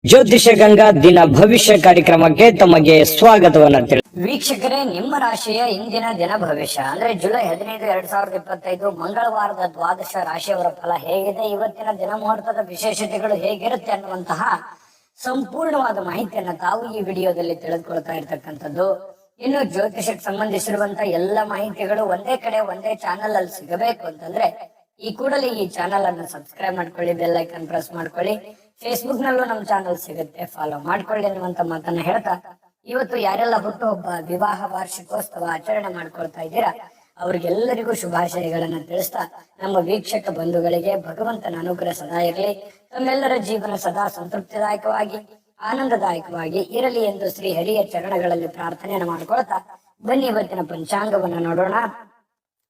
ಜ್ಯೋತಿಷ ಗಂಗಾ ದಿನ ಭವಿಷ್ಯ ಕಾರ್ಯಕ್ರಮಕ್ಕೆ ತಮಗೆ ಸ್ವಾಗತವನ್ನ ತಿಳಿ. ವೀಕ್ಷಕರೇ, ನಿಮ್ಮ ರಾಶಿಯ ಇಂದಿನ ದಿನ ಭವಿಷ್ಯ ಅಂದ್ರೆ ಜುಲೈ 15, 2025 ಮಂಗಳವಾರದ ದ್ವಾದಶ ರಾಶಿಯವರ ಫಲ ಹೇಗಿದೆ, ಇವತ್ತಿನ ದಿನ ಮುಹೂರ್ತದ ವಿಶೇಷತೆಗಳು ಹೇಗಿರುತ್ತೆ ಅನ್ನುವಂತಹ ಸಂಪೂರ್ಣವಾದ ಮಾಹಿತಿಯನ್ನ ತಾವು ಈ ವಿಡಿಯೋದಲ್ಲಿ ತಿಳಿದುಕೊಳ್ತಾ ಇರ್ತಕ್ಕಂಥದ್ದು. ಇನ್ನು ಜ್ಯೋತಿಷಕ್ಕೆ ಸಂಬಂಧಿಸಿರುವಂತಹ ಎಲ್ಲ ಮಾಹಿತಿಗಳು ಒಂದೇ ಕಡೆ ಒಂದೇ ಚಾನಲ್ ಅಲ್ಲಿ ಸಿಗಬೇಕು ಅಂತಂದ್ರೆ ಈ ಕೂಡಲೇ ಈ ಚಾನಲ್ ಅನ್ನು ಸಬ್ಸ್ಕ್ರೈಬ್ ಮಾಡ್ಕೊಳ್ಳಿ, ಬೆಲ್ ಐಕನ್ ಪ್ರೆಸ್ ಮಾಡ್ಕೊಳ್ಳಿ. ಫೇಸ್ಬುಕ್ ನಲ್ಲೂ ನಮ್ಮ ಚಾನಲ್ ಸಿಗುತ್ತೆ, ಫಾಲೋ ಮಾಡ್ಕೊಳ್ಳಿ ಅನ್ನುವಂತ ಮಾತನ್ನ ಹೇಳ್ತಾ, ಇವತ್ತು ಯಾರೆಲ್ಲ ಹುಟ್ಟುಹಬ್ಬ, ವಿವಾಹ ವಾರ್ಷಿಕೋತ್ಸವ ಆಚರಣೆ ಮಾಡ್ಕೊಳ್ತಾ ಇದ್ದೀರಾ ಅವ್ರಿಗೆಲ್ಲರಿಗೂ ಶುಭಾಶಯಗಳನ್ನ ತಿಳಿಸ್ತಾ, ನಮ್ಮ ವೀಕ್ಷಕ ಬಂಧುಗಳಿಗೆ ಭಗವಂತನ ಅನುಗ್ರಹ ಸದಾ ಇರಲಿ, ತಮ್ಮೆಲ್ಲರ ಜೀವನ ಸದಾ ಸಂತೃಪ್ತಿದಾಯಕವಾಗಿ ಆನಂದದಾಯಕವಾಗಿ ಇರಲಿ ಎಂದು ಶ್ರೀ ಹರಿಯ ಚರಣಗಳಲ್ಲಿ ಪ್ರಾರ್ಥನೆಯನ್ನು ಮಾಡ್ಕೊಳ್ತಾ ಬನ್ನಿ ಇವತ್ತಿನ ಪಂಚಾಂಗವನ್ನ ನೋಡೋಣ.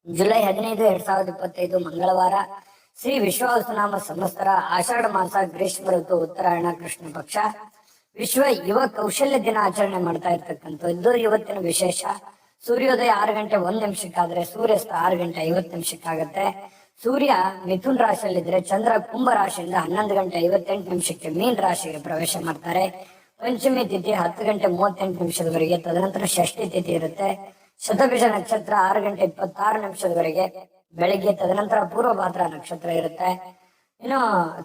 ಜುಲೈ 15, 2025 ಮಂಗಳವಾರ, ಶ್ರೀ ವಿಶ್ವಾವಸುನಾಮ ಸಂವತ್ಸರ, ಆಷಾಢ ಮಾಸ, ಗ್ರೀಷ್ಮ ಋತು, ಉತ್ತರಾಯಣ, ಕೃಷ್ಣ ಪಕ್ಷ. ವಿಶ್ವ ಯುವ ಕೌಶಲ್ಯ ದಿನ ಆಚರಣೆ ಮಾಡ್ತಾ ಇರ್ತಕ್ಕಂಥದ್ದು ಇವತ್ತಿನ ವಿಶೇಷ. ಸೂರ್ಯೋದಯ 6 ಗಂಟೆ 1 ನಿಮಿಷಕ್ಕಾದ್ರೆ ಸೂರ್ಯಾಸ್ತ 6 ಗಂಟೆ 50 ನಿಮಿಷಕ್ಕಾಗತ್ತೆ. ಸೂರ್ಯ ಮಿಥುನ್ ರಾಶಿಯಲ್ಲಿದ್ರೆ ಚಂದ್ರ ಕುಂಭ ರಾಶಿಯಿಂದ 11 ಗಂಟೆ 58 ನಿಮಿಷಕ್ಕೆ ಮೀನ್ ರಾಶಿಗೆ ಪ್ರವೇಶ ಮಾಡ್ತಾರೆ. ಪಂಚಮಿ ತಿಥಿ 10 ಗಂಟೆ 38 ನಿಮಿಷದವರೆಗೆ, ತದನಂತರ ಷಷ್ಠಿ ತಿಥಿ ಇರುತ್ತೆ. ಶತಭಿಷ ನಕ್ಷತ್ರ 6 ಗಂಟೆ 26 ನಿಮಿಷದವರೆಗೆ ಬೆಳಿಗ್ಗೆ, ತದನಂತರ ಪೂರ್ವ ಭಾದ್ರ ನಕ್ಷತ್ರ ಇರುತ್ತೆ. ಇನ್ನು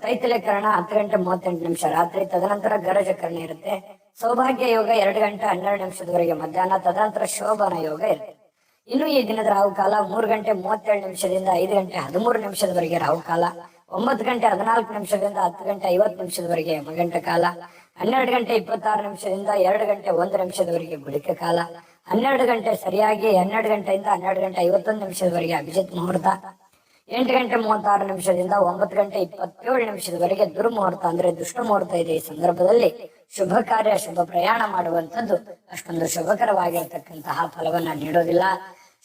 ತೈತಿಲಕರಣ 10 ಗಂಟೆ 38 ನಿಮಿಷ ರಾತ್ರಿ, ತದನಂತರ ಗರಜಕರಣ ಇರುತ್ತೆ. ಸೌಭಾಗ್ಯ ಯೋಗ 2 ಗಂಟೆ 12 ನಿಮಿಷದವರೆಗೆ ಮಧ್ಯಾಹ್ನ, ತದನಂತರ ಶೋಭನ ಯೋಗ ಇರುತ್ತೆ. ಇನ್ನು ಈ ದಿನದ ರಾಹುಕಾಲ 3 ಗಂಟೆ 37 ನಿಮಿಷದಿಂದ 5 ಗಂಟೆ 13 ನಿಮಿಷದವರೆಗೆ ರಾಹುಕಾಲ, 9 ಗಂಟೆ 14 ನಿಮಿಷದಿಂದ 10 ಗಂಟೆ 50 ನಿಮಿಷದವರೆಗೆ ಯಮಗಂಟ ಕಾಲ, 12 ಗಂಟೆ 26 ನಿಮಿಷದಿಂದ 2 ಗಂಟೆ 1 ನಿಮಿಷದವರೆಗೆ ಗುಳಿಕ ಕಾಲ, 12 ಗಂಟೆ ಸರಿಯಾಗಿ 12 ಗಂಟೆಯಿಂದ 12 ಗಂಟೆ 51 ನಿಮಿಷದವರೆಗೆ ಅಭಿಜಿತ್ ಮುಹೂರ್ತ, 8 ಗಂಟೆ 36 ನಿಮಿಷದಿಂದ 9 ಗಂಟೆ 27 ನಿಮಿಷದವರೆಗೆ ದುರ್ಮುಹೂರ್ತ ಅಂದ್ರೆ ದುಷ್ಟ ಮುಹೂರ್ತ ಇದೆ. ಈ ಸಂದರ್ಭದಲ್ಲಿ ಶುಭ ಕಾರ್ಯ, ಶುಭ ಪ್ರಯಾಣ ಮಾಡುವಂತದ್ದು ಅಷ್ಟೊಂದು ಶುಭಕರವಾಗಿರ್ತಕ್ಕಂತಹ ಫಲವನ್ನ ನೀಡೋದಿಲ್ಲ.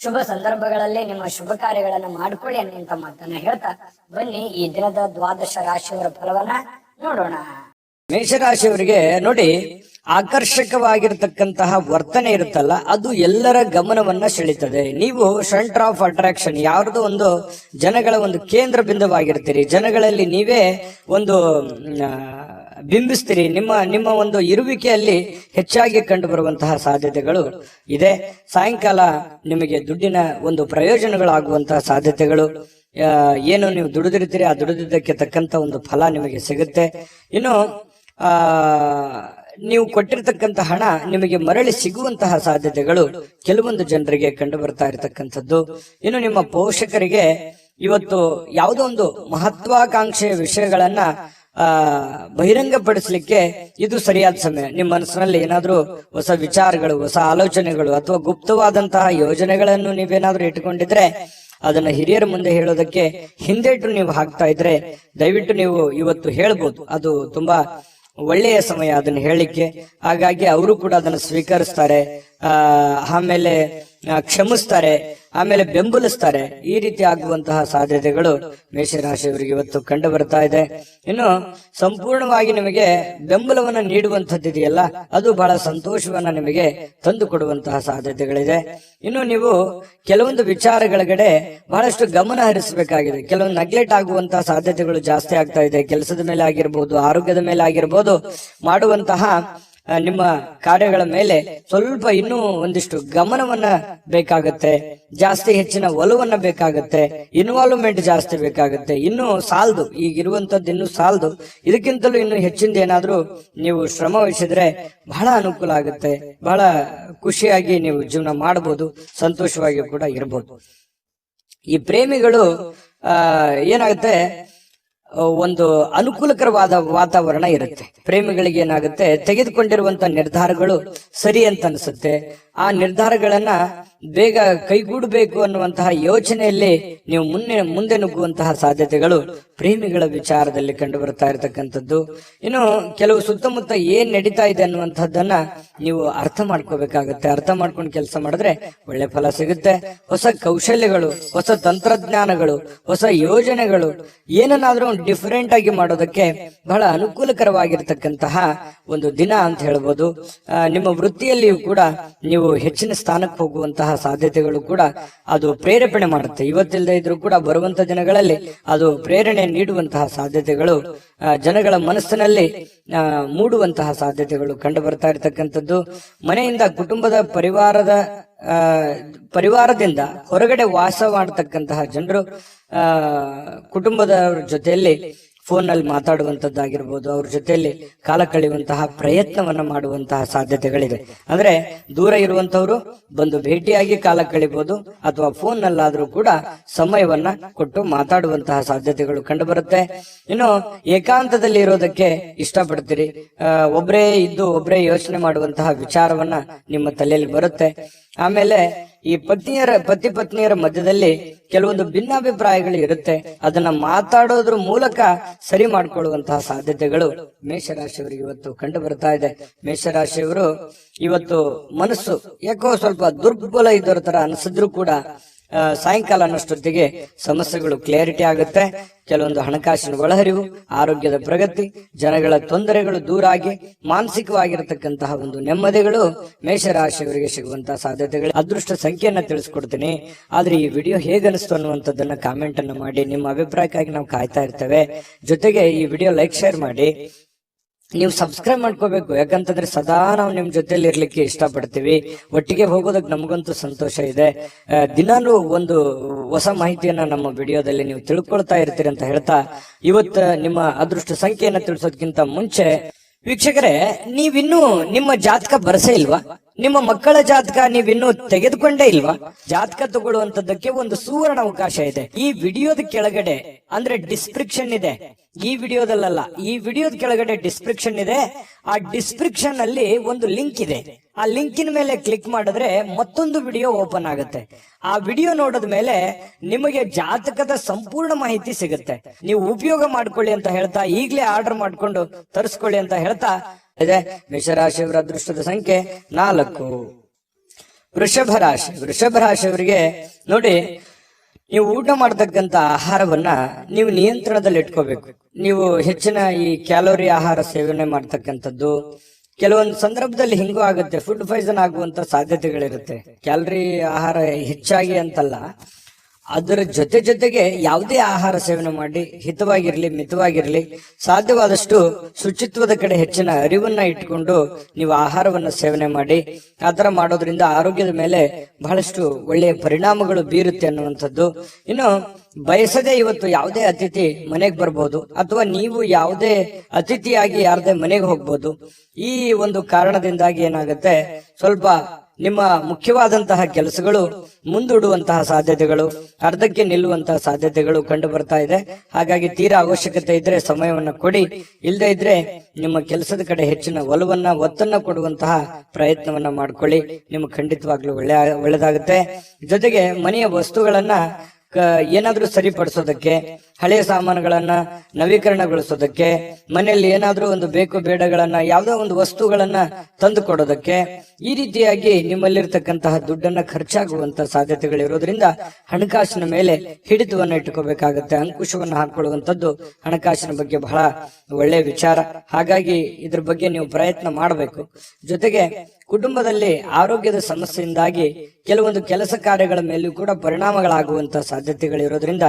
ಶುಭ ಸಂದರ್ಭಗಳಲ್ಲಿ ನಿಮ್ಮ ಶುಭ ಕಾರ್ಯಗಳನ್ನ ಮಾಡ್ಕೊಳ್ಳಿ ಅನ್ನುವಂತ ಮಾತನ್ನ ಹೇಳ್ತಾ ಬನ್ನಿ ಈ ದಿನದ ದ್ವಾದಶ ರಾಶಿಯವರ ಫಲವನ್ನ ನೋಡೋಣ. ಮೇಷರಾಶಿಯವರಿಗೆ ನೋಡಿ, ಆಕರ್ಷಕವಾಗಿರ್ತಕ್ಕಂತಹ ವರ್ತನೆ ಇರುತ್ತಲ್ಲ, ಅದು ಎಲ್ಲರ ಗಮನವನ್ನ ಸೆಳೀತದೆ. ನೀವು ಸೆಂಟರ್ ಆಫ್ ಅಟ್ರಾಕ್ಷನ್, ಯಾವ್ದೋ ಒಂದು ಜನಗಳ ಒಂದು ಕೇಂದ್ರ ಬಿಂದುವಾಗಿರ್ತೀರಿ. ಜನಗಳಲ್ಲಿ ನೀವೇ ಒಂದು ಬಿಂಬಿಸ್ತೀರಿ. ನಿಮ್ಮ ಒಂದು ಇರುವಿಕೆಯಲ್ಲಿ ಹೆಚ್ಚಾಗಿ ಕಂಡು ಬರುವಂತಹ ಸಾಧ್ಯತೆಗಳು ಇದೆ. ಸಾಯಂಕಾಲ ನಿಮಗೆ ದುಡ್ಡಿನ ಒಂದು ಪ್ರಯೋಜನಗಳಾಗುವಂತಹ ಸಾಧ್ಯತೆಗಳು, ಏನು ನೀವು ದುಡಿದಿರ್ತೀರಿ ಆ ದುಡಿದಿದ್ದಕ್ಕೆ ತಕ್ಕಂತ ಒಂದು ಫಲ ನಿಮಗೆ ಸಿಗುತ್ತೆ. ಇನ್ನು ನೀವು ಕೊಟ್ಟಿರ್ತಕ್ಕಂಥ ಹಣ ನಿಮಗೆ ಮರಳಿ ಸಿಗುವಂತಹ ಸಾಧ್ಯತೆಗಳು ಕೆಲವೊಂದು ಜನರಿಗೆ ಕಂಡು ಬರ್ತಾ ಇರತಕ್ಕಂಥದ್ದು. ಇನ್ನು ನಿಮ್ಮ ಪೋಷಕರಿಗೆ ಇವತ್ತು ಯಾವುದೋ ಒಂದು ಮಹತ್ವಾಕಾಂಕ್ಷೆಯ ವಿಷಯಗಳನ್ನ ಬಹಿರಂಗಪಡಿಸಲಿಕ್ಕೆ ಇದು ಸರಿಯಾದ ಸಮಯ. ನಿಮ್ಮ ಮನಸ್ಸಿನಲ್ಲಿ ಏನಾದ್ರೂ ಹೊಸ ವಿಚಾರಗಳು, ಹೊಸ ಆಲೋಚನೆಗಳು ಅಥವಾ ಗುಪ್ತವಾದಂತಹ ಯೋಜನೆಗಳನ್ನು ನೀವೇನಾದ್ರೂ ಇಟ್ಟುಕೊಂಡಿದ್ರೆ ಅದನ್ನ ಹಿರಿಯರ ಮುಂದೆ ಹೇಳೋದಕ್ಕೆ ಹಿಂದೇಟು ನೀವು ಹಾಕ್ತಾ ಇದ್ರೆ ದಯವಿಟ್ಟು ನೀವು ಇವತ್ತು ಹೇಳ್ಬೋದು. ಅದು ತುಂಬಾ ಒಳ್ಳೆಯ ಸಮಯ ಅದನ್ನ ಹೇಳಿಕ್ಕೆ. ಹಾಗಾಗಿ ಅವರು ಕೂಡ ಅದನ್ನು ಸ್ವೀಕರಿಸ್ತಾರೆ, ಆಮೇಲೆ ಕ್ಷಮಿಸ್ತಾರೆ, ಆಮೇಲೆ ಬೆಂಬಲಿಸ್ತಾರೆ. ಈ ರೀತಿ ಆಗುವಂತಹ ಸಾಧ್ಯತೆಗಳು ಮೇಷರಾಶಿಯವರಿಗೆ ಇವತ್ತು ಕಂಡು ಬರ್ತಾ ಇದೆ. ಇನ್ನು ಸಂಪೂರ್ಣವಾಗಿ ನಿಮಗೆ ಬೆಂಬಲವನ್ನ ನೀಡುವಂತದ್ದಿದೆಯಲ್ಲ, ಅದು ಬಹಳ ಸಂತೋಷವನ್ನ ನಿಮಗೆ ತಂದು ಕೊಡುವಂತಹ ಸಾಧ್ಯತೆಗಳಿದೆ. ಇನ್ನು ನೀವು ಕೆಲವೊಂದು ವಿಚಾರಗಳ ಬಹಳಷ್ಟು ಗಮನ ಹರಿಸಬೇಕಾಗಿದೆ. ಕೆಲವೊಂದು ನೆಗ್ಲೆಕ್ಟ್ ಆಗುವಂತಹ ಸಾಧ್ಯತೆಗಳು ಜಾಸ್ತಿ ಆಗ್ತಾ ಇದೆ. ಕೆಲಸದ ಮೇಲೆ ಆಗಿರ್ಬೋದು, ಆರೋಗ್ಯದ ಮೇಲೆ ಆಗಿರ್ಬೋದು, ಮಾಡುವಂತಹ ನಿಮ್ಮ ಕಾರ್ಯಗಳ ಮೇಲೆ ಸ್ವಲ್ಪ ಇನ್ನೂ ಒಂದಿಷ್ಟು ಗಮನವನ್ನ ಬೇಕಾಗತ್ತೆ, ಜಾಸ್ತಿ ಹೆಚ್ಚಿನ ಒಲವನ್ನ ಬೇಕಾಗತ್ತೆ, ಇನ್ವಾಲ್ವ್ಮೆಂಟ್ ಜಾಸ್ತಿ ಬೇಕಾಗತ್ತೆ. ಇನ್ನು ಸಾಲದು, ಈಗಿರುವಂತದ್ದು ಇನ್ನು ಸಾಲದು. ಇದಕ್ಕಿಂತಲೂ ಇನ್ನು ಹೆಚ್ಚಿಂದ ಏನಾದ್ರೂ ನೀವು ಶ್ರಮ ವಹಿಸಿದ್ರೆ ಬಹಳ ಅನುಕೂಲ ಆಗುತ್ತೆ. ಬಹಳ ಖುಷಿಯಾಗಿ ನೀವು ಜೀವನ ಮಾಡಬಹುದು, ಸಂತೋಷವಾಗಿ ಕೂಡ ಇರಬಹುದು. ಈ ಪ್ರೇಮಿಗಳು ಏನಾಗುತ್ತೆ, ಒಂದು ಅನುಕೂಲಕರವಾದ ವಾತಾವರಣ ಇರುತ್ತೆ. ಪ್ರೇಮಿಗಳಿಗೆ ಏನಾಗುತ್ತೆ, ತೆಗೆದುಕೊಂಡಿರುವಂತ ನಿರ್ಧಾರಗಳು ಸರಿ ಅಂತ ಅನ್ಸುತ್ತೆ. ಆ ನಿರ್ಧಾರಗಳನ್ನ ಬೇಗ ಕೈಗೂಡಬೇಕು ಅನ್ನುವಂತಹ ಯೋಚನೆಯಲ್ಲಿ ನೀವು ಮುಂದೆ ನುಗ್ಗುವಂತಹ ಸಾಧ್ಯತೆಗಳು ಪ್ರೇಮಿಗಳ ವಿಚಾರದಲ್ಲಿ ಕಂಡು ಬರ್ತಾ ಇರತಕ್ಕಂಥದ್ದು. ಇನ್ನು ಕೆಲವು ಸುತ್ತಮುತ್ತ ಏನ್ ನಡೀತಾ ಇದೆ ಅನ್ನುವಂಥದ್ದನ್ನ ನೀವು ಅರ್ಥ ಮಾಡ್ಕೋಬೇಕಾಗತ್ತೆ. ಅರ್ಥ ಮಾಡ್ಕೊಂಡು ಕೆಲಸ ಮಾಡಿದ್ರೆ ಒಳ್ಳೆ ಫಲ ಸಿಗುತ್ತೆ. ಹೊಸ ಕೌಶಲ್ಯಗಳು, ಹೊಸ ತಂತ್ರಜ್ಞಾನಗಳು, ಹೊಸ ಯೋಜನೆಗಳು, ಏನನ್ನಾದ್ರೂ ಡಿಫರೆಂಟ್ ಆಗಿ ಮಾಡೋದಕ್ಕೆ ಬಹಳ ಅನುಕೂಲಕರವಾಗಿರ್ತಕ್ಕಂತಹ ಒಂದು ದಿನ ಅಂತ ಹೇಳ್ಬೋದು. ನಿಮ್ಮ ವೃತ್ತಿಯಲ್ಲಿಯೂ ಕೂಡ ನೀವು ಹೆಚ್ಚಿನ ಸ್ಥಾನಕ್ಕೆ ಹೋಗುವಂತಹ ಸಾಧ್ಯತೆಗಳು ಕೂಡ ಅದು ಪ್ರೇರೇಪಣೆ ಮಾಡುತ್ತೆ. ಇವತ್ತಿಲ್ಲದೆ ಇದ್ರೂ ಕೂಡ ಬರುವಂತ ದಿನಗಳಲ್ಲಿ ಅದು ಪ್ರೇರಣೆ ನೀಡುವಂತಹ ಸಾಧ್ಯತೆಗಳು ಜನಗಳ ಮನಸ್ಸಿನಲ್ಲಿ ಮೂಡುವಂತಹ ಸಾಧ್ಯತೆಗಳು ಕಂಡು ಬರ್ತಾ ಇರತಕ್ಕಂಥದ್ದು. ಮನೆಯಿಂದ ಕುಟುಂಬದ ಪರಿವಾರದಿಂದ ಹೊರಗಡೆ ವಾಸ ಮಾಡತಕ್ಕಂತಹ ಜನರು ಕುಟುಂಬದವರ ಜೊತೆಯಲ್ಲಿ ಫೋನ್ ನಲ್ಲಿ ಮಾತಾಡುವಂತದ್ದಾಗಿರ್ಬೋದು, ಅವ್ರ ಜೊತೆಯಲ್ಲಿ ಕಾಲ ಕಳೆಯುವಂತಹ ಪ್ರಯತ್ನವನ್ನ ಮಾಡುವಂತಹ ಸಾಧ್ಯತೆಗಳಿದೆ. ಅಂದ್ರೆ ದೂರ ಇರುವಂತವ್ರು ಬಂದು ಭೇಟಿಯಾಗಿ ಕಾಲ ಕಳಿಬಹುದು, ಅಥವಾ ಫೋನ್ ನಲ್ಲಾದ್ರೂ ಕೂಡ ಸಮಯವನ್ನ ಕೊಟ್ಟು ಮಾತಾಡುವಂತಹ ಸಾಧ್ಯತೆಗಳು ಕಂಡು ಬರುತ್ತೆ. ಇನ್ನು ಏಕಾಂತದಲ್ಲಿ ಇರೋದಕ್ಕೆ ಇಷ್ಟಪಡ್ತೀರಿ, ಒಬ್ಬರೇ ಇದ್ದು ಒಬ್ಬರೇ ಯೋಚನೆ ಮಾಡುವಂತಹ ವಿಚಾರವನ್ನ ನಿಮ್ಮ ತಲೆಯಲ್ಲಿ ಬರುತ್ತೆ. ಆಮೇಲೆ ಈ ಪತಿ ಪತ್ನಿಯರ ಮಧ್ಯದಲ್ಲಿ ಕೆಲವೊಂದು ಭಿನ್ನಾಭಿಪ್ರಾಯಗಳು ಇರುತ್ತೆ, ಅದನ್ನ ಮಾತಾಡೋದ್ರ ಮೂಲಕ ಸರಿ ಮಾಡ್ಕೊಳ್ಳುವಂತಹ ಸಾಧ್ಯತೆಗಳು ಮೇಷರಾಶಿಯವರಿಗೆ ಇವತ್ತು ಕಂಡು ಬರ್ತಾ ಇದೆ. ಮೇಷರಾಶಿಯವರು ಇವತ್ತು ಮನಸ್ಸು ಯಾಕೋ ಸ್ವಲ್ಪ ದುರ್ಬಲ ಇದ್ದವರ ತರ ಅನಿಸಿದ್ರು ಕೂಡ ಸಾಯಂಕಾಲ ಅನ್ನೋಷ್ಟೊತ್ತಿಗೆ ಸಮಸ್ಯೆಗಳು ಕ್ಲಾರಿಟಿ ಆಗುತ್ತೆ. ಕೆಲವೊಂದು ಹಣಕಾಸಿನ ಒಳಹರಿವು, ಆರೋಗ್ಯದ ಪ್ರಗತಿ, ಜನಗಳ ತೊಂದರೆಗಳು ದೂರ ಆಗಿ ಮಾನಸಿಕವಾಗಿರತಕ್ಕಂತಹ ಒಂದು ನೆಮ್ಮದಿಗಳು ಮೇಷರಾಶಿಯವರಿಗೆ ಸಿಗುವಂತಹ ಸಾಧ್ಯತೆಗಳು. ಅದೃಷ್ಟ ಸಂಖ್ಯೆಯನ್ನ ತಿಳಿಸ್ಕೊಡ್ತೀನಿ, ಆದ್ರೆ ಈ ವಿಡಿಯೋ ಹೇಗನಿಸ್ತು ಅನ್ನುವಂಥದ್ದನ್ನ ಕಾಮೆಂಟ್ ಅನ್ನ ಮಾಡಿ. ನಿಮ್ಮ ಅಭಿಪ್ರಾಯಕ್ಕಾಗಿ ನಾವು ಕಾಯ್ತಾ ಇರ್ತೇವೆ. ಜೊತೆಗೆ ಈ ವಿಡಿಯೋ ಲೈಕ್ ಶೇರ್ ಮಾಡಿ. ನೀವು ಸಬ್ಸ್ಕ್ರೈಬ್ ಮಾಡ್ಕೋಬೇಕು, ಯಾಕಂತಂದ್ರೆ ಸದಾ ನಾವು ನಿಮ್ ಜೊತೆಲಿ ಇರ್ಲಿಕ್ಕೆ ಇಷ್ಟಪಡ್ತೀವಿ. ಒಟ್ಟಿಗೆ ಹೋಗೋದಕ್ಕೆ ನಮಗಂತೂ ಸಂತೋಷ ಇದೆ. ದಿನಾನು ಒಂದು ಹೊಸ ಮಾಹಿತಿಯನ್ನ ನಮ್ಮ ವಿಡಿಯೋದಲ್ಲಿ ನೀವು ತಿಳ್ಕೊಳ್ತಾ ಇರ್ತೀರಿ ಅಂತ ಹೇಳ್ತಾ, ಇವತ್ತು ನಿಮ್ಮ ಅದೃಷ್ಟ ಸಂಖ್ಯೆಯನ್ನ ತಿಳಿಸೋದಕ್ಕಿಂತ ಮುಂಚೆ ವೀಕ್ಷಕರೇ, ನೀವಿನ್ನೂ ನಿಮ್ಮ ಜಾತಕ ಬರಸೇ ಇಲ್ವಾ? ನಿಮ್ಮ ಮಕ್ಕಳ ಜಾತಕ ನೀವಿನ್ನೂ ತೆಗೆದುಕೊಂಡೇ ಇಲ್ವಾ? ಜಾತಕ ತಗೊಳ್ಳುವಂತದ್ದಕ್ಕೆ ಒಂದು ಸುವರ್ಣ ಅವಕಾಶ ಇದೆ. ಈ ವಿಡಿಯೋದ ಕೆಳಗಡೆ ಅಂದ್ರೆ ಡಿಸ್ಕ್ರಿಪ್ಷನ್ ಇದೆ, ಈ ವಿಡಿಯೋದಲ್ಲ, ಈ ವಿಡಿಯೋದ ಕೆಳಗಡೆ ಡಿಸ್ಕ್ರಿಪ್ಷನ್ ಇದೆ. ಆ ಡಿಸ್ಕ್ರಿಪ್ಷನ್ ಅಲ್ಲಿ ಒಂದು ಲಿಂಕ್ ಇದೆ. ಆ ಲಿಂಕಿನ ಮೇಲೆ ಕ್ಲಿಕ್ ಮಾಡಿದ್ರೆ ಮತ್ತೊಂದು ವಿಡಿಯೋ ಓಪನ್ ಆಗುತ್ತೆ. ಆ ವಿಡಿಯೋ ನೋಡಿದ ಮೇಲೆ ನಿಮಗೆ ಜಾತಕದ ಸಂಪೂರ್ಣ ಮಾಹಿತಿ ಸಿಗುತ್ತೆ. ನೀವು ಉಪಯೋಗ ಮಾಡ್ಕೊಳ್ಳಿ ಅಂತ ಹೇಳ್ತಾ, ಈಗಲೇ ಆರ್ಡರ್ ಮಾಡ್ಕೊಂಡು ತರಿಸ್ಕೊಳ್ಳಿ ಅಂತ ಹೇಳ್ತಾ ಇದೆ. ಮೇಷರಾಶಿಯವರ ಅದೃಷ್ಟದ ಸಂಖ್ಯೆ 4. ವೃಷಭ ರಾಶಿಯವರಿಗೆ ನೋಡಿ, ನೀವು ಊಟ ಮಾಡತಕ್ಕಂತ ಆಹಾರವನ್ನ ನೀವು ನಿಯಂತ್ರಣದಲ್ಲಿ ಇಟ್ಕೋಬೇಕು. ನೀವು ಹೆಚ್ಚಿನ ಈ ಕ್ಯಾಲೋರಿ ಆಹಾರ ಸೇವನೆ ಮಾಡ್ತಕ್ಕಂಥದ್ದು ಕೆಲವೊಂದು ಸಂದರ್ಭದಲ್ಲಿ ಹಿಂಗೂ ಆಗುತ್ತೆ, ಫುಡ್ ಪಾಯ್ಸನ್ ಆಗುವಂತ ಸಾಧ್ಯತೆಗಳಿರುತ್ತೆ. ಕ್ಯಾಲರಿ ಆಹಾರ ಹೆಚ್ಚಾಗಿ ಅಂತಲ್ಲ, ಅದರ ಜೊತೆಗೆ ಯಾವುದೇ ಆಹಾರ ಸೇವನೆ ಮಾಡಿ ಹಿತವಾಗಿರ್ಲಿ, ಮಿತವಾಗಿರ್ಲಿ, ಸಾಧ್ಯವಾದಷ್ಟು ಶುಚಿತ್ವದ ಕಡೆ ಹೆಚ್ಚಿನ ಅರಿವನ್ನ ಇಟ್ಕೊಂಡು ನೀವು ಆಹಾರವನ್ನ ಸೇವನೆ ಮಾಡಿ. ಆತರ ಮಾಡೋದ್ರಿಂದ ಆರೋಗ್ಯದ ಮೇಲೆ ಬಹಳಷ್ಟು ಒಳ್ಳೆಯ ಪರಿಣಾಮಗಳು ಬೀರುತ್ತೆ ಅನ್ನುವಂಥದ್ದು. ಇನ್ನು ಬಯಸದೆ ಇವತ್ತು ಯಾವುದೇ ಅತಿಥಿ ಮನೆಗೆ ಬರ್ಬೋದು, ಅಥವಾ ನೀವು ಯಾವುದೇ ಅತಿಥಿಯಾಗಿ ಯಾರದೇ ಮನೆಗೆ ಹೋಗ್ಬೋದು. ಈ ಒಂದು ಕಾರಣದಿಂದಾಗಿ ಏನಾಗುತ್ತೆ, ಸ್ವಲ್ಪ ನಿಮ್ಮ ಮುಖ್ಯವಾದಂತಹ ಕೆಲಸಗಳು ಮುಂದೂಡುವಂತಹ ಸಾಧ್ಯತೆಗಳು, ಅರ್ಧಕ್ಕೆ ನಿಲ್ಲುವಂತಹ ಸಾಧ್ಯತೆಗಳು ಕಂಡು ಬರ್ತಾ ಇದೆ. ಹಾಗಾಗಿ ತೀರಾ ಅವಶ್ಯಕತೆ ಇದ್ರೆ ಸಮಯವನ್ನ ಕೊಡಿ, ಇಲ್ಲದೆ ಇದ್ರೆ ನಿಮ್ಮ ಕೆಲಸದ ಕಡೆ ಹೆಚ್ಚಿನ ಒತ್ತನ್ನ ಕೊಡುವಂತಹ ಪ್ರಯತ್ನವನ್ನ ಮಾಡ್ಕೊಳ್ಳಿ. ನಿಮ್ಗೆ ಖಂಡಿತವಾಗ್ಲೂ ಒಳ್ಳೆದಾಗುತ್ತೆ. ಜೊತೆಗೆ ಮನೆಯ ವಸ್ತುಗಳನ್ನ ಏನಾದ್ರೂ ಸರಿಪಡಿಸೋದಕ್ಕೆ, ಹಳೆಯ ಸಾಮಾನುಗಳನ್ನ ನವೀಕರಣಗೊಳಿಸೋದಕ್ಕೆ, ಮನೆಯಲ್ಲಿ ಏನಾದ್ರೂ ಒಂದು ಬೇಕು ಬೇಡಗಳನ್ನ, ಯಾವುದೋ ಒಂದು ವಸ್ತುಗಳನ್ನ ತಂದು ಕೊಡೋದಕ್ಕೆ, ಈ ರೀತಿಯಾಗಿ ನಿಮ್ಮಲ್ಲಿರ್ತಕ್ಕಂತಹ ದುಡ್ಡನ್ನ ಖರ್ಚಾಗುವಂತ ಸಾಧ್ಯತೆಗಳಿರೋದ್ರಿಂದ ಹಣಕಾಸಿನ ಮೇಲೆ ಹಿಡಿತವನ್ನ ಇಟ್ಟುಕೋಬೇಕಾಗತ್ತೆ. ಅಂಕುಶವನ್ನ ಹಾಕೊಳ್ಳುವಂತದ್ದು ಹಣಕಾಸಿನ ಬಗ್ಗೆ ಬಹಳ ಒಳ್ಳೆಯ ವಿಚಾರ. ಹಾಗಾಗಿ ಇದ್ರ ಬಗ್ಗೆ ನೀವು ಪ್ರಯತ್ನ ಮಾಡಬೇಕು. ಜೊತೆಗೆ ಕುಟುಂಬದಲ್ಲಿ ಆರೋಗ್ಯದ ಸಮಸ್ಯೆಯಿಂದಾಗಿ ಕೆಲವೊಂದು ಕೆಲಸ ಕಾರ್ಯಗಳ ಮೇಲೂ ಕೂಡ ಪರಿಣಾಮಗಳಾಗುವಂತಹ ಸಾಧ್ಯತೆಗಳಿರೋದ್ರಿಂದ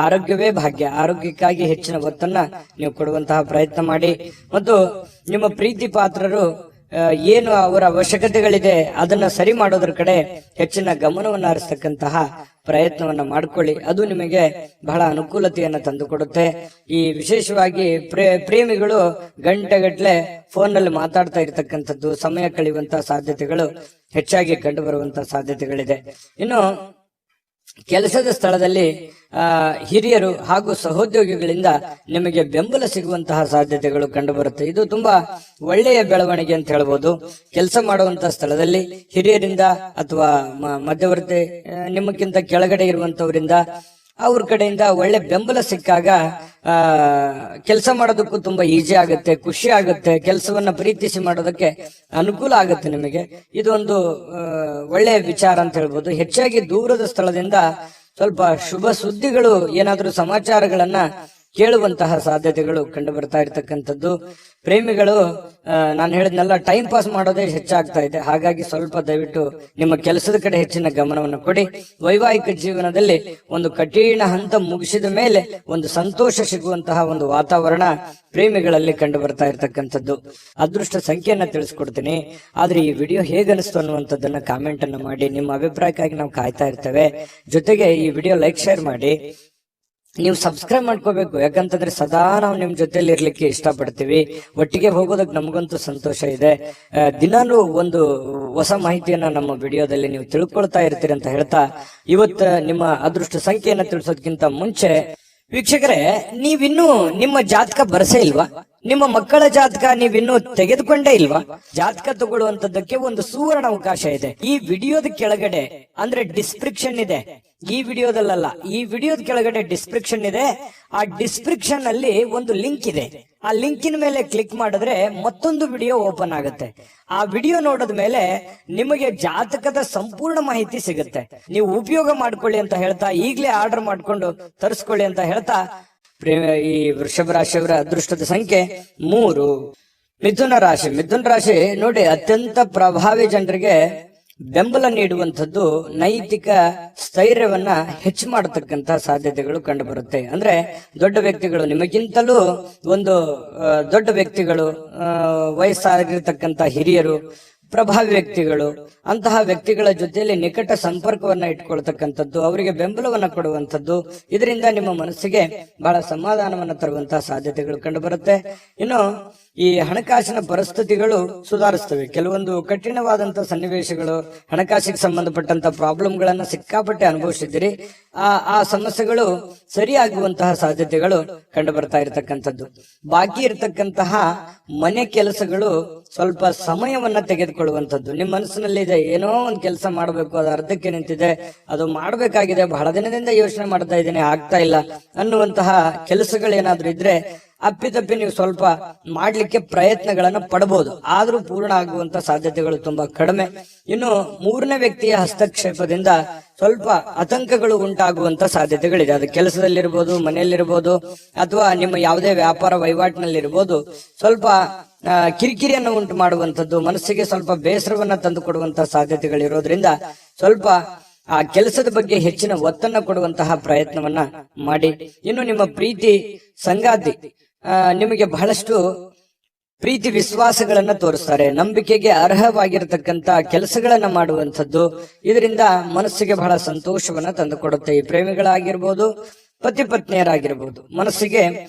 ಆರೋಗ್ಯವೇ ಭಾಗ್ಯ. ಆರೋಗ್ಯಕ್ಕಾಗಿ ಹೆಚ್ಚಿನ ಒತ್ತನ್ನ ನೀವು ಕೊಡುವಂತಹ ಪ್ರಯತ್ನ ಮಾಡಿ. ಮತ್ತು ನಿಮ್ಮ ಪ್ರೀತಿ ಪಾತ್ರರು ಏನು ಅವರ ಅವಶ್ಯಕತೆಗಳಿದೆ ಅದನ್ನ ಸರಿ ಮಾಡೋದ್ರ ಕಡೆ ಹೆಚ್ಚಿನ ಗಮನವನ್ನು ಹರಿಸ್ತಕ್ಕಂತಹ ಪ್ರಯತ್ನವನ್ನ ಮಾಡ್ಕೊಳ್ಳಿ. ಅದು ನಿಮಗೆ ಬಹಳ ಅನುಕೂಲತೆಯನ್ನ ತಂದುಕೊಡುತ್ತೆ. ಈ ವಿಶೇಷವಾಗಿ ಪ್ರೇಮಿಗಳು ಗಂಟೆಗಟ್ಲೆ ಫೋನ್ ನಲ್ಲಿ ಮಾತಾಡ್ತಾ ಇರತಕ್ಕಂಥದ್ದು, ಸಮಯ ಕಳೆಯುವಂತಹ ಸಾಧ್ಯತೆಗಳು ಹೆಚ್ಚಾಗಿ ಕಂಡು ಬರುವಂತಹ ಸಾಧ್ಯತೆಗಳಿದೆ. ಇನ್ನು ಕೆಲಸದ ಸ್ಥಳದಲ್ಲಿ ಹಿರಿಯರು ಹಾಗೂ ಸಹೋದ್ಯೋಗಿಗಳಿಂದ ನಿಮಗೆ ಬೆಂಬಲ ಸಿಗುವಂತಹ ಸಾಧ್ಯತೆಗಳು ಕಂಡು ಬರುತ್ತೆ. ಇದು ತುಂಬಾ ಒಳ್ಳೆಯ ಬೆಳವಣಿಗೆ ಅಂತ ಹೇಳ್ಬೋದು. ಕೆಲಸ ಮಾಡುವಂತಹ ಸ್ಥಳದಲ್ಲಿ ಹಿರಿಯರಿಂದ ಅಥವಾ ಮಧ್ಯವರ್ತಿ ನಿಮ್ಮಕ್ಕಿಂತ ಕೆಳಗಡೆ ಇರುವಂತವರಿಂದ ಅವ್ರ ಕಡೆಯಿಂದ ಒಳ್ಳೆ ಬೆಂಬಲ ಸಿಕ್ಕಾಗ ಕೆಲಸ ಮಾಡೋದಕ್ಕೂ ತುಂಬಾ ಈಜಿ ಆಗುತ್ತೆ, ಖುಷಿ ಆಗುತ್ತೆ. ಕೆಲಸವನ್ನ ಪ್ರೀತಿಸಿ ಮಾಡೋದಕ್ಕೆ ಅನುಕೂಲ ಆಗುತ್ತೆ ನಿಮಗೆ. ಇದೊಂದು ಒಳ್ಳೆಯ ವಿಚಾರ ಅಂತ ಹೇಳ್ಬೋದು. ಹೆಚ್ಚಾಗಿ ದೂರದ ಸ್ಥಳದಿಂದ ಸ್ವಲ್ಪ ಶುಭ ಸುದ್ದಿಗಳು, ಏನಾದ್ರೂ ಸಮಾಚಾರಗಳನ್ನ ಕೇಳುವಂತಹ ಸಾಧ್ಯತೆಗಳು ಕಂಡು ಬರ್ತಾ ಇರತಕ್ಕಂಥದ್ದು. ಪ್ರೇಮಿಗಳು ನಾನು ಹೇಳಿದ್ನೆಲ್ಲ ಟೈಮ್ ಪಾಸ್ ಮಾಡೋದೇ ಹೆಚ್ಚಾಗ್ತಾ ಇದೆ. ಹಾಗಾಗಿ ಸ್ವಲ್ಪ ದಯವಿಟ್ಟು ನಿಮ್ಮ ಕೆಲಸದ ಕಡೆ ಹೆಚ್ಚಿನ ಗಮನವನ್ನು ಕೊಡಿ. ವೈವಾಹಿಕ ಜೀವನದಲ್ಲಿ ಒಂದು ಕಠಿಣ ಹಂತ ಮುಗಿಸಿದ ಮೇಲೆ ಒಂದು ಸಂತೋಷ ಸಿಗುವಂತಹ ಒಂದು ವಾತಾವರಣ ಪ್ರೇಮಿಗಳಲ್ಲಿ ಕಂಡು ಬರ್ತಾ ಇರತಕ್ಕಂಥದ್ದು. ಅದೃಷ್ಟ ಸಂಖ್ಯೆಯನ್ನ ತಿಳಿಸ್ಕೊಡ್ತೀನಿ. ಆದ್ರೆ ಈ ವಿಡಿಯೋ ಹೇಗನಿಸ್ತು ಅನ್ನುವಂಥದ್ದನ್ನ ಕಾಮೆಂಟ್ ಅನ್ನ ಮಾಡಿ. ನಿಮ್ಮ ಅಭಿಪ್ರಾಯಕ್ಕಾಗಿ ನಾವು ಕಾಯ್ತಾ ಇರ್ತೇವೆ. ಜೊತೆಗೆ ಈ ವಿಡಿಯೋ ಲೈಕ್ ಶೇರ್ ಮಾಡಿ. ನೀವು ಸಬ್ಸ್ಕ್ರೈಬ್ ಮಾಡ್ಕೋಬೇಕು, ಯಾಕಂತಂದ್ರೆ ಸದಾ ನಾವು ನಿಮ್ ಜೊತೆಲಿ ಇರ್ಲಿಕ್ಕೆ ಇಷ್ಟಪಡ್ತೀವಿ. ಒಟ್ಟಿಗೆ ಹೋಗೋದಕ್ಕೆ ನಮಗಂತೂ ಸಂತೋಷ ಇದೆ. ದಿನಾಲೂ ಒಂದು ಹೊಸ ಮಾಹಿತಿಯನ್ನ ನಮ್ಮ ವಿಡಿಯೋದಲ್ಲಿ ನೀವು ತಿಳ್ಕೊಳ್ತಾ ಇರ್ತೀರಿ ಅಂತ ಹೇಳ್ತಾ, ಇವತ್ತು ನಿಮ್ಮ ಅದೃಷ್ಟ ಸಂಖ್ಯೆಯನ್ನ ತಿಳಿಸೋದಕ್ಕಿಂತ ಮುಂಚೆ ವೀಕ್ಷಕರೇ, ನೀವಿನ್ನೂ ನಿಮ್ಮ ಜಾತಕ ಬರಸೇ ಇಲ್ವಾ? ನಿಮ್ಮ ಮಕ್ಕಳ ಜಾತಕ ನೀವಿನ್ನೂ ತೆಗೆದುಕೊಂಡೇ ಇಲ್ವಾ? ಜಾತಕ ತಗೊಳ್ಳುವಂತದ್ದಕ್ಕೆ ಒಂದು ಸುವರ್ಣ ಅವಕಾಶ ಇದೆ. ಈ ವಿಡಿಯೋದ ಕೆಳಗಡೆ ಅಂದ್ರೆ ಡಿಸ್ಕ್ರಿಪ್ಷನ್ ಇದೆ. ಈ ವಿಡಿಯೋದಲ್ಲ, ಈ ವಿಡಿಯೋದ ಕೆಳಗಡೆ ಡಿಸ್ಕ್ರಿಪ್ಷನ್ ಇದೆ. ಆ ಡಿಸ್ಕ್ರಿಪ್ಷನ್ ಅಲ್ಲಿ ಒಂದು ಲಿಂಕ್ ಇದೆ. ಆ ಲಿಂಕಿನ ಮೇಲೆ ಕ್ಲಿಕ್ ಮಾಡಿದ್ರೆ ಮತ್ತೊಂದು ವಿಡಿಯೋ ಓಪನ್ ಆಗುತ್ತೆ. ಆ ವಿಡಿಯೋ ನೋಡಿದ ಮೇಲೆ ನಿಮಗೆ ಜಾತಕದ ಸಂಪೂರ್ಣ ಮಾಹಿತಿ ಸಿಗುತ್ತೆ. ನೀವು ಉಪಯೋಗ ಮಾಡ್ಕೊಳ್ಳಿ ಅಂತ ಹೇಳ್ತಾ, ಈಗಲೇ ಆರ್ಡರ್ ಮಾಡ್ಕೊಂಡು ತರಿಸ್ಕೊಳ್ಳಿ ಅಂತ ಹೇಳ್ತಾ, ಈ ವೃಷಭ ರಾಶಿಯವರ ಅದೃಷ್ಟದ ಸಂಖ್ಯೆ 3. ಮಿಥುನ ರಾಶಿ ನೋಡಿ, ಅತ್ಯಂತ ಪ್ರಭಾವಿ ಜನರಿಗೆ ಬೆಂಬಲ ನೀಡುವಂಥದ್ದು, ನೈತಿಕ ಸ್ಥೈರ್ಯವನ್ನ ಹೆಚ್ಚು ಮಾಡತಕ್ಕಂತ ಸಾಧ್ಯತೆಗಳು ಕಂಡು ಬರುತ್ತೆ. ಅಂದ್ರೆ ದೊಡ್ಡ ವ್ಯಕ್ತಿಗಳು, ನಿಮಗಿಂತಲೂ ಒಂದು ದೊಡ್ಡ ವ್ಯಕ್ತಿಗಳು, ವಯಸ್ಸಾಗಿರ್ತಕ್ಕಂತ ಹಿರಿಯರು, ಪ್ರಭಾವಿ ವ್ಯಕ್ತಿಗಳು, ಅಂತಹ ವ್ಯಕ್ತಿಗಳ ಜೊತೆಯಲ್ಲಿ ನಿಕಟ ಸಂಪರ್ಕವನ್ನ ಇಟ್ಕೊಳ್ತಕ್ಕಂಥದ್ದು, ಅವರಿಗೆ ಬೆಂಬಲವನ್ನ ಕೊಡುವಂಥದ್ದು, ಇದರಿಂದ ನಿಮ್ಮ ಮನಸ್ಸಿಗೆ ಬಹಳ ಸಮಾಧಾನವನ್ನ ತರುವಂತಹ ಸಾಧ್ಯತೆಗಳು ಕಂಡು ಬರುತ್ತೆ. ಇನ್ನು ಈ ಹಣಕಾಸಿನ ಪರಿಸ್ಥಿತಿಗಳು ಸುಧಾರಿಸ್ತವೆ. ಕೆಲವೊಂದು ಕಠಿಣವಾದಂತಹ ಸನ್ನಿವೇಶಗಳು, ಹಣಕಾಸಿಗೆ ಸಂಬಂಧಪಟ್ಟಂತ ಪ್ರಾಬ್ಲಮ್ಗಳನ್ನ ಸಿಕ್ಕಾಪಟ್ಟೆ ಅನುಭವಿಸಿದ್ದೀರಿ. ಆ ಸಮಸ್ಯೆಗಳು ಸರಿಯಾಗುವಂತಹ ಸಾಧ್ಯತೆಗಳು ಕಂಡು ಬರ್ತಾ ಇರತಕ್ಕಂಥದ್ದು. ಬಾಕಿ ಇರತಕ್ಕಂತಹ ಮನೆ ಕೆಲಸಗಳು ಸ್ವಲ್ಪ ಸಮಯವನ್ನ ತೆಗೆದುಕೊಳ್ಳುವಂಥದ್ದು. ನಿಮ್ಮ ಮನಸ್ಸಿನಲ್ಲಿ ಇದೆ, ಏನೋ ಒಂದು ಕೆಲಸ ಮಾಡಬೇಕು, ಅದು ಅರ್ಧಕ್ಕೆ ನಿಂತಿದೆ, ಅದು ಮಾಡಬೇಕಾಗಿದೆ, ಬಹಳ ದಿನದಿಂದ ಯೋಚನೆ ಮಾಡ್ತಾ ಇದ್ದೀನಿ, ಆಗ್ತಾ ಇಲ್ಲ ಅನ್ನುವಂತಹ ಕೆಲಸಗಳೇನಾದ್ರೂ ಇದ್ರೆ ಅಪ್ಪಿತಪ್ಪಿ ನೀವು ಸ್ವಲ್ಪ ಮಾಡ್ಲಿಕ್ಕೆ ಪ್ರಯತ್ನಗಳನ್ನ ಪಡಬಹುದು. ಆದ್ರೂ ಪೂರ್ಣ ಆಗುವಂತ ಸಾಧ್ಯತೆಗಳು ತುಂಬಾ ಕಡಿಮೆ. ಇನ್ನು 3ನೇ ವ್ಯಕ್ತಿಯ ಹಸ್ತಕ್ಷೇಪದಿಂದ ಸ್ವಲ್ಪ ಆತಂಕಗಳು ಉಂಟಾಗುವಂತ ಸಾಧ್ಯತೆಗಳಿದೆ. ಅದು ಕೆಲಸದಲ್ಲಿರ್ಬೋದು, ಮನೆಯಲ್ಲಿರ್ಬೋದು, ಅಥವಾ ನಿಮ್ಮ ಯಾವುದೇ ವ್ಯಾಪಾರ ವಹಿವಾಟಿನಲ್ಲಿರ್ಬೋದು. ಸ್ವಲ್ಪ ಕಿರಿಕಿರಿಯನ್ನು ಉಂಟು ಮಾಡುವಂತದ್ದು, ಮನಸ್ಸಿಗೆ ಸ್ವಲ್ಪ ಬೇಸರವನ್ನ ತಂದು ಕೊಡುವಂತಹ ಸಾಧ್ಯತೆಗಳಿರೋದ್ರಿಂದ ಸ್ವಲ್ಪ ಆ ಕೆಲಸದ ಬಗ್ಗೆ ಹೆಚ್ಚಿನ ಒತ್ತನ್ನ ಕೊಡುವಂತಹ ಪ್ರಯತ್ನವನ್ನ ಮಾಡಿ. ಇನ್ನು ನಿಮ್ಮ ಪ್ರೀತಿ ಸಂಗಾತಿ ನಿಮಗೆ ಬಹಳಷ್ಟು ಪ್ರೀತಿ ವಿಶ್ವಾಸಗಳನ್ನ ತೋರಿಸ್ತಾರೆ. ನಂಬಿಕೆಗೆ ಅರ್ಹವಾಗಿರತಕ್ಕಂತ ಕೆಲಸಗಳನ್ನ ಮಾಡುವಂಥದ್ದು, ಇದರಿಂದ ಮನಸ್ಸಿಗೆ ಬಹಳ ಸಂತೋಷವನ್ನ ತಂದುಕೊಡುತ್ತೆ. ಈ ಪ್ರೇಮಿಗಳಾಗಿರ್ಬೋದು, ಪತಿ ಪತ್ನಿಯರಾಗಿರ್ಬೋದು, ಮನಸ್ಸಿಗೆ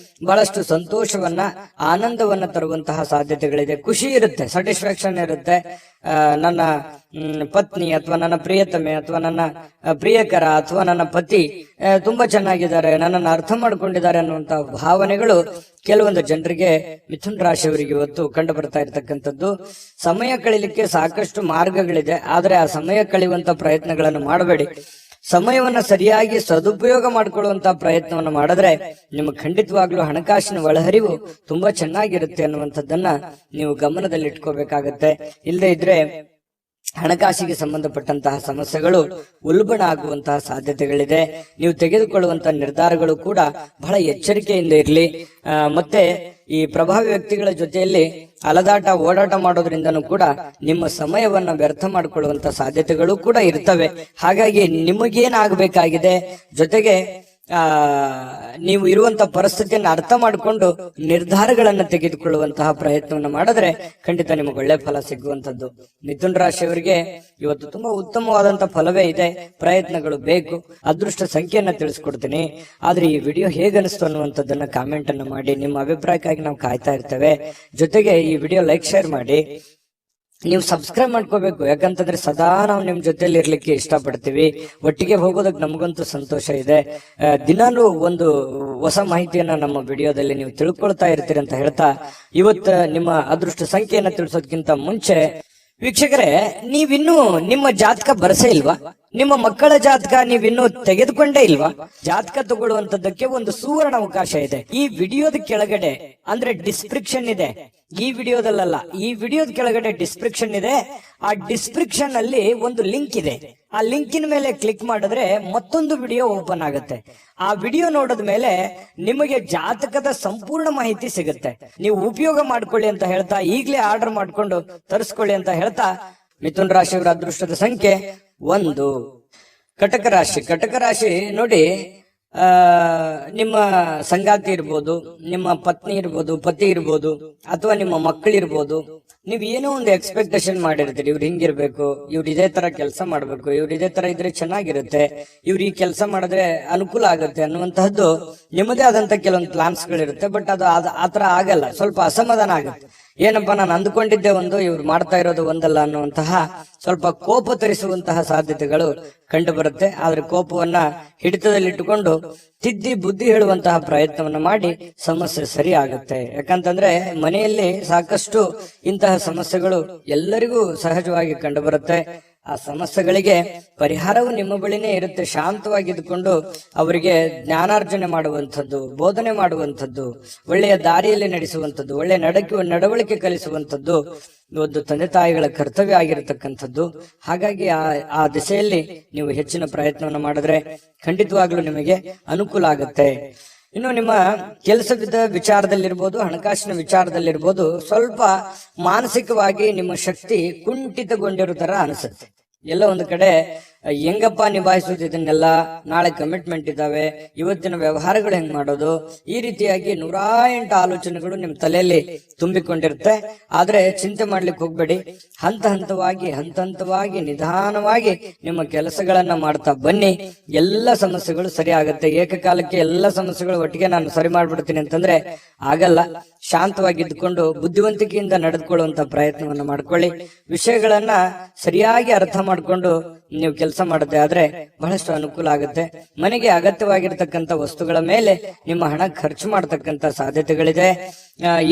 ಬಹಳಷ್ಟು ಸಂತೋಷವನ್ನ, ಆನಂದವನ್ನ ತರುವಂತಹ ಸಾಧ್ಯತೆಗಳಿದೆ. ಖುಷಿ ಇರುತ್ತೆ, ಸ್ಯಾಟಿಸ್ಫ್ಯಾಕ್ಷನ್ ಇರುತ್ತೆ. ನನ್ನ ಪತ್ನಿ ಅಥವಾ ನನ್ನ ಪ್ರಿಯತಮೆ ಅಥವಾ ನನ್ನ ಪ್ರಿಯಕರ ಅಥವಾ ನನ್ನ ಪತಿ ತುಂಬಾ ಚೆನ್ನಾಗಿದ್ದಾರೆ, ನನ್ನನ್ನು ಅರ್ಥ ಮಾಡ್ಕೊಂಡಿದ್ದಾರೆ ಅನ್ನುವಂತಹ ಭಾವನೆಗಳು ಕೆಲವೊಂದು ಜನರಿಗೆ, ಮಿಥುನ ರಾಶಿಯವರಿಗೆ ಇವತ್ತು ಕಂಡು ಬರ್ತಾ ಇರತಕ್ಕಂಥದ್ದು. ಸಮಯ ಕಳಿಲಿಕ್ಕೆ ಸಾಕಷ್ಟು ಮಾರ್ಗಗಳಿದೆ, ಆದ್ರೆ ಆ ಸಮಯ ಕಳೆಯುವಂತ ಪ್ರಯತ್ನಗಳನ್ನು ಮಾಡಬೇಡಿ. ಸಮಯವನ್ನ ಸರಿಯಾಗಿ ಸದುಪಯೋಗ ಮಾಡಿಕೊಳ್ಳುವಂತಹ ಪ್ರಯತ್ನವನ್ನು ಮಾಡಿದ್ರೆ ನಿಮಗೆ ಖಂಡಿತವಾಗ್ಲೂ ಹಣಕಾಸಿನ ಒಳಹರಿವು ತುಂಬಾ ಚೆನ್ನಾಗಿರುತ್ತೆ ಅನ್ನುವಂಥದ್ದನ್ನ ನೀವು ಗಮನದಲ್ಲಿ ಇಟ್ಕೋಬೇಕಾಗತ್ತೆ. ಇಲ್ಲದೆ ಇದ್ರೆ ಹಣಕಾಸಿಗೆ ಸಂಬಂಧಪಟ್ಟಂತಹ ಸಮಸ್ಯೆಗಳು ಉಲ್ಬಣ ಆಗುವಂತಹ ಸಾಧ್ಯತೆಗಳಿದೆ. ನೀವು ತೆಗೆದುಕೊಳ್ಳುವಂತಹ ನಿರ್ಧಾರಗಳು ಕೂಡ ಬಹಳ ಎಚ್ಚರಿಕೆಯಿಂದ ಇರಲಿ. ಮತ್ತೆ ಈ ಪ್ರಭಾವಿ ವ್ಯಕ್ತಿಗಳ ಜೊತೆಯಲ್ಲಿ ಅಲದಾಟ ಓಡಾಟ ಮಾಡೋದ್ರಿಂದನೂ ಕೂಡ ನಿಮ್ಮ ಸಮಯವನ್ನ ವ್ಯರ್ಥ ಮಾಡಿಕೊಳ್ಳುವಂತ ಸಾಧ್ಯತೆಗಳು ಕೂಡ ಇರ್ತವೆ. ಹಾಗಾಗಿ ನಿಮಗೇನಾಗಬೇಕಾಗಿದೆ, ಜೊತೆಗೆ ನೀವು ಇರುವಂತ ಪರಿಸ್ಥಿತಿಯನ್ನು ಅರ್ಥ ಮಾಡಿಕೊಂಡು ನಿರ್ಧಾರಗಳನ್ನ ತೆಗೆದುಕೊಳ್ಳುವಂತಹ ಪ್ರಯತ್ನವನ್ನು ಮಾಡಿದ್ರೆ ಖಂಡಿತ ನಿಮಗೆ ಒಳ್ಳೆ ಫಲ ಸಿಗುವಂತದ್ದು. ಮಿಥುನ ರಾಶಿಯವರಿಗೆ ಇವತ್ತು ತುಂಬಾ ಉತ್ತಮವಾದಂತ ಫಲವೇ ಇದೆ. ಪ್ರಯತ್ನಗಳು ಬೇಕು. ಅದೃಷ್ಟ ಸಂಖ್ಯೆಯನ್ನ ತಿಳಿಸ್ಕೊಡ್ತೀನಿ. ಆದ್ರೆ ಈ ವಿಡಿಯೋ ಹೇಗನಿಸ್ತು ಅನ್ನುವಂಥದ್ದನ್ನ ಕಾಮೆಂಟ್ ಅನ್ನ ಮಾಡಿ. ನಿಮ್ಮ ಅಭಿಪ್ರಾಯಕ್ಕಾಗಿ ನಾವು ಕಾಯ್ತಾ ಇರ್ತೇವೆ. ಜೊತೆಗೆ ಈ ವಿಡಿಯೋ ಲೈಕ್ ಶೇರ್ ಮಾಡಿ. ನೀವು ಸಬ್ಸ್ಕ್ರೈಬ್ ಮಾಡ್ಕೋಬೇಕು, ಯಾಕಂತಂದ್ರೆ ಸದಾ ನಾವು ನಿಮ್ ಜೊತೆಲಿ ಇರ್ಲಿಕ್ಕೆ ಇಷ್ಟಪಡ್ತೀವಿ. ಒಟ್ಟಿಗೆ ಹೋಗೋದಕ್ಕೆ ನಮಗಂತೂ ಸಂತೋಷ ಇದೆ. ದಿನಾಲೂ ಒಂದು ಹೊಸ ಮಾಹಿತಿಯನ್ನ ನಮ್ಮ ವಿಡಿಯೋದಲ್ಲಿ ನೀವು ತಿಳ್ಕೊಳ್ತಾ ಇರ್ತೀರಿ ಅಂತ ಹೇಳ್ತಾ, ಇವತ್ತು ನಿಮ್ಮ ಅದೃಷ್ಟ ಸಂಖ್ಯೆಯನ್ನ ತಿಳಿಸೋದಕ್ಕಿಂತ ಮುಂಚೆ ವೀಕ್ಷಕರೇ, ನೀವಿನ್ನೂ ನಿಮ್ಮ ಜಾತಕ ಬರಸೇ ಇಲ್ವಾ? ನಿಮ್ಮ ಮಕ್ಕಳ ಜಾತಕ ನೀವಿನ್ನೂ ತೆಗೆದುಕೊಂಡೇ ಇಲ್ವಾ? ಜಾತಕ ತಗೊಳ್ಳುವಂತದ್ದಕ್ಕೆ ಒಂದು ಸುವರ್ಣ ಅವಕಾಶ ಇದೆ. ಈ ವಿಡಿಯೋದ ಕೆಳಗಡೆ ಅಂದ್ರೆ ಡಿಸ್ಕ್ರಿಪ್ಷನ್ ಇದೆ, ಈ ವಿಡಿಯೋದಲ್ಲ, ಈ ವಿಡಿಯೋದ ಕೆಳಗಡೆ ಡಿಸ್ಕ್ರಿಪ್ಷನ್ ಇದೆ. ಆ ಡಿಸ್ಕ್ರಿಪ್ಷನ್ ಅಲ್ಲಿ ಒಂದು ಲಿಂಕ್ ಇದೆ. ಆ ಲಿಂಕಿನ ಮೇಲೆ ಕ್ಲಿಕ್ ಮಾಡಿದ್ರೆ ಮತ್ತೊಂದು ವಿಡಿಯೋ ಓಪನ್ ಆಗುತ್ತೆ. ಆ ವಿಡಿಯೋ ನೋಡಿದ ಮೇಲೆ ನಿಮಗೆ ಜಾತಕದ ಸಂಪೂರ್ಣ ಮಾಹಿತಿ ಸಿಗುತ್ತೆ. ನೀವು ಉಪಯೋಗ ಮಾಡ್ಕೊಳ್ಳಿ ಅಂತ ಹೇಳ್ತಾ, ಈಗಲೇ ಆರ್ಡರ್ ಮಾಡ್ಕೊಂಡು ತರಿಸ್ಕೊಳ್ಳಿ ಅಂತ ಹೇಳ್ತಾ, ಮಿಥುನ ರಾಶಿಯವರ ಅದೃಷ್ಟದ ಸಂಖ್ಯೆ 1. ಕಟಕ ರಾಶಿ. ಕಟಕ ರಾಶಿ ನೋಡಿ, ನಿಮ್ಮ ಸಂಗಾತಿ ಇರ್ಬೋದು, ನಿಮ್ಮ ಪತ್ನಿ ಇರ್ಬೋದು, ಪತಿ ಇರ್ಬೋದು, ಅಥವಾ ನಿಮ್ಮ ಮಕ್ಕಳಿರ್ಬೋದು. ನೀವ್ ಏನೋ ಒಂದು ಎಕ್ಸ್ಪೆಕ್ಟೇಷನ್ ಮಾಡಿರ್ತೀರಿ, ಇವ್ರು ಹಿಂಗಿರ್ಬೇಕು, ಇವ್ರು ಇದೇ ತರ ಕೆಲಸ ಮಾಡ್ಬೇಕು, ಇವ್ರು ಇದೇ ತರ ಇದ್ರೆ ಚೆನ್ನಾಗಿರುತ್ತೆ, ಇವ್ರು ಈ ಕೆಲಸ ಮಾಡಿದ್ರೆ ಅನುಕೂಲ ಆಗುತ್ತೆ ಅನ್ನುವಂತಹದ್ದು ನಿಮ್ಮದೇ ಆದಂತ ಕೆಲವೊಂದು ಪ್ಲಾನ್ಸ್ ಗಳಿರುತ್ತೆ. ಬಟ್ ಅದು ಆತರ ಆಗಲ್ಲ, ಸ್ವಲ್ಪ ಅಸಮಾಧಾನ ಆಗುತ್ತೆ. ಏನಪ್ಪಾ, ನಾನು ಅಂದ್ಕೊಂಡಿದ್ದೆ ಒಂದು, ಇವ್ರು ಮಾಡ್ತಾ ಇರೋದು ಒಂದಲ್ಲ ಅನ್ನುವಂತಹ ಸ್ವಲ್ಪ ಕೋಪ ತರಿಸುವಂತಹ ಸಾಧ್ಯತೆಗಳು ಕಂಡು ಬರುತ್ತೆ. ಆದ್ರೆ ಕೋಪವನ್ನ ಹಿಡಿತದಲ್ಲಿಟ್ಟುಕೊಂಡು ತಿದ್ದಿ ಬುದ್ಧಿ ಹೇಳುವಂತಹ ಪ್ರಯತ್ನವನ್ನ ಮಾಡಿ ಸಮಸ್ಯೆ ಸರಿ ಆಗುತ್ತೆ. ಯಾಕಂತಂದ್ರೆ ಮನೆಯಲ್ಲಿ ಸಾಕಷ್ಟು ಇಂತಹ ಸಮಸ್ಯೆಗಳು ಎಲ್ಲರಿಗೂ ಸಹಜವಾಗಿ ಕಂಡು ಬರುತ್ತೆ. ಆ ಸಮಸ್ಯೆಗಳಿಗೆ ಪರಿಹಾರವು ನಿಮ್ಮ ಬಳಿನೇ ಇರುತ್ತೆ. ಶಾಂತವಾಗಿದ್ದುಕೊಂಡು ಅವರಿಗೆ ಜ್ಞಾನಾರ್ಜನೆ ಮಾಡುವಂಥದ್ದು, ಬೋಧನೆ ಮಾಡುವಂಥದ್ದು, ಒಳ್ಳೆಯ ದಾರಿಯಲ್ಲಿ ನಡೆಸುವಂಥದ್ದು, ಒಳ್ಳೆಯ ನಡವಳಿಕೆ ಕಲಿಸುವಂಥದ್ದು ಒಂದು ತಂದೆ ತಾಯಿಗಳ ಕರ್ತವ್ಯ ಆಗಿರತಕ್ಕಂಥದ್ದು. ಹಾಗಾಗಿ ಆ ದಿಸೆಯಲ್ಲಿ ನೀವು ಹೆಚ್ಚಿನ ಪ್ರಯತ್ನವನ್ನು ಮಾಡಿದ್ರೆ ಖಂಡಿತವಾಗ್ಲೂ ನಿಮಗೆ ಅನುಕೂಲ ಆಗುತ್ತೆ. ಇನ್ನು ನಿಮ್ಮ ಕೆಲಸದ ವಿಚಾರದಲ್ಲಿರ್ಬೋದು, ಹಣಕಾಸಿನ ವಿಚಾರದಲ್ಲಿರ್ಬೋದು, ಸ್ವಲ್ಪ ಮಾನಸಿಕವಾಗಿ ನಿಮ್ಮ ಶಕ್ತಿ ಕುಂಠಿತಗೊಂಡಿರೋ ತರ ಅನಿಸುತ್ತೆ. ಎಲ್ಲ ಒಂದು ಕಡೆ ಹೆಂಗಪ್ಪ ನಿಭಾಯಿಸೋದು ಇದನ್ನೆಲ್ಲ, ನಾಳೆ ಕಮಿಟ್ಮೆಂಟ್ ಇದಾವೆ, ಇವತ್ತಿನ ವ್ಯವಹಾರಗಳು ಹೆಂಗ್ ಮಾಡೋದು, ಈ ರೀತಿಯಾಗಿ 108 ಆಲೋಚನೆಗಳು ನಿಮ್ ತಲೆಯಲ್ಲಿ ತುಂಬಿಕೊಂಡಿರುತ್ತೆ. ಆದ್ರೆ ಚಿಂತೆ ಮಾಡ್ಲಿಕ್ಕೆ ಹೋಗ್ಬೇಡಿ. ಹಂತ ಹಂತವಾಗಿ ನಿಧಾನವಾಗಿ ನಿಮ್ಮ ಕೆಲಸಗಳನ್ನ ಮಾಡ್ತಾ ಬನ್ನಿ. ಎಲ್ಲ ಸಮಸ್ಯೆಗಳು ಸರಿ ಆಗುತ್ತೆ. ಏಕಕಾಲಕ್ಕೆ ಎಲ್ಲ ಸಮಸ್ಯೆಗಳು ಒಟ್ಟಿಗೆ ನಾನು ಸರಿ ಮಾಡ್ಬಿಡ್ತೀನಿ ಅಂತಂದ್ರೆ ಆಗಲ್ಲ. ಶಾಂತವಾಗಿದ್ದುಕೊಂಡು ಬುದ್ಧಿವಂತಿಕೆಯಿಂದ ನಡೆದುಕೊಳ್ಳುವಂತ ಪ್ರಯತ್ನವನ್ನ ಮಾಡ್ಕೊಳ್ಳಿ. ವಿಷಯಗಳನ್ನ ಸರಿಯಾಗಿ ಅರ್ಥ ಮಾಡ್ಕೊಂಡು ನೀವು ಕೆಲಸ ಮಾಡದೆ ಆದ್ರೆ ಬಹಳಷ್ಟು ಅನುಕೂಲ ಆಗುತ್ತೆ. ಮನೆಗೆ ಅಗತ್ಯವಾಗಿರ್ತಕ್ಕಂಥ ವಸ್ತುಗಳ ಮೇಲೆ ನಿಮ್ಮ ಹಣ ಖರ್ಚು ಮಾಡತಕ್ಕಂತ ಸಾಧ್ಯತೆಗಳಿದೆ.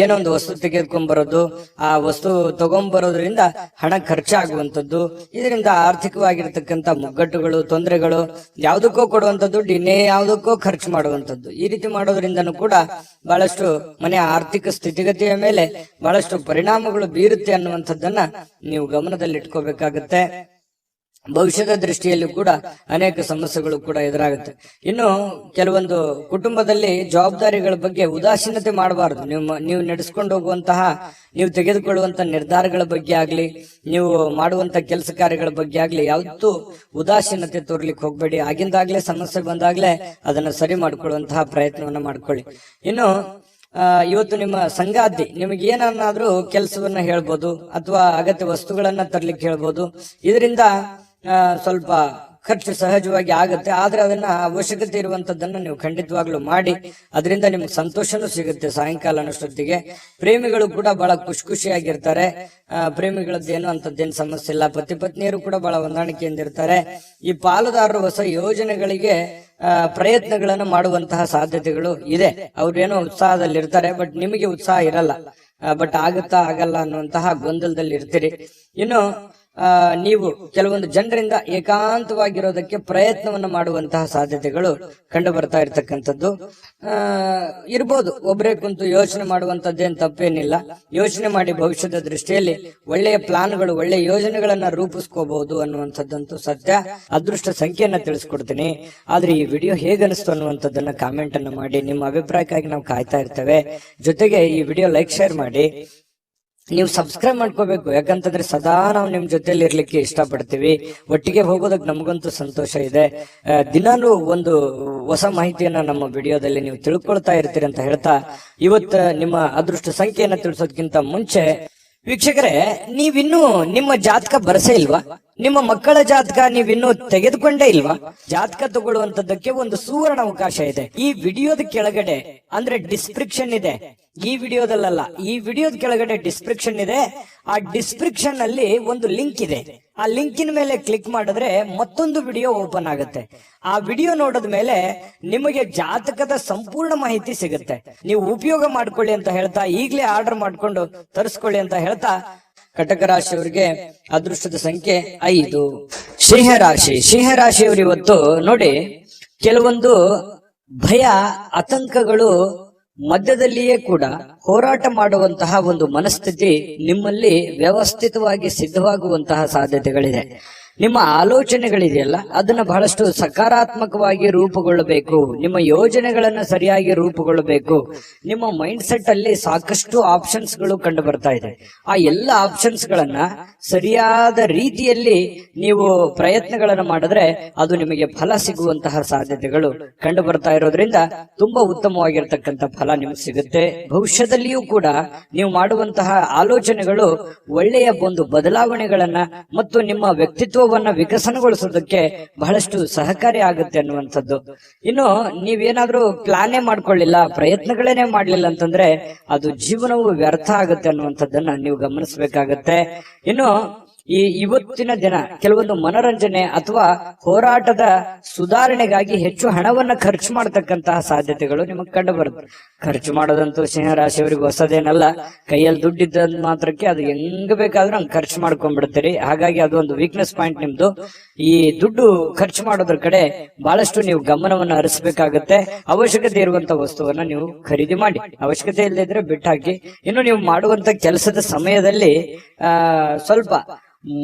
ಏನೋ ಒಂದು ವಸ್ತು ತೆಗೆದುಕೊಂಡ್ಬರೋದು, ಆ ವಸ್ತು ತಗೊಂಡ್ಬರೋದ್ರಿಂದ ಹಣ ಖರ್ಚಾಗುವಂಥದ್ದು, ಇದರಿಂದ ಆರ್ಥಿಕವಾಗಿರ್ತಕ್ಕಂಥ ಮುಗ್ಗಟ್ಟುಗಳು, ತೊಂದರೆಗಳು, ಯಾವುದಕ್ಕೋ ಕೊಡುವಂತ ದುಡ್ಡು ಇನ್ನೇ ಯಾವುದಕ್ಕೋ ಖರ್ಚು ಮಾಡುವಂಥದ್ದು, ಈ ರೀತಿ ಮಾಡೋದ್ರಿಂದನೂ ಕೂಡ ಬಹಳಷ್ಟು ಮನೆಯ ಆರ್ಥಿಕ ಸ್ಥಿತಿಗತಿಯ ಮೇಲೆ ಬಹಳಷ್ಟು ಪರಿಣಾಮಗಳು ಬೀರುತ್ತೆ ಅನ್ನುವಂಥದ್ದನ್ನ ನೀವು ಗಮನದಲ್ಲಿಟ್ಕೋಬೇಕಾಗತ್ತೆ. ಭವಿಷ್ಯದ ದೃಷ್ಟಿಯಲ್ಲಿ ಕೂಡ ಅನೇಕ ಸಮಸ್ಯೆಗಳು ಕೂಡ ಎದುರಾಗುತ್ತೆ. ಇನ್ನು ಕೆಲವೊಂದು ಕುಟುಂಬದಲ್ಲಿ ಜವಾಬ್ದಾರಿಗಳ ಬಗ್ಗೆ ಉದಾಸೀನತೆ ಮಾಡಬಾರದು. ನೀವು ನಡೆಸ್ಕೊಂಡು ಹೋಗುವಂತಹ, ನೀವು ತೆಗೆದುಕೊಳ್ಳುವಂತ ನಿರ್ಧಾರಗಳ ಬಗ್ಗೆ ಆಗ್ಲಿ, ನೀವು ಮಾಡುವಂತ ಕೆಲಸ ಕಾರ್ಯಗಳ ಬಗ್ಗೆ ಆಗ್ಲಿ ಯಾವತ್ತೂ ಉದಾಸೀನತೆ ತೋರ್ಲಿಕ್ಕೆ ಹೋಗ್ಬೇಡಿ. ಆಗಿಂದಾಗ್ಲೇ ಸಮಸ್ಯೆ ಬಂದಾಗ್ಲೇ ಅದನ್ನ ಸರಿ ಮಾಡ್ಕೊಳ್ಳುವಂತಹ ಪ್ರಯತ್ನವನ್ನ ಮಾಡ್ಕೊಳ್ಳಿ. ಇನ್ನು ಇವತ್ತು ನಿಮ್ಮ ಸಂಗಾತಿ ನಿಮಗೆ ಏನನ್ನಾದ್ರೂ ಕೆಲಸವನ್ನ ಹೇಳ್ಬೋದು, ಅಥವಾ ಅಗತ್ಯ ವಸ್ತುಗಳನ್ನ ತರ್ಲಿಕ್ಕೆ ಹೇಳ್ಬೋದು. ಇದರಿಂದ ಸ್ವಲ್ಪ ಖರ್ಚು ಸಹಜವಾಗಿ ಆಗುತ್ತೆ. ಆದ್ರೆ ಅದನ್ನ ಅವಶ್ಯಕತೆ ಇರುವಂತದ್ದನ್ನ ನೀವು ಖಂಡಿತವಾಗ್ಲೂ ಮಾಡಿ. ಅದರಿಂದ ನಿಮ್ಗೆ ಸಂತೋಷನೂ ಸಿಗುತ್ತೆ ಸಾಯಂಕಾಲ ಅನ್ನೋಷ್ಟೊತ್ತಿಗೆ. ಪ್ರೇಮಿಗಳು ಕೂಡ ಬಹಳ ಖುಷಿಯಾಗಿರ್ತಾರೆ. ಪ್ರೇಮಿಗಳದ್ದೇನು ಅಂತದ್ದೇನು ಸಮಸ್ಯೆ ಇಲ್ಲ. ಪತಿ ಪತ್ನಿಯರು ಕೂಡ ಬಹಳ ಹೊಂದಾಣಿಕೆಯಿಂದ ಇರ್ತಾರೆ. ಈ ಪಾಲುದಾರರು ಹೊಸ ಯೋಜನೆಗಳಿಗೆ ಪ್ರಯತ್ನಗಳನ್ನು ಮಾಡುವಂತಹ ಸಾಧ್ಯತೆಗಳು ಇದೆ. ಅವ್ರೇನೋ ಉತ್ಸಾಹದಲ್ಲಿರ್ತಾರೆ, ಬಟ್ ನಿಮಗೆ ಉತ್ಸಾಹ ಇರಲ್ಲ. ಬಟ್ ಆಗುತ್ತಾ ಆಗಲ್ಲ ಅನ್ನುವಂತಹ ಗೊಂದಲದಲ್ಲಿ ಇರ್ತೀರಿ. ಇನ್ನು ನೀವು ಕೆಲವೊಂದು ಜನರಿಂದ ಏಕಾಂತವಾಗಿರೋದಕ್ಕೆ ಪ್ರಯತ್ನವನ್ನು ಮಾಡುವಂತಹ ಸಾಧ್ಯತೆಗಳು ಕಂಡು ಬರ್ತಾ ಇರ್ತಕ್ಕಂಥದ್ದು ಇರ್ಬೋದು. ಒಬ್ಬರೇ ಕುಂತು ಯೋಚನೆ ಮಾಡುವಂತದ್ದೇನು ತಪ್ಪೇನಿಲ್ಲ. ಯೋಚನೆ ಮಾಡಿ ಭವಿಷ್ಯದ ದೃಷ್ಟಿಯಲ್ಲಿ ಒಳ್ಳೆಯ ಪ್ಲಾನ್ಗಳು, ಒಳ್ಳೆಯ ಯೋಜನೆಗಳನ್ನ ರೂಪಿಸ್ಕೋಬಹುದು ಅನ್ನುವಂಥದ್ದಂತೂ ಸತ್ಯ. ಅದೃಷ್ಟ ಸಂಖ್ಯೆಯನ್ನ ತಿಳಿಸ್ಕೊಡ್ತೀನಿ. ಆದ್ರೆ ಈ ವಿಡಿಯೋ ಹೇಗನಿಸ್ತು ಅನ್ನುವಂಥದ್ದನ್ನ ಕಾಮೆಂಟ್ ಅನ್ನ ಮಾಡಿ. ನಿಮ್ಮ ಅಭಿಪ್ರಾಯಕ್ಕಾಗಿ ನಾವು ಕಾಯ್ತಾ ಇರ್ತೇವೆ. ಜೊತೆಗೆ ಈ ವಿಡಿಯೋ ಲೈಕ್, ಶೇರ್ ಮಾಡಿ. ನೀವು ಸಬ್ಸ್ಕ್ರೈಬ್ ಮಾಡ್ಕೋಬೇಕು. ಯಾಕಂತಂದ್ರೆ ಸದಾ ನಾವು ನಿಮ್ ಜೊತೆಲಿ ಇರ್ಲಿಕ್ಕೆ ಇಷ್ಟಪಡ್ತೀವಿ. ಒಟ್ಟಿಗೆ ಹೋಗೋದಕ್ಕೆ ನಮಗಂತೂ ಸಂತೋಷ ಇದೆ. ದಿನಾನು ಒಂದು ಹೊಸ ಮಾಹಿತಿಯನ್ನ ನಮ್ಮ ವಿಡಿಯೋದಲ್ಲಿ ನೀವು ತಿಳ್ಕೊಳ್ತಾ ಇರ್ತೀರಿ ಅಂತ ಹೇಳ್ತಾ, ಇವತ್ತು ನಿಮ್ಮ ಅದೃಷ್ಟ ಸಂಖ್ಯೆಯನ್ನ ತಿಳಿಸೋದಕ್ಕಿಂತ ಮುಂಚೆ ವೀಕ್ಷಕರೇ, ನೀವಿನ್ನೂ ನಿಮ್ಮ ಜಾತಕ ಬರಸೇ ಇಲ್ವಾ? ನಿಮ್ಮ ಮಕ್ಕಳ ಜಾತಕ ನೀವಿನ್ನೂ ತೆಗೆದುಕೊಂಡೇ ಇಲ್ವಾ? ಜಾತಕ ತಗೊಳ್ಳುವಂತದ್ದಕ್ಕೆ ಒಂದು ಸುವರ್ಣ ಅವಕಾಶ ಇದೆ. ಈ ವಿಡಿಯೋದ ಕೆಳಗಡೆ ಅಂದ್ರೆ ಡಿಸ್ಕ್ರಿಪ್ಷನ್ ಇದೆ, ಈ ವಿಡಿಯೋದಲ್ಲ, ಈ ವಿಡಿಯೋದ ಕೆಳಗಡೆ ಡಿಸ್ಕ್ರಿಪ್ಷನ್ ಇದೆ. ಆ ಡಿಸ್ಕ್ರಿಪ್ಷನ್ ಅಲ್ಲಿ ಒಂದು ಲಿಂಕ್ ಇದೆ. ಆ ಲಿಂಕಿನ ಮೇಲೆ ಕ್ಲಿಕ್ ಮಾಡಿದ್ರೆ ಮತ್ತೊಂದು ವಿಡಿಯೋ ಓಪನ್ ಆಗುತ್ತೆ. ಆ ವಿಡಿಯೋ ನೋಡಿದ ಮೇಲೆ ನಿಮಗೆ ಜಾತಕದ ಸಂಪೂರ್ಣ ಮಾಹಿತಿ ಸಿಗುತ್ತೆ. ನೀವು ಉಪಯೋಗ ಮಾಡ್ಕೊಳ್ಳಿ ಅಂತ ಹೇಳ್ತಾ, ಈಗಲೇ ಆರ್ಡರ್ ಮಾಡ್ಕೊಂಡು ತರಿಸ್ಕೊಳ್ಳಿ ಅಂತ ಹೇಳ್ತಾ, ಕಟಕ ರಾಶಿಯವರಿಗೆ ಅದೃಷ್ಟದ ಸಂಖ್ಯೆ 5. ಸಿಂಹರಾಶಿಯವರು ಇವತ್ತು ನೋಡಿ, ಕೆಲವೊಂದು ಭಯ ಆತಂಕಗಳು ಮಧ್ಯದಲ್ಲಿಯೇ ಕೂಡ ಹೋರಾಟ ಮಾಡುವಂತಹ ಒಂದು ಮನಸ್ಥಿತಿ ನಿಮ್ಮಲ್ಲಿ ವ್ಯವಸ್ಥಿತವಾಗಿ ಸಿದ್ಧವಾಗುವಂತಹ ಸಾಧ್ಯತೆಗಳಿದೆ. ನಿಮ್ಮ ಆಲೋಚನೆಗಳಿದೆಯಲ್ಲ, ಅದನ್ನ ಬಹಳಷ್ಟು ಸಕಾರಾತ್ಮಕವಾಗಿ ರೂಪುಗೊಳ್ಳಬೇಕು. ನಿಮ್ಮ ಯೋಜನೆಗಳನ್ನ ಸರಿಯಾಗಿ ರೂಪುಗೊಳ್ಳಬೇಕು. ನಿಮ್ಮ ಮೈಂಡ್ ಸೆಟ್ ಅಲ್ಲಿ ಸಾಕಷ್ಟು ಆಪ್ಷನ್ಸ್ ಗಳು ಕಂಡು ಬರ್ತಾ ಇದೆ. ಆ ಎಲ್ಲ ಆಪ್ಷನ್ಸ್ ಗಳನ್ನ ಸರಿಯಾದ ರೀತಿಯಲ್ಲಿ ನೀವು ಪ್ರಯತ್ನಗಳನ್ನು ಮಾಡಿದ್ರೆ ಅದು ನಿಮಗೆ ಫಲ ಸಿಗುವಂತಹ ಸಾಧ್ಯತೆಗಳು ಕಂಡು ಬರ್ತಾ ಇರೋದ್ರಿಂದ ತುಂಬಾ ಉತ್ತಮವಾಗಿರ್ತಕ್ಕಂಥ ಫಲ ನಿಮ್ಗೆ ಸಿಗುತ್ತೆ. ಭವಿಷ್ಯದಲ್ಲಿಯೂ ಕೂಡ ನೀವು ಮಾಡುವಂತಹ ಆಲೋಚನೆಗಳು ಒಳ್ಳೆಯ ಒಂದು ಬದಲಾವಣೆಗಳನ್ನ ಮತ್ತು ನಿಮ್ಮ ವ್ಯಕ್ತಿತ್ವವನ್ನ ವಿಕಸನಗೊಳಿಸೋದಕ್ಕೆ ಬಹಳಷ್ಟು ಸಹಕಾರಿ ಆಗುತ್ತೆ ಅನ್ನುವಂಥದ್ದು. ಇನ್ನು ನೀವೇನಾದ್ರೂ ಪ್ಲಾನೇ ಮಾಡ್ಕೊಳ್ಳಿಲ್ಲ, ಪ್ರಯತ್ನಗಳೇನೆ ಮಾಡ್ಲಿಲ್ಲ ಅಂತಂದ್ರೆ ಅದು ಜೀವನವು ವ್ಯರ್ಥ ಆಗುತ್ತೆ ಅನ್ನುವಂಥದ್ದನ್ನ ನೀವು ಗಮನಿಸಬೇಕಾಗತ್ತೆ. ಇನ್ನು ಇವತ್ತಿನ ದಿನ ಕೆಲವೊಂದು ಮನೋರಂಜನೆ ಅಥವಾ ಹೋರಾಟದ ಸುಧಾರಣೆಗಾಗಿ ಹೆಚ್ಚು ಹಣವನ್ನ ಖರ್ಚು ಮಾಡತಕ್ಕಂತಹ ಸಾಧ್ಯತೆಗಳು ನಿಮಗೆ ಕಂಡು ಬರುತ್ತೆ. ಖರ್ಚು ಮಾಡೋದಂತೂ ಸಿಂಹರಾಶಿಯವರಿಗೆ ಹೊಸದೇನಲ್ಲ. ಕೈಯಲ್ಲಿ ದುಡ್ಡಿದ್ದ ಮಾತ್ರಕ್ಕೆ ಅದು ಹೆಂಗ್ ಬೇಕಾದ್ರೂ ಹಂಗ್ ಖರ್ಚು ಮಾಡ್ಕೊಂಡ್ಬಿಡ್ತೀರಿ. ಹಾಗಾಗಿ ಅದು ಒಂದು ವೀಕ್ನೆಸ್ ಪಾಯಿಂಟ್ ನಿಮ್ದು. ಈ ದುಡ್ಡು ಖರ್ಚು ಮಾಡೋದ್ರ ಕಡೆ ಬಹಳಷ್ಟು ನೀವು ಗಮನವನ್ನು ಹರಿಸಬೇಕಾಗತ್ತೆ. ಅವಶ್ಯಕತೆ ಇರುವಂತ ವಸ್ತುವನ್ನ ನೀವು ಖರೀದಿ ಮಾಡಿ, ಅವಶ್ಯಕತೆ ಇಲ್ಲದಿದ್ರೆ ಬಿಟ್ಟಾಕಿ. ಇನ್ನು ನೀವು ಮಾಡುವಂತ ಕೆಲಸದ ಸಮಯದಲ್ಲಿ ಸ್ವಲ್ಪ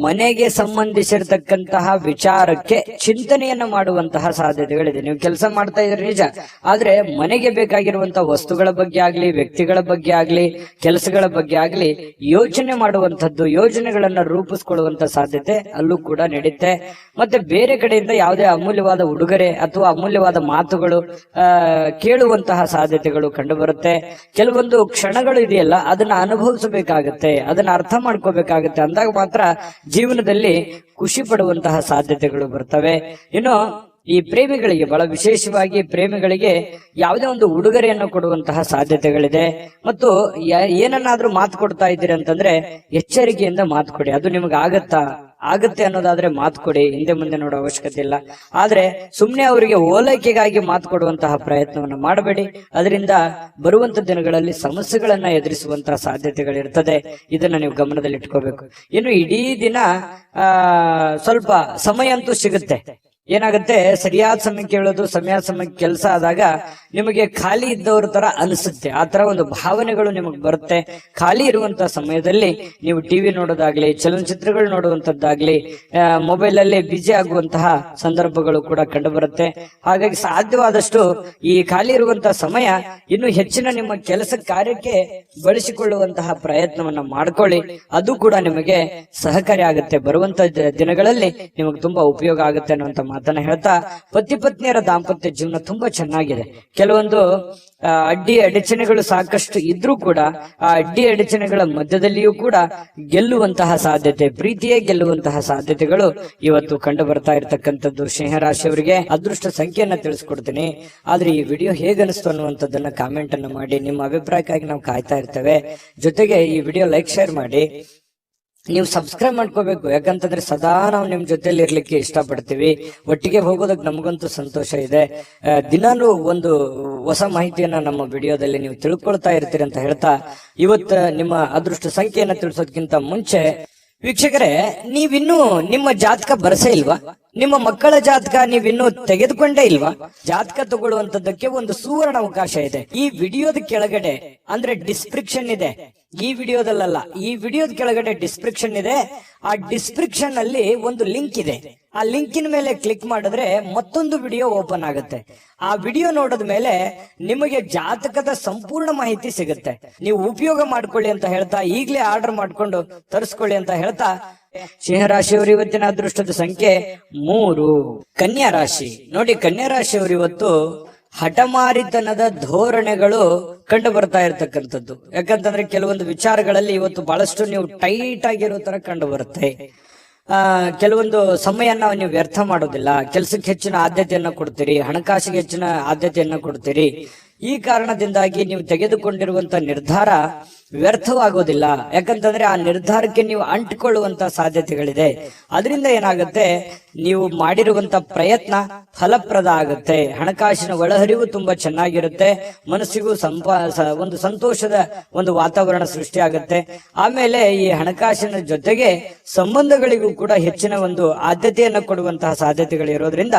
ಮನೆಗೆ ಸಂಬಂಧಿಸಿರ್ತಕ್ಕಂತಹ ವಿಚಾರಕ್ಕೆ ಚಿಂತನೆಯನ್ನ ಮಾಡುವಂತಹ ಸಾಧ್ಯತೆಗಳಿದೆ. ನೀವು ಕೆಲಸ ಮಾಡ್ತಾ ಇದ್ರೆ ನಿಜ, ಆದ್ರೆ ಮನೆಗೆ ಬೇಕಾಗಿರುವಂತಹ ವಸ್ತುಗಳ ಬಗ್ಗೆ ಆಗ್ಲಿ, ವ್ಯಕ್ತಿಗಳ ಬಗ್ಗೆ ಆಗ್ಲಿ, ಕೆಲಸಗಳ ಬಗ್ಗೆ ಆಗ್ಲಿ ಯೋಚನೆ ಮಾಡುವಂತದ್ದು, ಯೋಜನೆಗಳನ್ನ ರೂಪಿಸ್ಕೊಳ್ಳುವಂತ ಸಾಧ್ಯತೆ ಅಲ್ಲೂ ಕೂಡ ನಡೆಯುತ್ತೆ. ಮತ್ತೆ ಬೇರೆ ಕಡೆಯಿಂದ ಯಾವುದೇ ಅಮೂಲ್ಯವಾದ ಉಡುಗೊರೆ ಅಥವಾ ಅಮೂಲ್ಯವಾದ ಮಾತುಗಳು ಕೇಳುವಂತಹ ಸಾಧ್ಯತೆಗಳು ಕಂಡು ಬರುತ್ತೆ. ಕೆಲವೊಂದು ಕ್ಷಣಗಳು ಇದೆಯಲ್ಲ, ಅದನ್ನ ಅನುಭವಿಸಬೇಕಾಗತ್ತೆ, ಅದನ್ನ ಅರ್ಥ ಮಾಡ್ಕೋಬೇಕಾಗತ್ತೆ. ಅಂದಾಗ ಮಾತ್ರ ಜೀವನದಲ್ಲಿ ಖುಷಿ ಪಡುವಂತಹ ಸಾಧ್ಯತೆಗಳು ಬರ್ತವೆ. ಇನ್ನು ಈ ಪ್ರೇಮಿಗಳಿಗೆ, ಬಹಳ ವಿಶೇಷವಾಗಿ ಪ್ರೇಮಿಗಳಿಗೆ ಯಾವುದೇ ಒಂದು ಉಡುಗೊರೆಯನ್ನು ಕೊಡುವಂತಹ ಸಾಧ್ಯತೆಗಳಿದೆ. ಮತ್ತು ಏನನ್ನಾದ್ರೂ ಮಾತು ಕೊಡ್ತಾ ಇದ್ದೀರಿ ಅಂತಂದ್ರೆ ಎಚ್ಚರಿಕೆಯಿಂದ ಮಾತು ಕೊಡಿ. ಅದು ನಿಮ್ಗೆ ಆಗತ್ತೆ ಅನ್ನೋದಾದ್ರೆ ಮಾತು ಕೊಡಿ, ಹಿಂದೆ ಮುಂದೆ ನೋಡೋ ಅವಶ್ಯಕತೆ ಇಲ್ಲ. ಆದ್ರೆ ಸುಮ್ನೆ ಅವರಿಗೆ ಓಲೈಕೆಗಾಗಿ ಮಾತು ಕೊಡುವಂತಹ ಪ್ರಯತ್ನವನ್ನು ಮಾಡಬೇಡಿ. ಅದರಿಂದ ಬರುವಂತ ದಿನಗಳಲ್ಲಿ ಸಮಸ್ಯೆಗಳನ್ನ ಎದುರಿಸುವಂತಹ ಸಾಧ್ಯತೆಗಳಿರ್ತದೆ. ಇದನ್ನ ನೀವು ಗಮನದಲ್ಲಿ ಇಟ್ಕೋಬೇಕು. ಇನ್ನು ಇಡೀ ದಿನ ಸ್ವಲ್ಪ ಸಮಯ ಅಂತೂ ಸಿಗುತ್ತೆ. ಏನಾಗುತ್ತೆ, ಸರಿಯಾದ ಸಮಯಕ್ಕೆ ಹೇಳೋದು, ಸಮಯಕ್ಕೆ ಕೆಲಸ ಆದಾಗ ನಿಮಗೆ ಖಾಲಿ ಇದ್ದವ್ರ ತರ ಅನಿಸುತ್ತೆ. ಆ ತರ ಒಂದು ಭಾವನೆಗಳು ನಿಮಗೆ ಬರುತ್ತೆ. ಖಾಲಿ ಇರುವಂತಹ ಸಮಯದಲ್ಲಿ ನೀವು ಟಿವಿ ನೋಡೋದಾಗ್ಲಿ, ಚಲನಚಿತ್ರಗಳು ನೋಡುವಂತದ್ದಾಗ್ಲಿ, ಮೊಬೈಲ್ ಅಲ್ಲೇ ಬಿಜಿ ಆಗುವಂತಹ ಸಂದರ್ಭಗಳು ಕೂಡ ಕಂಡು ಬರುತ್ತೆ. ಹಾಗಾಗಿ ಸಾಧ್ಯವಾದಷ್ಟು ಈ ಖಾಲಿ ಇರುವಂತಹ ಸಮಯ ಇನ್ನು ಹೆಚ್ಚಿನ ನಿಮ್ಮ ಕೆಲಸ ಕಾರ್ಯಕ್ಕೆ ಬಳಸಿಕೊಳ್ಳುವಂತಹ ಪ್ರಯತ್ನವನ್ನ ಮಾಡ್ಕೊಳ್ಳಿ. ಅದು ಕೂಡ ನಿಮಗೆ ಸಹಕಾರಿ ಆಗುತ್ತೆ. ಬರುವಂತ ದಿನಗಳಲ್ಲಿ ನಿಮಗೆ ತುಂಬಾ ಉಪಯೋಗ ಆಗುತ್ತೆ ಅನ್ನುವಂತ ಮಾತನ್ನ ಹೇಳ್ತಾ, ಪತಿ ಪತ್ನಿಯರ ದಾಂಪತ್ಯ ಜೀವನ ತುಂಬಾ ಚೆನ್ನಾಗಿದೆ. ಕೆಲವೊಂದು ಅಡ್ಡಿ ಅಡಚಣೆಗಳು ಸಾಕಷ್ಟು ಇದ್ರೂ ಕೂಡ ಆ ಅಡ್ಡಿ ಅಡಚಣೆಗಳ ಮಧ್ಯದಲ್ಲಿಯೂ ಕೂಡ ಗೆಲ್ಲುವಂತಹ ಸಾಧ್ಯತೆ, ಪ್ರೀತಿಯೇ ಗೆಲ್ಲುವಂತಹ ಸಾಧ್ಯತೆಗಳು ಇವತ್ತು ಕಂಡು ಬರ್ತಾ ಇರತಕ್ಕಂಥದ್ದು. ಸಿಂಹರಾಶಿಯವರಿಗೆ ಅದೃಷ್ಟ ಸಂಖ್ಯೆಯನ್ನ ತಿಳಿಸ್ಕೊಡ್ತೀನಿ. ಆದ್ರೆ ಈ ವಿಡಿಯೋ ಹೇಗನಿಸ್ತು ಅನ್ನುವಂಥದ್ದನ್ನ ಕಾಮೆಂಟ್ ಅನ್ನ ಮಾಡಿ. ನಿಮ್ಮ ಅಭಿಪ್ರಾಯಕ್ಕಾಗಿ ನಾವು ಕಾಯ್ತಾ ಇರ್ತೇವೆ. ಜೊತೆಗೆ ಈ ವಿಡಿಯೋ ಲೈಕ್, ಶೇರ್ ಮಾಡಿ. ನೀವು ಸಬ್ಸ್ಕ್ರೈಬ್ ಮಾಡ್ಕೋಬೇಕು. ಯಾಕಂತಂದ್ರೆ ಸದಾ ನಾವು ನಿಮ್ ಜೊತೆಲಿ ಇರ್ಲಿಕ್ಕೆ ಇಷ್ಟಪಡ್ತೀವಿ. ಒಟ್ಟಿಗೆ ಹೋಗೋದಕ್ಕೆ ನಮಗಂತೂ ಸಂತೋಷ ಇದೆ. ದಿನಾನು ಒಂದು ಹೊಸ ಮಾಹಿತಿಯನ್ನ ನಮ್ಮ ವಿಡಿಯೋದಲ್ಲಿ ನೀವು ತಿಳ್ಕೊಳ್ತಾ ಇರ್ತೀರಿ ಅಂತ ಹೇಳ್ತಾ, ಇವತ್ತು ನಿಮ್ಮ ಅದೃಷ್ಟ ಸಂಖ್ಯೆಯನ್ನ ತಿಳಿಸೋದಕ್ಕಿಂತ ಮುಂಚೆ ವೀಕ್ಷಕರೇ, ನೀವಿನ್ನೂ ನಿಮ್ಮ ಜಾತಕ ಬರಸೇ ಇಲ್ವಾ? ನಿಮ್ಮ ಮಕ್ಕಳ ಜಾತಕ ನೀವಿನ್ನೂ ತೆಗೆದುಕೊಂಡೇ ಇಲ್ವಾ? ಜಾತಕ ತಗೊಳ್ಳುವಂತದ್ದಕ್ಕೆ ಒಂದು ಸುವರ್ಣ ಅವಕಾಶ ಇದೆ. ಈ ವಿಡಿಯೋದ ಕೆಳಗಡೆ ಅಂದ್ರೆ ಡಿಸ್ಕ್ರಿಪ್ಷನ್ ಇದೆ. ಈ ವಿಡಿಯೋದಲ್ಲ, ಈ ವಿಡಿಯೋದ ಕೆಳಗಡೆ ಡಿಸ್ಕ್ರಿಪ್ಷನ್ ಇದೆ. ಆ ಡಿಸ್ಕ್ರಿಪ್ಷನ್ ಅಲ್ಲಿ ಒಂದು ಲಿಂಕ್ ಇದೆ. ಆ ಲಿಂಕಿನ ಮೇಲೆ ಕ್ಲಿಕ್ ಮಾಡಿದ್ರೆ ಮತ್ತೊಂದು ವಿಡಿಯೋ ಓಪನ್ ಆಗುತ್ತೆ. ಆ ವಿಡಿಯೋ ನೋಡಿದ ಮೇಲೆ ನಿಮಗೆ ಜಾತಕದ ಸಂಪೂರ್ಣ ಮಾಹಿತಿ ಸಿಗುತ್ತೆ. ನೀವು ಉಪಯೋಗ ಮಾಡ್ಕೊಳ್ಳಿ ಅಂತ ಹೇಳ್ತಾ, ಈಗಲೇ ಆರ್ಡರ್ ಮಾಡ್ಕೊಂಡು ತರಿಸ್ಕೊಳ್ಳಿ ಅಂತ ಹೇಳ್ತಾ, ಸಿಂಹರಾಶಿಯವರು ಇವತ್ತಿನ ಅದೃಷ್ಟದ ಸಂಖ್ಯೆ 3. ಕನ್ಯಾ ರಾಶಿ ನೋಡಿ, ಕನ್ಯಾ ರಾಶಿಯವರು ಇವತ್ತು ಹಠಮಾರಿತನದ ಧೋರಣೆಗಳು ಕಂಡು ಬರ್ತಾ ಇರ್ತಕ್ಕಂಥದ್ದು. ಯಾಕಂತಂದ್ರೆ ಕೆಲವೊಂದು ವಿಚಾರಗಳಲ್ಲಿ ಇವತ್ತು ಬಹಳಷ್ಟು ನೀವು ಟೈಟ್ ಆಗಿರೋ ತರ ಕಂಡು ಬರುತ್ತೆ. ಕೆಲವೊಂದು ಸಮಯನ ನೀವು ವ್ಯರ್ಥ ಮಾಡೋದಿಲ್ಲ. ಕೆಲಸಕ್ಕೆ ಹೆಚ್ಚಿನ ಆದ್ಯತೆಯನ್ನ ಕೊಡ್ತೀರಿ, ಹಣಕಾಸಿಗೆ ಹೆಚ್ಚಿನ ಆದ್ಯತೆಯನ್ನ ಕೊಡ್ತೀರಿ. ಈ ಕಾರಣದಿಂದಾಗಿ ನೀವು ತೆಗೆದುಕೊಂಡಿರುವಂತ ನಿರ್ಧಾರ ವ್ಯರ್ಥವಾಗೋದಿಲ್ಲ. ಯಾಕಂತಂದ್ರೆ ಆ ನಿರ್ಧಾರಕ್ಕೆ ನೀವು ಅಂಟಿಕೊಳ್ಳುವಂತ ಸಾಧ್ಯತೆಗಳಿದೆ. ಅದರಿಂದ ಏನಾಗುತ್ತೆ, ನೀವು ಮಾಡಿರುವಂತ ಪ್ರಯತ್ನ ಫಲಪ್ರದ ಆಗುತ್ತೆ. ಹಣಕಾಸಿನ ಒಳಹರಿವು ತುಂಬಾ ಚೆನ್ನಾಗಿರುತ್ತೆ. ಮನಸ್ಸಿಗೂ ಒಂದು ಸಂತೋಷದ ಒಂದು ವಾತಾವರಣ ಸೃಷ್ಟಿಯಾಗುತ್ತೆ. ಆಮೇಲೆ ಈ ಹಣಕಾಸಿನ ಜೊತೆಗೆ ಸಂಬಂಧಗಳಿಗೂ ಕೂಡ ಹೆಚ್ಚಿನ ಒಂದು ಆದ್ಯತೆಯನ್ನು ಕೊಡುವಂತಹ ಸಾಧ್ಯತೆಗಳು ಇರೋದ್ರಿಂದ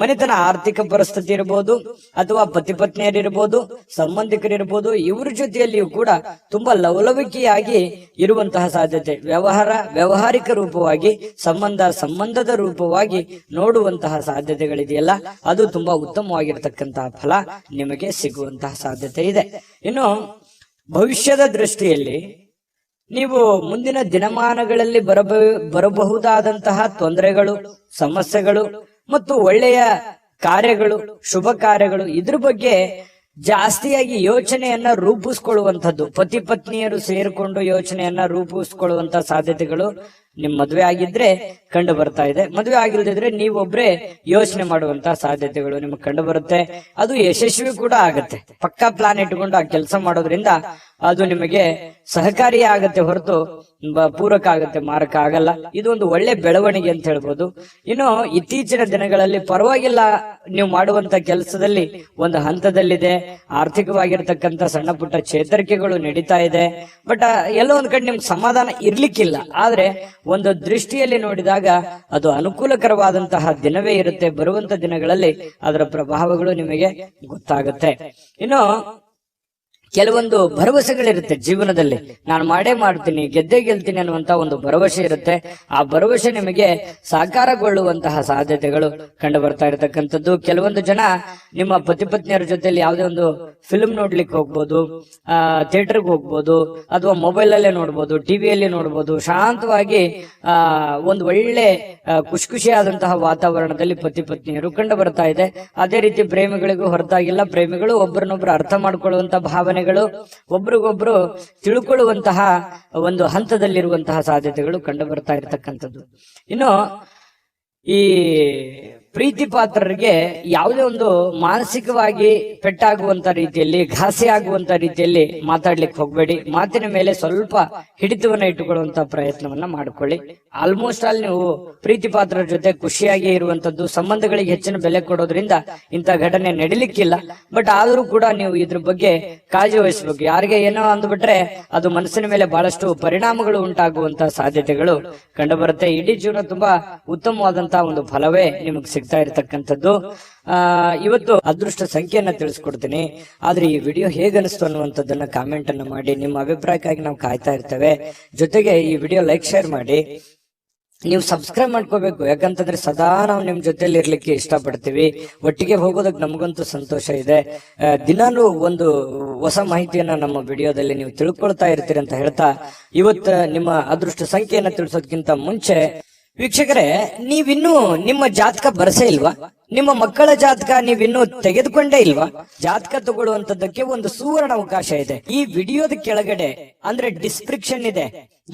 ಮನೆತನ ಆರ್ಥಿಕ ಪರಿಸ್ಥಿತಿ ಇರಬಹುದು, ಅಥವಾ ಪತಿ ಪತ್ನಿಯರಿರ್ಬೋದು, ಸಂಬಂಧಿಕರಿರ್ಬೋದು, ಇವ್ರ ಜೊತೆಯಲ್ಲಿಯೂ ಕೂಡ ತುಂಬಾ ಲವಲವಿಕೆಯಾಗಿ ಇರುವಂತಹ ಸಾಧ್ಯತೆ. ವ್ಯವಹಾರಿಕ ರೂಪವಾಗಿ, ಸಂಬಂಧದ ರೂಪವಾಗಿ ನೋಡುವಂತಹ ಸಾಧ್ಯತೆಗಳಿದೆಯಲ್ಲ, ಅದು ತುಂಬಾ ಉತ್ತಮವಾಗಿರ್ತಕ್ಕಂತಹ ಫಲ ನಿಮಗೆ ಸಿಗುವಂತಹ ಸಾಧ್ಯತೆ ಇದೆ. ಇನ್ನು ಭವಿಷ್ಯದ ದೃಷ್ಟಿಯಲ್ಲಿ ನೀವು ಮುಂದಿನ ದಿನಮಾನಗಳಲ್ಲಿ ಬರಬಹುದಾದಂತಹ ತೊಂದರೆಗಳು, ಸಮಸ್ಯೆಗಳು ಮತ್ತು ಒಳ್ಳೆಯ ಕಾರ್ಯಗಳು, ಶುಭ ಕಾರ್ಯಗಳು, ಇದ್ರ ಬಗ್ಗೆ ಜಾಸ್ತಿಯಾಗಿ ಯೋಚನೆಯನ್ನ ರೂಪಿಸ್ಕೊಳ್ಳುವಂಥದ್ದು, ಪತಿ ಪತ್ನಿಯರು ಸೇರಿಕೊಂಡು ಯೋಚನೆಯನ್ನ ರೂಪಿಸ್ಕೊಳ್ಳುವಂತ ಸಾಧ್ಯತೆಗಳು ನಿಮ್ ಮದುವೆ ಆಗಿದ್ರೆ ಕಂಡು ಬರ್ತಾ ಇದೆ. ಮದುವೆ ಆಗಿಲ್ಲದಿದ್ರೆ ನೀವೊಬ್ರೇ ಯೋಚನೆ ಮಾಡುವಂತಹ ಸಾಧ್ಯತೆಗಳು ನಿಮ್ಗೆ ಕಂಡು ಬರುತ್ತೆ. ಅದು ಯಶಸ್ವಿ ಕೂಡ ಆಗತ್ತೆ. ಪಕ್ಕಾ ಪ್ಲಾನ್ ಇಟ್ಕೊಂಡು ಆ ಕೆಲಸ ಮಾಡೋದ್ರಿಂದ ಅದು ನಿಮಗೆ ಸಹಕಾರಿಯ ಆಗತ್ತೆ ಹೊರತು ಪೂರಕ ಆಗತ್ತೆ, ಮಾರಕ ಆಗಲ್ಲ. ಇದು ಒಂದು ಒಳ್ಳೆ ಬೆಳವಣಿಗೆ ಅಂತ ಹೇಳ್ಬೋದು. ಇನ್ನು ಇತ್ತೀಚಿನ ದಿನಗಳಲ್ಲಿ ಪರವಾಗಿಲ್ಲ, ನೀವು ಮಾಡುವಂತ ಕೆಲಸದಲ್ಲಿ ಒಂದು ಹಂತದಲ್ಲಿದೆ, ಆರ್ಥಿಕವಾಗಿರ್ತಕ್ಕಂಥ ಸಣ್ಣ ಪುಟ್ಟ ಚೇತರಿಕೆಗಳು ನಡೀತಾ ಇದೆ. ಬಟ್ ಎಲ್ಲೋ ಒಂದ್ ಕಡೆ ನಿಮ್ಗೆ ಸಮಾಧಾನ ಇರ್ಲಿಕ್ಕಿಲ್ಲ. ಆದ್ರೆ ಒಂದು ದೃಷ್ಟಿಯಲ್ಲಿ ನೋಡಿದಾಗ ಅದು ಅನುಕೂಲಕರವಾದಂತಹ ದಿನವೇ ಇರುತ್ತೆ. ಬರುವಂತ ದಿನಗಳಲ್ಲಿ ಅದರ ಪ್ರಭಾವಗಳು ನಿಮಗೆ ಗೊತ್ತಾಗುತ್ತೆ. ಇನ್ನು ಕೆಲವೊಂದು ಭರವಸೆಗಳಿರುತ್ತೆ ಜೀವನದಲ್ಲಿ. ನಾನು ಮಾಡೇ ಮಾಡ್ತೀನಿ, ಗೆದ್ದೇ ಗೆಲ್ತೀನಿ ಅನ್ನುವಂತ ಒಂದು ಭರವಸೆ ಇರುತ್ತೆ. ಆ ಭರವಸೆ ನಿಮಗೆ ಸಾಕಾರಗೊಳ್ಳುವಂತಹ ಸಾಧ್ಯತೆಗಳು ಕಂಡು ಬರ್ತಾ ಇರತಕ್ಕಂಥದ್ದು. ಕೆಲವೊಂದು ಜನ ನಿಮ್ಮ ಪತಿ ಪತ್ನಿಯರ ಜೊತೆಲಿ ಯಾವುದೇ ಒಂದು ಫಿಲ್ಮ್ ನೋಡ್ಲಿಕ್ಕೆ ಹೋಗ್ಬೋದು, ಥಿಯೇಟರ್ಗೆ ಹೋಗ್ಬೋದು, ಅಥವಾ ಮೊಬೈಲ್ ಅಲ್ಲೇ ನೋಡ್ಬೋದು, ಟಿವಿಯಲ್ಲಿ ನೋಡ್ಬೋದು. ಶಾಂತವಾಗಿ ಒಂದು ಒಳ್ಳೆ ಖುಷಿಯಾದಂತಹ ವಾತಾವರಣದಲ್ಲಿ ಪತಿ ಪತ್ನಿಯರು ಕಂಡು ಬರ್ತಾ ಇದೆ. ಅದೇ ರೀತಿ ಪ್ರೇಮಿಗಳಿಗೂ ಹೊರತಾಗಿಲ್ಲ. ಪ್ರೇಮಿಗಳು ಒಬ್ಬರನ್ನೊಬ್ರು ಅರ್ಥ ಮಾಡ್ಕೊಳ್ಳುವಂತ ಭಾವನೆಗಳು, ಒಬ್ರಿಗೊಬ್ರು ತಿಳ್ಕೊಳ್ಳುವಂತಹ ಒಂದು ಹಂತದಲ್ಲಿರುವಂತಹ ಸಾಧ್ಯತೆಗಳು ಕಂಡು ಬರ್ತಾ ಇರತಕ್ಕಂಥದ್ದು. ಇನ್ನು ಈ ಪ್ರೀತಿ ಪಾತ್ರರಿಗೆ ಯಾವುದೇ ಒಂದು ಮಾನಸಿಕವಾಗಿ ಪೆಟ್ಟಾಗುವಂತ ರೀತಿಯಲ್ಲಿ, ಘಾಸಿ ಆಗುವಂತ ರೀತಿಯಲ್ಲಿ ಮಾತಾಡ್ಲಿಕ್ಕೆ ಹೋಗ್ಬೇಡಿ. ಮಾತಿನ ಮೇಲೆ ಸ್ವಲ್ಪ ಹಿಡಿತವನ್ನ ಇಟ್ಟುಕೊಳ್ಳುವಂತ ಪ್ರಯತ್ನವನ್ನ ಮಾಡ್ಕೊಳ್ಳಿ. ಆಲ್ಮೋಸ್ಟ್ ಆಲ್ ನೀವು ಪ್ರೀತಿ ಪಾತ್ರರ ಜೊತೆ ಖುಷಿಯಾಗಿ ಇರುವಂತದ್ದು, ಸಂಬಂಧಗಳಿಗೆ ಹೆಚ್ಚಿನ ಬೆಲೆ ಕೊಡೋದ್ರಿಂದ ಇಂಥ ಘಟನೆ ನಡಿಲಿಕ್ಕಿಲ್ಲ. ಬಟ್ ಆದರೂ ಕೂಡ ನೀವು ಇದ್ರ ಬಗ್ಗೆ ಕಾಳಜಿ ವಹಿಸಬೇಕು. ಯಾರಿಗೆ ಏನೋ ಅಂದ್ಬಿಟ್ರೆ ಅದು ಮನಸ್ಸಿನ ಮೇಲೆ ಬಹಳಷ್ಟು ಪರಿಣಾಮಗಳು ಉಂಟಾಗುವಂತಹ ಸಾಧ್ಯತೆಗಳು ಕಂಡು ಬರುತ್ತೆ. ಇಡೀ ಜೀವನ ತುಂಬಾ ಉತ್ತಮವಾದಂತಹ ಒಂದು ಫಲವೇ ನಿಮಗೆ ಸಿಗ್ತಾ ಇರತಕ್ಕಂಥದ್ದು. ಇವತ್ತು ಅದೃಷ್ಟ ಸಂಖ್ಯೆಯನ್ನ ತಿಳಿಸ್ಕೊಡ್ತೀನಿ. ಆದ್ರೆ ಈ ವಿಡಿಯೋ ಹೇಗನಿಸ್ತು ಅನ್ನುವಂಥದ್ದನ್ನ ಕಾಮೆಂಟ್ ಅನ್ನ ಮಾಡಿ. ನಿಮ್ಮ ಅಭಿಪ್ರಾಯಕ್ಕಾಗಿ ನಾವು ಕಾಯ್ತಾ ಇರ್ತೇವೆ. ಜೊತೆಗೆ ಈ ವಿಡಿಯೋ ಲೈಕ್, ಶೇರ್ ಮಾಡಿ. ನೀವು ಸಬ್ಸ್ಕ್ರೈಬ್ ಮಾಡ್ಕೋಬೇಕು. ಯಾಕಂತಂದ್ರೆ ಸದಾ ನಾವು ನಿಮ್ ಜೊತೆಲಿ ಇರ್ಲಿಕ್ಕೆ ಇಷ್ಟಪಡ್ತೀವಿ. ಒಟ್ಟಿಗೆ ಹೋಗೋದಕ್ಕೆ ನಮಗಂತೂ ಸಂತೋಷ ಇದೆ. ದಿನಾನು ಒಂದು ಹೊಸ ಮಾಹಿತಿಯನ್ನ ನಮ್ಮ ವಿಡಿಯೋದಲ್ಲಿ ನೀವು ತಿಳ್ಕೊಳ್ತಾ ಇರ್ತೀರಿ ಅಂತ ಹೇಳ್ತಾ, ಇವತ್ತು ನಿಮ್ಮ ಅದೃಷ್ಟ ಸಂಖ್ಯೆಯನ್ನ ತಿಳಿಸೋದಕ್ಕಿಂತ ಮುಂಚೆ ವೀಕ್ಷಕರೇ, ನೀವಿನ್ನೂ ನಿಮ್ಮ ಜಾತಕ ಬರಸೇ ಇಲ್ವಾ? ನಿಮ್ಮ ಮಕ್ಕಳ ಜಾತಕ ನೀವಿನ್ನೂ ತೆಗೆದುಕೊಂಡೇ ಇಲ್ವಾ? ಜಾತಕ ತಗೊಳ್ಳುವಂತದ್ದಕ್ಕೆ ಒಂದು ಸುವರ್ಣ ಅವಕಾಶ ಇದೆ. ಈ ವಿಡಿಯೋದ ಕೆಳಗಡೆ ಅಂದ್ರೆ ಡಿಸ್ಕ್ರಿಪ್ಷನ್ ಇದೆ.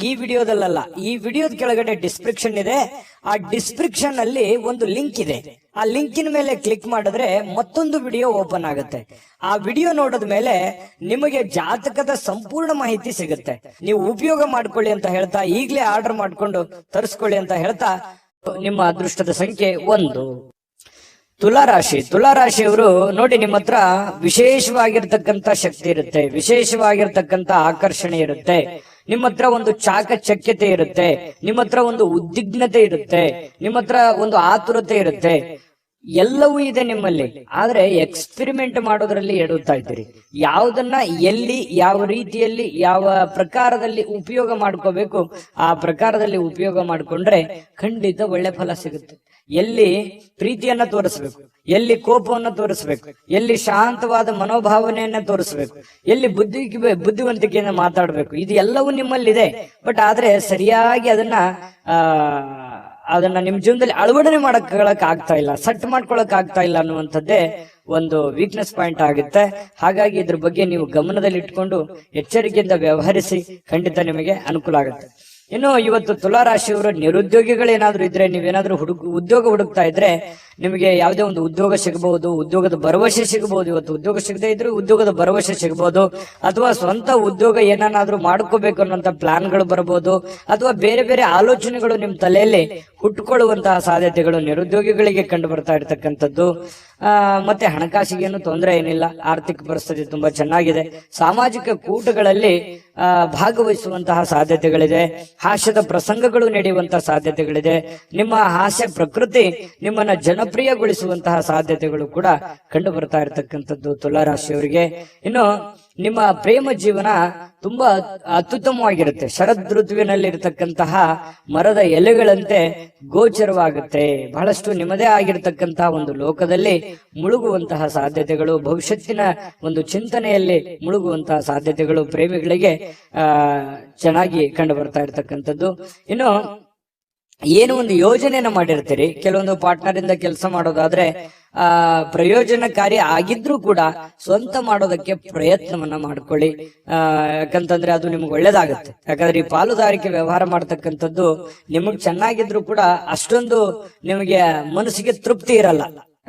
ಈ ವಿಡಿಯೋದಲ್ಲ, ಈ ವಿಡಿಯೋದ ಕೆಳಗಡೆ ಡಿಸ್ಕ್ರಿಪ್ಷನ್ ಇದೆ. ಆ ಡಿಸ್ಕ್ರಿಪ್ಷನ್ ಅಲ್ಲಿ ಒಂದು ಲಿಂಕ್ ಇದೆ. ಆ ಲಿಂಕಿನ ಮೇಲೆ ಕ್ಲಿಕ್ ಮಾಡಿದ್ರೆ ಮತ್ತೊಂದು ವಿಡಿಯೋ ಓಪನ್ ಆಗುತ್ತೆ. ಆ ವಿಡಿಯೋ ನೋಡಿದ ಮೇಲೆ ನಿಮಗೆ ಜಾತಕದ ಸಂಪೂರ್ಣ ಮಾಹಿತಿ ಸಿಗುತ್ತೆ. ನೀವು ಉಪಯೋಗ ಮಾಡ್ಕೊಳ್ಳಿ ಅಂತ ಹೇಳ್ತಾ, ಈಗಲೇ ಆರ್ಡರ್ ಮಾಡ್ಕೊಂಡು ತರಿಸ್ಕೊಳ್ಳಿ ಅಂತ ಹೇಳ್ತಾ, ನಿಮ್ಮ ಅದೃಷ್ಟದ ಸಂಖ್ಯೆ 1. ತುಲಾರಾಶಿಯವರು ನೋಡಿ, ನಿಮ್ಮ ಹತ್ರ ವಿಶೇಷವಾಗಿರ್ತಕ್ಕಂಥ ಶಕ್ತಿ ಇರುತ್ತೆ, ವಿಶೇಷವಾಗಿರ್ತಕ್ಕಂಥ ಆಕರ್ಷಣೆ ಇರುತ್ತೆ. ನಿಮ್ಮ ಹತ್ರ ಒಂದು ಚಾಕಚಕ್ಯತೆ ಇರುತ್ತೆ, ನಿಮ್ಮ ಹತ್ರ ಒಂದು ಉದ್ವಿಗ್ನತೆ ಇರುತ್ತೆ, ನಿಮ್ಮ ಹತ್ರ ಒಂದು ಆತುರತೆ ಇರುತ್ತೆ. ಎಲ್ಲವೂ ಇದೆ ನಿಮ್ಮಲ್ಲಿ. ಆದ್ರೆ ಎಕ್ಸ್ಪೆರಿಮೆಂಟ್ ಮಾಡೋದ್ರಲ್ಲಿ ಎಡುತ್ತಾ ಇದ್ದೀರಿ. ಯಾವುದನ್ನ ಎಲ್ಲಿ, ಯಾವ ರೀತಿಯಲ್ಲಿ, ಯಾವ ಪ್ರಕಾರದಲ್ಲಿ ಉಪಯೋಗ ಮಾಡ್ಕೋಬೇಕು ಆ ಪ್ರಕಾರದಲ್ಲಿ ಉಪಯೋಗ ಮಾಡ್ಕೊಂಡ್ರೆ ಖಂಡಿತ ಒಳ್ಳೆ ಫಲ ಸಿಗುತ್ತೆ. ಎಲ್ಲಿ ಪ್ರೀತಿಯನ್ನ ತೋರಿಸ್ಬೇಕು, ಎಲ್ಲಿ ಕೋಪವನ್ನ ತೋರಿಸ್ಬೇಕು, ಎಲ್ಲಿ ಶಾಂತವಾದ ಮನೋಭಾವನೆಯನ್ನ ತೋರಿಸ್ಬೇಕು, ಎಲ್ಲಿ ಬುದ್ಧಿವಂತಿಕೆಯನ್ನ ಮಾತಾಡ್ಬೇಕು, ಇದು ಎಲ್ಲವೂ ನಿಮ್ಮಲ್ಲಿದೆ. ಬಟ್ ಆದ್ರೆ ಸರಿಯಾಗಿ ಅದನ್ನ ನಿಮ್ ಜೀವನದಲ್ಲಿ ಅಳವಡನೆ ಮಾಡಕ್ ಆಗ್ತಾ ಇಲ್ಲ, ಸೆಟ್ ಮಾಡ್ಕೊಳಕ್ ಆಗ್ತಾ ಇಲ್ಲ ಅನ್ನುವಂಥದ್ದೇ ಒಂದು ವೀಕ್ನೆಸ್ ಪಾಯಿಂಟ್ ಆಗುತ್ತೆ. ಹಾಗಾಗಿ ಇದ್ರ ಬಗ್ಗೆ ನೀವು ಗಮನದಲ್ಲಿ ಇಟ್ಕೊಂಡು ಎಚ್ಚರಿಕೆಯಿಂದ ವ್ಯವಹರಿಸಿ, ಖಂಡಿತ ನಿಮಗೆ ಅನುಕೂಲ ಆಗುತ್ತೆ. ಇನ್ನು ಇವತ್ತು ತುಲಾ ರಾಶಿಯವರು ನಿರುದ್ಯೋಗಿಗಳೇನಾದ್ರೂ ಇದ್ರೆ, ನೀವೇನಾದ್ರೂ ಉದ್ಯೋಗ ಹುಡುಕ್ತಾ ಇದ್ರೆ ನಿಮಗೆ ಯಾವುದೇ ಒಂದು ಉದ್ಯೋಗ ಸಿಗಬಹುದು, ಉದ್ಯೋಗದ ಭರವಸೆ ಸಿಗಬಹುದು. ಇವತ್ತು ಉದ್ಯೋಗ ಸಿಗದೆ ಇದ್ರೆ ಉದ್ಯೋಗದ ಭರವಸೆ ಸಿಗಬಹುದು, ಅಥವಾ ಸ್ವಂತ ಉದ್ಯೋಗ ಏನನ್ನಾದ್ರೂ ಮಾಡ್ಕೋಬೇಕು ಅನ್ನುವಂತ ಪ್ಲಾನ್ಗಳು ಬರಬಹುದು, ಅಥವಾ ಬೇರೆ ಬೇರೆ ಆಲೋಚನೆಗಳು ನಿಮ್ ತಲೆಯಲ್ಲಿ ಹುಟ್ಟುಕೊಳ್ಳುವಂತಹ ಸಾಧ್ಯತೆಗಳು ನಿರುದ್ಯೋಗಿಗಳಿಗೆ ಕಂಡು ಬರ್ತಾ ಇರ್ತಕ್ಕಂಥದ್ದು. ಮತ್ತೆ ಹಣಕಾಸಿಗೆ ಏನು ತೊಂದರೆ ಏನಿಲ್ಲ, ಆರ್ಥಿಕ ಪರಿಸ್ಥಿತಿ ತುಂಬಾ ಚೆನ್ನಾಗಿದೆ. ಸಾಮಾಜಿಕ ಕೂಟಗಳಲ್ಲಿ ಭಾಗವಹಿಸುವಂತಹ ಸಾಧ್ಯತೆಗಳಿದೆ. ಹಾಸ್ಯದ ಪ್ರಸಂಗಗಳು ನಡೆಯುವಂತಹ ಸಾಧ್ಯತೆಗಳಿದೆ. ನಿಮ್ಮ ಹಾಸ್ಯ ಪ್ರಕೃತಿ ನಿಮ್ಮನ್ನ ಜನಪ್ರಿಯಗೊಳಿಸುವಂತಹ ಸಾಧ್ಯತೆಗಳು ಕೂಡ ಕಂಡು ಬರ್ತಾ ಇರತಕ್ಕಂಥದ್ದು ತುಲಾ ರಾಶಿಯವರಿಗೆ. ಇನ್ನು ನಿಮ್ಮ ಪ್ರೇಮ ಜೀವನ ತುಂಬಾ ಅತ್ಯುತ್ತಮವಾಗಿರುತ್ತೆ. ಶರದ್ ಋತುವಿನಲ್ಲಿ ಇರತಕ್ಕಂತಹ ಮರದ ಎಲೆಗಳಂತೆ ಗೋಚರವಾಗುತ್ತೆ. ಬಹಳಷ್ಟು ನಿಮ್ಮದೇ ಆಗಿರತಕ್ಕಂತಹ ಒಂದು ಲೋಕದಲ್ಲಿ ಮುಳುಗುವಂತಹ ಸಾಧ್ಯತೆಗಳು, ಭವಿಷ್ಯತ್ತಿನ ಒಂದು ಚಿಂತನೆಯಲ್ಲಿ ಮುಳುಗುವಂತಹ ಸಾಧ್ಯತೆಗಳು ಪ್ರೇಮಿಗಳಿಗೆ ಚೆನ್ನಾಗಿ ಕಂಡು ಬರ್ತಾ ಇರತಕ್ಕಂಥದ್ದು. ಇನ್ನು ಏನು ಒಂದು ಯೋಜನೆಯನ್ನ ಮಾಡಿರ್ತೀರಿ, ಕೆಲವೊಂದು ಪಾರ್ಟ್ನರ್ ಇಂದ ಕೆಲಸ ಮಾಡೋದಾದ್ರೆ ಪ್ರಯೋಜನಕಾರಿ ಆಗಿದ್ರೂ ಕೂಡ ಸ್ವಂತ ಮಾಡೋದಕ್ಕೆ ಪ್ರಯತ್ನವನ್ನ ಮಾಡ್ಕೊಳ್ಳಿ. ಯಾಕಂತಂದ್ರೆ ಅದು ನಿಮ್ಗೆ ಒಳ್ಳೇದಾಗುತ್ತೆ. ಯಾಕಂದ್ರೆ ಈ ಪಾಲುದಾರಿಕೆ ವ್ಯವಹಾರ ಮಾಡ್ತಕ್ಕಂಥದ್ದು ನಿಮಗ್ ಚೆನ್ನಾಗಿದ್ರು ಕೂಡ ಅಷ್ಟೊಂದು ನಿಮಗೆ ಮನಸ್ಸಿಗೆ ತೃಪ್ತಿ ಇರಲ್ಲ.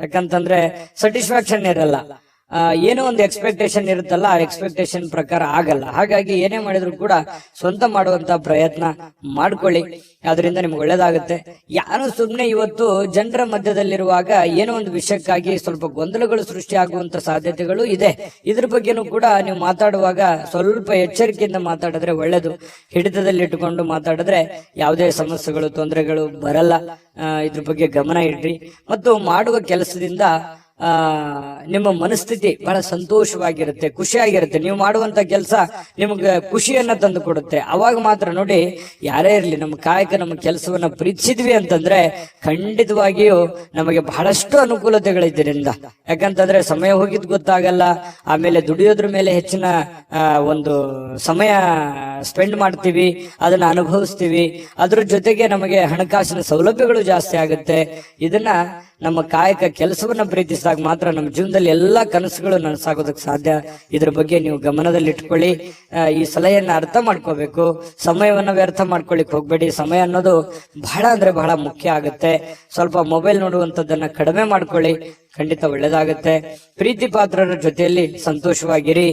ಯಾಕಂತಂದ್ರೆ ಸ್ಯಾಟಿಸ್ಫ್ಯಾಕ್ಷನ್ ಇರಲ್ಲ. ಏನೋ ಒಂದು ಎಕ್ಸ್ಪೆಕ್ಟೇಷನ್ ಇರುತ್ತಲ್ಲ, ಆ ಎಕ್ಸ್ಪೆಕ್ಟೇಷನ್ ಪ್ರಕಾರ ಆಗಲ್ಲ. ಹಾಗಾಗಿ ಏನೇ ಮಾಡಿದ್ರು ಕೂಡ ಸ್ವಂತ ಮಾಡುವಂತ ಪ್ರಯತ್ನ ಮಾಡ್ಕೊಳ್ಳಿ, ಅದರಿಂದ ನಿಮ್ಗೆ ಒಳ್ಳೇದಾಗುತ್ತೆ. ಯಾರು ಸುಮ್ನೆ ಇವತ್ತು ಜನರ ಮಧ್ಯದಲ್ಲಿರುವಾಗ ಏನೋ ಒಂದು ವಿಷಯಕ್ಕಾಗಿ ಸ್ವಲ್ಪ ಗೊಂದಲಗಳು ಸೃಷ್ಟಿ ಆಗುವಂತ ಸಾಧ್ಯತೆಗಳು ಇದೆ. ಇದ್ರ ಬಗ್ಗೆನೂ ಕೂಡ ನೀವು ಮಾತಾಡುವಾಗ ಸ್ವಲ್ಪ ಎಚ್ಚರಿಕೆಯಿಂದ ಮಾತಾಡಿದ್ರೆ ಒಳ್ಳೇದು. ಹಿಡಿತದಲ್ಲಿ ಇಟ್ಟುಕೊಂಡು ಮಾತಾಡಿದ್ರೆ ಯಾವುದೇ ಸಮಸ್ಯೆಗಳು, ತೊಂದರೆಗಳು ಬರಲ್ಲ. ಇದ್ರ ಬಗ್ಗೆ ಗಮನ ಇಡ್ರಿ. ಮತ್ತು ಮಾಡುವ ಕೆಲಸದಿಂದ ನಿಮ್ಮ ಮನಸ್ಥಿತಿ ಬಹಳ ಸಂತೋಷವಾಗಿರುತ್ತೆ, ಖುಷಿಯಾಗಿರುತ್ತೆ. ನೀವು ಮಾಡುವಂತ ಕೆಲಸ ನಿಮ್ಗೆ ಖುಷಿಯನ್ನ ತಂದು ಕೊಡುತ್ತೆ. ಅವಾಗ ಮಾತ್ರ ನೋಡಿ, ಯಾರೇ ಇರ್ಲಿ, ನಮ್ಮ ಕಾಯಕ, ನಮ್ಮ ಕೆಲಸವನ್ನ ಪ್ರೀತಿಸಿದ್ವಿ ಅಂತಂದ್ರೆ ಖಂಡಿತವಾಗಿಯೂ ನಮಗೆ ಬಹಳಷ್ಟು ಅನುಕೂಲತೆಗಳಿದ್ದರಿಂದ. ಯಾಕಂತಂದ್ರೆ ಸಮಯ ಹೋಗಿದ್ ಗೊತ್ತಾಗಲ್ಲ. ಆಮೇಲೆ ದುಡಿಯೋದ್ರ ಮೇಲೆ ಹೆಚ್ಚಿನ ಒಂದು ಸಮಯ ಸ್ಪೆಂಡ್ ಮಾಡ್ತೀವಿ, ಅದನ್ನ ಅನುಭವಿಸ್ತೀವಿ. ಅದ್ರ ಜೊತೆಗೆ ನಮಗೆ ಹಣಕಾಸಿನ ಸೌಲಭ್ಯಗಳು ಜಾಸ್ತಿ ಆಗುತ್ತೆ. ಇದನ್ನ ನಮ್ಮ ಕಾಯಕ ಕೆಲಸವನ್ನ ಪ್ರೀತಿಸಿದಾಗ ಮಾತ್ರ ನಮ್ಮ ಜೀವನದಲ್ಲಿ ಎಲ್ಲಾ ಕನಸುಗಳು ನನಸಾಗೋದಕ್ಕೆ ಸಾಧ್ಯ. ಇದ್ರ ಬಗ್ಗೆ ನೀವು ಗಮನದಲ್ಲಿ ಇಟ್ಕೊಳ್ಳಿ. ಈ ಸಲಹೆಯನ್ನ ಅರ್ಥ ಮಾಡ್ಕೋಬೇಕು. ಸಮಯವನ್ನ ವ್ಯರ್ಥ ಮಾಡ್ಕೊಳ್ಳಿಕ್ ಹೋಗ್ಬೇಡಿ. ಸಮಯ ಅನ್ನೋದು ಬಹಳ ಅಂದ್ರೆ ಬಹಳ ಮುಖ್ಯ ಆಗುತ್ತೆ. ಸ್ವಲ್ಪ ಮೊಬೈಲ್ ನೋಡುವಂತದ್ದನ್ನ ಕಡಿಮೆ ಮಾಡ್ಕೊಳ್ಳಿ, ಖಂಡಿತ ಒಳ್ಳೇದಾಗುತ್ತೆ. ಪ್ರೀತಿ ಪಾತ್ರರ ಜೊತೆಯಲ್ಲಿ ಸಂತೋಷವಾಗಿರಿ.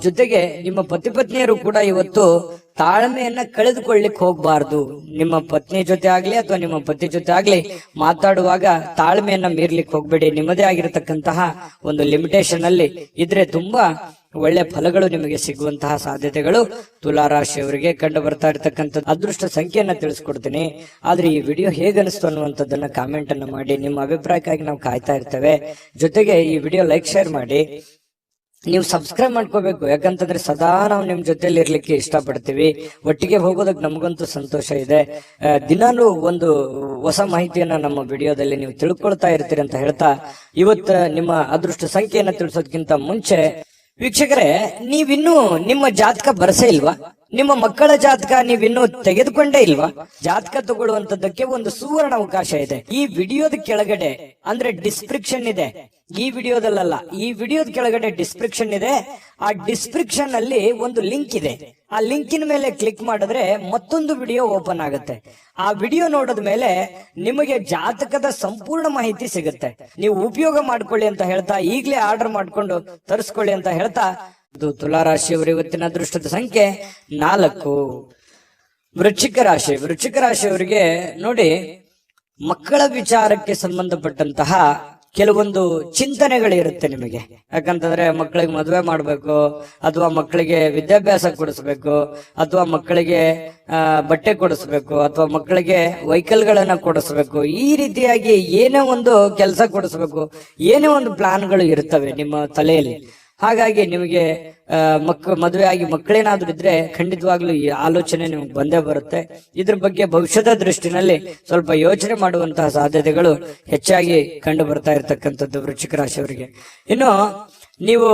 ಜೊತೆಗೆ ನಿಮ್ಮ ಪತಿ ಪತ್ನಿಯರು ಕೂಡ ಇವತ್ತು ತಾಳ್ಮೆಯನ್ನ ಕಳೆದುಕೊಳ್ಳಿಕ್ ಹೋಗ್ಬಾರ್ದು. ನಿಮ್ಮ ಪತ್ನಿ ಜೊತೆ ಆಗ್ಲಿ ಅಥವಾ ನಿಮ್ಮ ಪತಿ ಜೊತೆ ಆಗ್ಲಿ ಮಾತಾಡುವಾಗ ತಾಳ್ಮೆಯನ್ನ ಮೀರ್ಲಿಕ್ಕೆ ಹೋಗ್ಬೇಡಿ. ನಿಮ್ಮದೇ ಆಗಿರತಕ್ಕಂತಹ ಒಂದು ಲಿಮಿಟೇಷನ್ ಅಲ್ಲಿ ಇದ್ರೆ ತುಂಬಾ ಒಳ್ಳೆ ಫಲಗಳು ನಿಮಗೆ ಸಿಗುವಂತಹ ಸಾಧ್ಯತೆಗಳು ತುಲಾ ರಾಶಿಯವರಿಗೆ ಕಂಡು ಬರ್ತಾ ಇರತಕ್ಕಂಥದ್ದು. ಅದೃಷ್ಟ ಸಂಖ್ಯೆಯನ್ನ ತಿಳಿಸ್ಕೊಡ್ತೀನಿ. ಆದ್ರೆ ಈ ವಿಡಿಯೋ ಹೇಗನಿಸ್ತು ಅನ್ನುವಂಥದ್ದನ್ನ ಕಾಮೆಂಟ್ ಅನ್ನ ಮಾಡಿ. ನಿಮ್ಮ ಅಭಿಪ್ರಾಯಕ್ಕಾಗಿ ನಾವು ಕಾಯ್ತಾ ಇರ್ತೇವೆ. ಜೊತೆಗೆ ಈ ವಿಡಿಯೋ ಲೈಕ್, ಶೇರ್ ಮಾಡಿ. ನೀವು ಸಬ್ಸ್ಕ್ರೈಬ್ ಮಾಡ್ಕೋಬೇಕು. ಯಾಕಂತಂದ್ರೆ ಸದಾ ನಾವು ನಿಮ್ ಜೊತೆಲಿ ಇರ್ಲಿಕ್ಕೆ ಇಷ್ಟಪಡ್ತೀವಿ. ಒಟ್ಟಿಗೆ ಹೋಗೋದಕ್ಕೆ ನಮಗಂತೂ ಸಂತೋಷ ಇದೆ. ದಿನಾಲೂ ಒಂದು ಹೊಸ ಮಾಹಿತಿಯನ್ನ ನಮ್ಮ ವಿಡಿಯೋದಲ್ಲಿ ನೀವು ತಿಳ್ಕೊಳ್ತಾ ಇರ್ತೀರಿ ಅಂತ ಹೇಳ್ತಾ, ಇವತ್ತು ನಿಮ್ಮ ಅದೃಷ್ಟ ಸಂಖ್ಯೆಯನ್ನ ತಿಳಿಸೋದಕ್ಕಿಂತ ಮುಂಚೆ ವೀಕ್ಷಕರೇ, ನೀವಿನ್ನೂ ನಿಮ್ಮ ಜಾತಕ ಬರಸೇ ಇಲ್ವಾ? ನಿಮ್ಮ ಮಕ್ಕಳ ಜಾತಕ ನೀವಿನ್ನೂ ತೆಗೆದುಕೊಂಡೇ ಇಲ್ವಾ? ಜಾತಕ ತಗೊಳ್ಳುವಂತದ್ದಕ್ಕೆ ಒಂದು ಸುವರ್ಣ ಅವಕಾಶ ಇದೆ. ಈ ವಿಡಿಯೋದ ಕೆಳಗಡೆ ಅಂದ್ರೆ ಡಿಸ್ಕ್ರಿಪ್ಷನ್ ಇದೆ. ಈ ವಿಡಿಯೋದಲ್ಲ, ಈ ವಿಡಿಯೋದ ಕೆಳಗಡೆ ಡಿಸ್ಕ್ರಿಪ್ಷನ್ ಇದೆ. ಆ ಡಿಸ್ಕ್ರಿಪ್ಷನ್ ಅಲ್ಲಿ ಒಂದು ಲಿಂಕ್ ಇದೆ. ಆ ಲಿಂಕಿನ ಮೇಲೆ ಕ್ಲಿಕ್ ಮಾಡಿದ್ರೆ ಮತ್ತೊಂದು ವಿಡಿಯೋ ಓಪನ್ ಆಗುತ್ತೆ. ಆ ವಿಡಿಯೋ ನೋಡಿದ ಮೇಲೆ ನಿಮಗೆ ಜಾತಕದ ಸಂಪೂರ್ಣ ಮಾಹಿತಿ ಸಿಗುತ್ತೆ. ನೀವು ಉಪಯೋಗ ಮಾಡ್ಕೊಳ್ಳಿ ಅಂತ ಹೇಳ್ತಾ, ಈಗಲೇ ಆರ್ಡರ್ ಮಾಡ್ಕೊಂಡು ತರಿಸ್ಕೊಳ್ಳಿ ಅಂತ ಹೇಳ್ತಾ, ಇದು ತುಲಾ ರಾಶಿಯವರ ಇವತ್ತಿನ ಅದೃಷ್ಟದ ಸಂಖ್ಯೆ 4. ವೃಶ್ಚಿಕ ರಾಶಿ. ವೃಶ್ಚಿಕ ರಾಶಿಯವರಿಗೆ ನೋಡಿ, ಮಕ್ಕಳ ವಿಚಾರಕ್ಕೆ ಸಂಬಂಧಪಟ್ಟಂತಹ ಕೆಲವೊಂದು ಚಿಂತನೆಗಳಿರುತ್ತೆ ನಿಮಗೆ. ಯಾಕಂತಂದ್ರೆ ಮಕ್ಕಳಿಗೆ ಮದುವೆ ಮಾಡ್ಬೇಕು, ಅಥವಾ ಮಕ್ಕಳಿಗೆ ವಿದ್ಯಾಭ್ಯಾಸ ಕೊಡಿಸ್ಬೇಕು, ಅಥವಾ ಮಕ್ಕಳಿಗೆ ಬಟ್ಟೆ ಕೊಡಿಸ್ಬೇಕು, ಅಥವಾ ಮಕ್ಕಳಿಗೆ ವೆಹಿಕಲ್ಗಳನ್ನ ಕೊಡಿಸ್ಬೇಕು. ಈ ರೀತಿಯಾಗಿ ಏನೇ ಒಂದು ಕೆಲಸ ಕೊಡಿಸ್ಬೇಕು, ಏನೇ ಒಂದು ಪ್ಲಾನ್ಗಳು ಇರ್ತವೆ ನಿಮ್ಮ ತಲೆಯಲ್ಲಿ. ಹಾಗಾಗಿ ನಿಮಗೆ ಮದುವೆ ಆಗಿ ಮಕ್ಕಳೇನಾದ್ರೂ ಇದ್ರೆ ಖಂಡಿತವಾಗ್ಲೂ ಈ ಆಲೋಚನೆ ನಿಮ್ಗೆ ಬಂದೇ ಬರುತ್ತೆ. ಇದ್ರ ಬಗ್ಗೆ ಭವಿಷ್ಯದ ದೃಷ್ಟಿನಲ್ಲಿ ಸ್ವಲ್ಪ ಯೋಚನೆ ಮಾಡುವಂತಹ ಸಾಧ್ಯತೆಗಳು ಹೆಚ್ಚಾಗಿ ಕಂಡು ಬರ್ತಾ ಇರತಕ್ಕಂಥದ್ದು ವೃಶ್ಚಿಕ ರಾಶಿಯವರಿಗೆ. ಇನ್ನು ನೀವು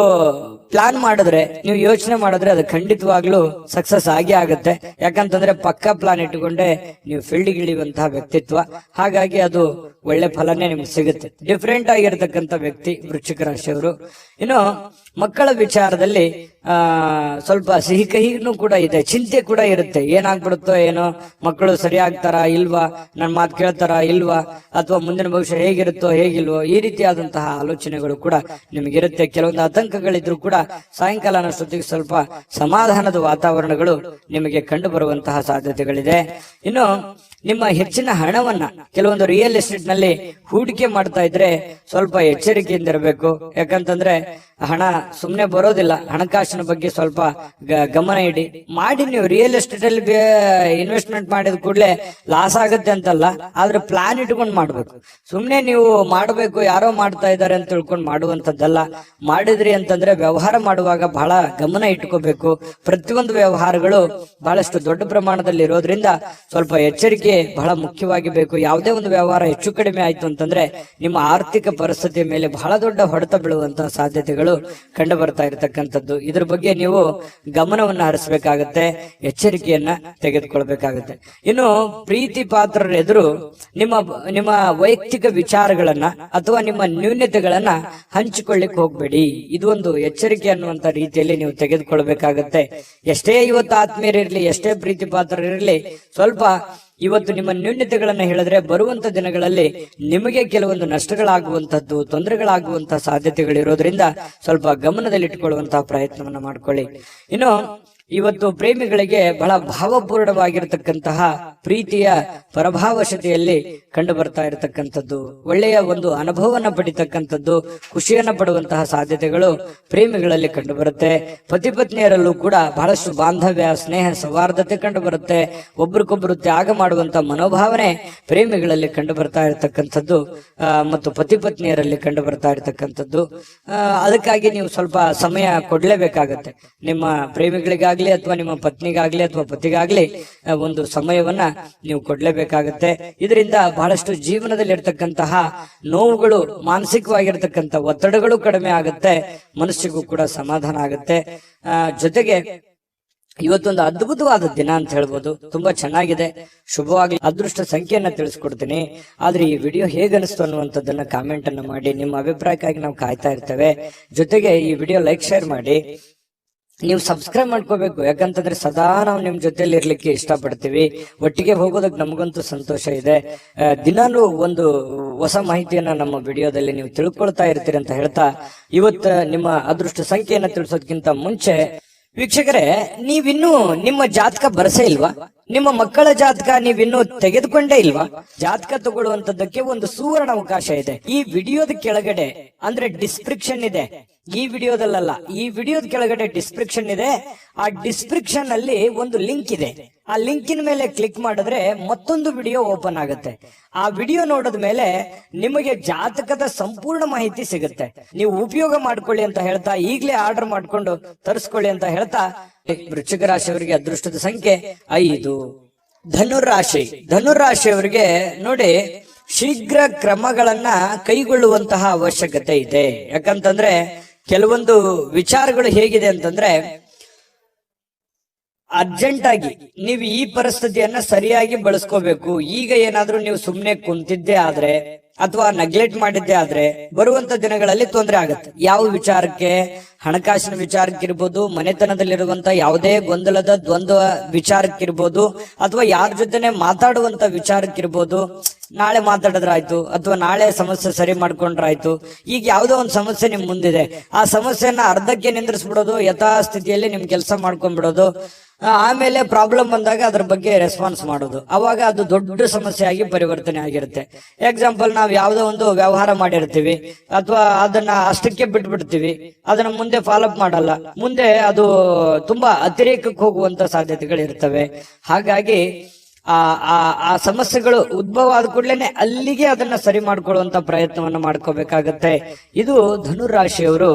ಪ್ಲಾನ್ ಮಾಡಿದ್ರೆ, ನೀವು ಯೋಚನೆ ಮಾಡಿದ್ರೆ ಅದು ಖಂಡಿತವಾಗ್ಲೂ ಸಕ್ಸಸ್ ಆಗೇ ಆಗುತ್ತೆ. ಯಾಕಂತಂದ್ರೆ ಪಕ್ಕಾ ಪ್ಲಾನ್ ಇಟ್ಟುಕೊಂಡೆ ನೀವು ಫೀಲ್ಡ್ ಇಳಿಯುವಂತಹ ವ್ಯಕ್ತಿತ್ವ. ಹಾಗಾಗಿ ಅದು ಒಳ್ಳೆ ಫಲನೇ ನಿಮ್ಗೆ ಸಿಗುತ್ತೆ. ಡಿಫ್ರೆಂಟ್ ಆಗಿರ್ತಕ್ಕಂಥ ವ್ಯಕ್ತಿ ವೃಶ್ಚಿಕ ರಾಶಿಯವರು. ಇನ್ನು ಮಕ್ಕಳ ವಿಚಾರದಲ್ಲಿ ಸ್ವಲ್ಪ ಸಿಹಿ ಕಹಿನೂ ಕೂಡ ಇದೆ, ಚಿಂತೆ ಕೂಡ ಇರುತ್ತೆ. ಏನಾಗ್ಬಿಡುತ್ತೋ ಏನೋ, ಮಕ್ಕಳು ಸರಿ ಆಗ್ತಾರಾ ಇಲ್ವಾ, ನನ್ನ ಮಾತು ಕೇಳ್ತಾರಾ ಇಲ್ವಾ, ಅಥವಾ ಮುಂದಿನ ಭವಿಷ್ಯ ಹೇಗಿರುತ್ತೋ ಹೇಗಿಲ್ವೋ, ಈ ರೀತಿಯಾದಂತಹ ಆಲೋಚನೆಗಳು ಕೂಡ ನಿಮಗಿರುತ್ತೆ. ಕೆಲವೊಂದು ಆತಂಕಗಳಿದ್ರು ಕೂಡ ಸಾಯಂಕಾಲ ಅನ್ನೋಷ್ಟೊತ್ತಿಗೆ ಸ್ವಲ್ಪ ಸಮಾಧಾನದ ವಾತಾವರಣಗಳು ನಿಮಗೆ ಕಂಡು ಬರುವಂತಹ ಸಾಧ್ಯತೆಗಳಿದೆ. ಇನ್ನು ನಿಮ್ಮ ಹೆಚ್ಚಿನ ಹಣವನ್ನ ಕೆಲವೊಂದು ರಿಯಲ್ ಎಸ್ಟೇಟ್ ನಲ್ಲಿ ಹೂಡಿಕೆ ಮಾಡ್ತಾ ಇದ್ರೆ ಸ್ವಲ್ಪ ಎಚ್ಚರಿಕೆಯಿಂದ ಇರಬೇಕು. ಯಾಕಂತಂದ್ರೆ ಹಣ ಸುಮ್ನೆ ಬರೋದಿಲ್ಲ. ಹಣಕಾಸಿನ ಬಗ್ಗೆ ಸ್ವಲ್ಪ ಗಮನ ಇಡಿ. ಮಾಡಿ ನೀವು ರಿಯಲ್ ಎಸ್ಟೇಟ್ ಅಲ್ಲಿ ಇನ್ವೆಸ್ಟ್ಮೆಂಟ್ ಮಾಡಿದ ಕೂಡಲೇ ಲಾಸ್ ಆಗುತ್ತೆ ಅಂತಲ್ಲ, ಆದ್ರೆ ಪ್ಲಾನ್ ಇಟ್ಕೊಂಡು ಮಾಡ್ಬೇಕು. ಸುಮ್ನೆ ನೀವು ಮಾಡಬೇಕು ಯಾರೋ ಮಾಡ್ತಾ ಇದ್ದಾರೆ ಅಂತ ತಿಳ್ಕೊಂಡು ಮಾಡುವಂತದ್ದಲ್ಲ. ಮಾಡಿದ್ರಿ ಅಂತಂದ್ರೆ ವ್ಯವಹಾರ ಮಾಡುವಾಗ ಬಹಳ ಗಮನ ಇಟ್ಕೋಬೇಕು. ಪ್ರತಿಯೊಂದು ವ್ಯವಹಾರಗಳು ಬಹಳಷ್ಟು ದೊಡ್ಡ ಪ್ರಮಾಣದಲ್ಲಿ ಇರೋದ್ರಿಂದ ಸ್ವಲ್ಪ ಎಚ್ಚರಿಕೆ ಬಹಳ ಮುಖ್ಯವಾಗಿ ಬೇಕು. ಯಾವುದೇ ಒಂದು ವ್ಯವಹಾರ ಹೆಚ್ಚು ಕಡಿಮೆ ಆಯ್ತು ಅಂತಂದ್ರೆ ನಿಮ್ಮ ಆರ್ಥಿಕ ಪರಿಸ್ಥಿತಿಯ ಮೇಲೆ ಬಹಳ ದೊಡ್ಡ ಹೊಡೆತ ಬೀಳುವಂತಹ ಸಾಧ್ಯತೆಗಳು ಕಂಡು ಬರ್ತಾ ಇರತಕ್ಕಂಥದ್ದು. ಇದ್ರ ಬಗ್ಗೆ ನೀವು ಗಮನವನ್ನ ಹರಿಸಬೇಕಾಗತ್ತೆ, ಎಚ್ಚರಿಕೆಯನ್ನ ತೆಗೆದುಕೊಳ್ಬೇಕಾಗತ್ತೆ. ಇನ್ನು ಪ್ರೀತಿ ಪಾತ್ರರ ಎದುರು ನಿಮ್ಮ ವೈಯಕ್ತಿಕ ವಿಚಾರಗಳನ್ನ ಅಥವಾ ನಿಮ್ಮ ನ್ಯೂನತೆಗಳನ್ನ ಹಂಚಿಕೊಳ್ಳಿಕ್ ಹೋಗ್ಬೇಡಿ. ಇದು ಒಂದು ಎಚ್ಚರಿಕೆ ಅನ್ನುವಂತ ರೀತಿಯಲ್ಲಿ ನೀವು ತೆಗೆದುಕೊಳ್ಬೇಕಾಗತ್ತೆ. ಎಷ್ಟೇ ಇವತ್ತು ಆತ್ಮೀಯರಿರ್ಲಿ, ಎಷ್ಟೇ ಪ್ರೀತಿ ಪಾತ್ರರಿರ್ಲಿ, ಸ್ವಲ್ಪ ಇವತ್ತು ನಿಮ್ಮ ನ್ಯೂನತೆಗಳನ್ನ ಹೇಳಿದ್ರೆ ಬರುವಂತ ದಿನಗಳಲ್ಲಿ ನಿಮಗೆ ಕೆಲವೊಂದು ನಷ್ಟಗಳಾಗುವಂತದ್ದು, ತೊಂದರೆಗಳಾಗುವಂತಹ ಸಾಧ್ಯತೆಗಳಿರೋದ್ರಿಂದ ಸ್ವಲ್ಪ ಗಮನದಲ್ಲಿಟ್ಟುಕೊಳ್ಳುವಂತಹ ಪ್ರಯತ್ನವನ್ನ ಮಾಡ್ಕೊಳ್ಳಿ. ಇನ್ನು ಇವತ್ತು ಪ್ರೇಮಿಗಳಿಗೆ ಬಹಳ ಭಾವಪೂರ್ಣವಾಗಿರತಕ್ಕಂತಹ ಪ್ರೀತಿಯ ಪರಭಾವಶತೆಯಲ್ಲಿ ಕಂಡು ಬರ್ತಾ ಇರತಕ್ಕಂಥದ್ದು, ಒಳ್ಳೆಯ ಒಂದು ಅನುಭವನ ಪಡಿತಕ್ಕಂಥದ್ದು, ಖುಷಿಯನ್ನ ಪಡುವಂತಹ ಸಾಧ್ಯತೆಗಳು ಪ್ರೇಮಿಗಳಲ್ಲಿ ಕಂಡು ಬರುತ್ತೆ. ಪತಿ ಪತ್ನಿಯರಲ್ಲೂ ಕೂಡ ಬಹಳಷ್ಟು ಬಾಂಧವ್ಯ, ಸ್ನೇಹ, ಸೌಹಾರ್ದತೆ ಕಂಡು ಬರುತ್ತೆ. ಒಬ್ರಿಗೊಬ್ರು ತ್ಯಾಗ ಮಾಡುವಂತಹ ಮನೋಭಾವನೆ ಪ್ರೇಮಿಗಳಲ್ಲಿ ಕಂಡು ಬರ್ತಾ ಇರತಕ್ಕಂಥದ್ದು ಮತ್ತು ಪತಿ ಪತ್ನಿಯರಲ್ಲಿ ಕಂಡು ಬರ್ತಾ ಇರತಕ್ಕಂಥದ್ದು. ಅದಕ್ಕಾಗಿ ನೀವು ಸ್ವಲ್ಪ ಸಮಯ ಕೊಡ್ಲೇಬೇಕಾಗತ್ತೆ. ನಿಮ್ಮ ಪ್ರೇಮಿಗಳಿಗಾಗ್ಲಿ ಅಥವಾ ನಿಮ್ಮ ಪತ್ನಿಗಾಗ್ಲಿ ಅಥವಾ ಪತಿಗಾಗ್ಲಿ ಒಂದು ಸಮಯವನ್ನ ನೀವು ಕೊಡ್ಲೇಬೇಕಾಗತ್ತೆ. ಇದರಿಂದ ಬಹಳಷ್ಟು ಜೀವನದಲ್ಲಿ ಇರ್ತಕ್ಕಂತಹ ನೋವುಗಳು, ಮಾನಸಿಕವಾಗಿರ್ತಕ್ಕಂಥ ಒತ್ತಡಗಳು ಕಡಿಮೆ ಆಗುತ್ತೆ, ಮನಸ್ಸಿಗೂ ಕೂಡ ಸಮಾಧಾನ ಆಗುತ್ತೆ. ಜೊತೆಗೆ ಇವತ್ತೊಂದು ಅದ್ಭುತವಾದ ದಿನ ಅಂತ ಹೇಳ್ಬೋದು. ತುಂಬಾ ಚೆನ್ನಾಗಿದೆ, ಶುಭವಾಗಿ. ಅದೃಷ್ಟ ಸಂಖ್ಯೆಯನ್ನ ತಿಳಿಸ್ಕೊಡ್ತೀನಿ. ಆದ್ರೆ ಈ ವಿಡಿಯೋ ಹೇಗನಿಸ್ತು ಅನ್ನುವಂಥದ್ದನ್ನ ಕಾಮೆಂಟ್ ಅನ್ನ ಮಾಡಿ. ನಿಮ್ಮ ಅಭಿಪ್ರಾಯಕ್ಕಾಗಿ ನಾವು ಕಾಯ್ತಾ ಇರ್ತೇವೆ. ಜೊತೆಗೆ ಈ ವಿಡಿಯೋ ಲೈಕ್, ಶೇರ್ ಮಾಡಿ. ನೀವು ಸಬ್ಸ್ಕ್ರೈಬ್ ಮಾಡ್ಕೋಬೇಕು. ಯಾಕಂತಂದ್ರೆ ಸದಾ ನಾವು ನಿಮ್ ಜೊತೆಲಿ ಇರ್ಲಿಕ್ಕೆ ಇಷ್ಟಪಡ್ತೀವಿ. ಒಟ್ಟಿಗೆ ಹೋಗೋದಕ್ಕೆ ನಮಗಂತೂ ಸಂತೋಷ ಇದೆ. ದಿನಾನು ಒಂದು ಹೊಸ ಮಾಹಿತಿಯನ್ನ ನಮ್ಮ ವಿಡಿಯೋದಲ್ಲಿ ನೀವು ತಿಳ್ಕೊಳ್ತಾ ಇರ್ತೀರಿ ಅಂತ ಹೇಳ್ತಾ, ಇವತ್ತು ನಿಮ್ಮ ಅದೃಷ್ಟ ಸಂಖ್ಯೆಯನ್ನ ತಿಳಿಸೋದಕ್ಕಿಂತ ಮುಂಚೆ ವೀಕ್ಷಕರೇ, ನೀವಿನ್ನೂ ನಿಮ್ಮ ಜಾತಕ ಬರಸೇ ಇಲ್ವಾ? ನಿಮ್ಮ ಮಕ್ಕಳ ಜಾತಕ ನೀವಿನ್ನೂ ತೆಗೆದುಕೊಂಡೇ ಇಲ್ವಾ? ಜಾತಕ ತಗೊಳ್ಳುವಂತದ್ದಕ್ಕೆ ಒಂದು ಸುವರ್ಣ ಅವಕಾಶ ಇದೆ. ಈ ವಿಡಿಯೋದ ಕೆಳಗಡೆ ಅಂದ್ರೆ ಡಿಸ್ಕ್ರಿಪ್ಷನ್ ಇದೆ. ಈ ವಿಡಿಯೋದಲ್ಲ, ಈ ವಿಡಿಯೋದ ಕೆಳಗಡೆ ಡಿಸ್ಕ್ರಿಪ್ಷನ್ ಇದೆ. ಆ ಡಿಸ್ಕ್ರಿಪ್ಷನ್ ಅಲ್ಲಿ ಒಂದು ಲಿಂಕ್ ಇದೆ. ಆ ಲಿಂಕಿನ ಮೇಲೆ ಕ್ಲಿಕ್ ಮಾಡಿದ್ರೆ ಮತ್ತೊಂದು ವಿಡಿಯೋ ಓಪನ್ ಆಗುತ್ತೆ. ಆ ವಿಡಿಯೋ ನೋಡಿದ ಮೇಲೆ ನಿಮಗೆ ಜಾತಕದ ಸಂಪೂರ್ಣ ಮಾಹಿತಿ ಸಿಗುತ್ತೆ. ನೀವು ಉಪಯೋಗ ಮಾಡ್ಕೊಳ್ಳಿ ಅಂತ ಹೇಳ್ತಾ, ಈಗಲೇ ಆರ್ಡರ್ ಮಾಡ್ಕೊಂಡು ತರಿಸ್ಕೊಳ್ಳಿ ಅಂತ ಹೇಳ್ತಾ, ವೃಶ್ಚಿಕ ರಾಶಿಯವರಿಗೆ ಅದೃಷ್ಟದ ಸಂಖ್ಯೆ 5. ಧನುರಾಶಿಯವರಿಗೆ ನೋಡಿ, ಶೀಘ್ರ ಕ್ರಮಗಳನ್ನ ಕೈಗೊಳ್ಳುವಂತಹ ಅವಶ್ಯಕತೆ ಇದೆ. ಯಾಕಂತಂದ್ರೆ ಕೆಲವೊಂದು ವಿಚಾರಗಳು ಹೇಗಿದೆ ಅಂತಂದ್ರೆ, ಅರ್ಜೆಂಟ್ ಆಗಿ ನೀವು ಈ ಪರಿಸ್ಥಿತಿಯನ್ನ ಸರಿಯಾಗಿ ಬಳಸ್ಕೋಬೇಕು. ಈಗ ಏನಾದ್ರೂ ನೀವು ಸುಮ್ನೆ ಕುಂತಿದ್ದೇ ಆದ್ರೆ ಅಥವಾ ನೆಗ್ಲೆಕ್ಟ್ ಮಾಡಿದ್ದೇ ಆದ್ರೆ ಬರುವಂತ ದಿನಗಳಲ್ಲಿ ತೊಂದರೆ ಆಗುತ್ತೆ. ಯಾವ ವಿಚಾರಕ್ಕೆ? ಹಣಕಾಸಿನ ವಿಚಾರಕ್ಕಿರ್ಬೋದು, ಮನೆತನದಲ್ಲಿರುವಂತ ಯಾವುದೇ ಗೊಂದಲದ ದ್ವಂದ್ವ ವಿಚಾರಕ್ಕಿರ್ಬೋದು, ಅಥವಾ ಯಾರ ಜೊತೆನೆ ಮಾತಾಡುವಂತ ವಿಚಾರಕ್ಕಿರ್ಬೋದು. ನಾಳೆ ಮಾತಾಡಿದ್ರಾಯ್ತು ಅಥವಾ ನಾಳೆ ಸಮಸ್ಯೆ ಸರಿ ಮಾಡ್ಕೊಂಡ್ರಾಯ್ತು. ಈಗ ಯಾವುದೋ ಒಂದು ಸಮಸ್ಯೆ ನಿಮ್ ಮುಂದಿದೆ, ಆ ಸಮಸ್ಯೆಯನ್ನ ಅರ್ಧಕ್ಕೆ ನಿಂದ್ರಿಸ್ಬಿಡೋದು, ಯಥಾಸ್ಥಿತಿಯಲ್ಲಿ ನಿಮ್ ಕೆಲಸ ಮಾಡ್ಕೊಂಡ್ಬಿಡೋದು. ಆಮೇಲೆ ಪ್ರಾಬ್ಲಮ್ ಬಂದಾಗ ಅದ್ರ ಬಗ್ಗೆ ರೆಸ್ಪಾನ್ಸ್ ಮಾಡೋದು. ಅವಾಗ ಅದು ದೊಡ್ಡ ಸಮಸ್ಯೆ ಆಗಿ ಪರಿವರ್ತನೆ ಆಗಿರುತ್ತೆ. ಎಕ್ಸಾಂಪಲ್, ನಾವು ಯಾವುದೋ ಒಂದು ವ್ಯವಹಾರ ಮಾಡಿರ್ತೀವಿ ಅಥವಾ ಅದನ್ನ ಅಷ್ಟಕ್ಕೆ ಬಿಟ್ಬಿಡ್ತೀವಿ, ಅದನ್ನ ಮುಂದೆ ಫಾಲೋಅಪ್ ಮಾಡಲ್ಲ, ಮುಂದೆ ಅದು ತುಂಬಾ ಅತಿರೇಕಕ್ಕೆ ಹೋಗುವಂತ ಸಾಧ್ಯತೆಗಳು ಇರ್ತವೆ. ಹಾಗಾಗಿ ಆ ಸಮಸ್ಯೆಗಳು ಉದ್ಭವ ಆದ ಕೂಡಲೇ ಅಲ್ಲಿಗೆ ಅದನ್ನ ಸರಿ ಮಾಡ್ಕೊಳ್ಳುವಂತ ಪ್ರಯತ್ನವನ್ನ ಮಾಡ್ಕೋಬೇಕಾಗತ್ತೆ. ಇದು ಧನುರಾಶಿಯವರು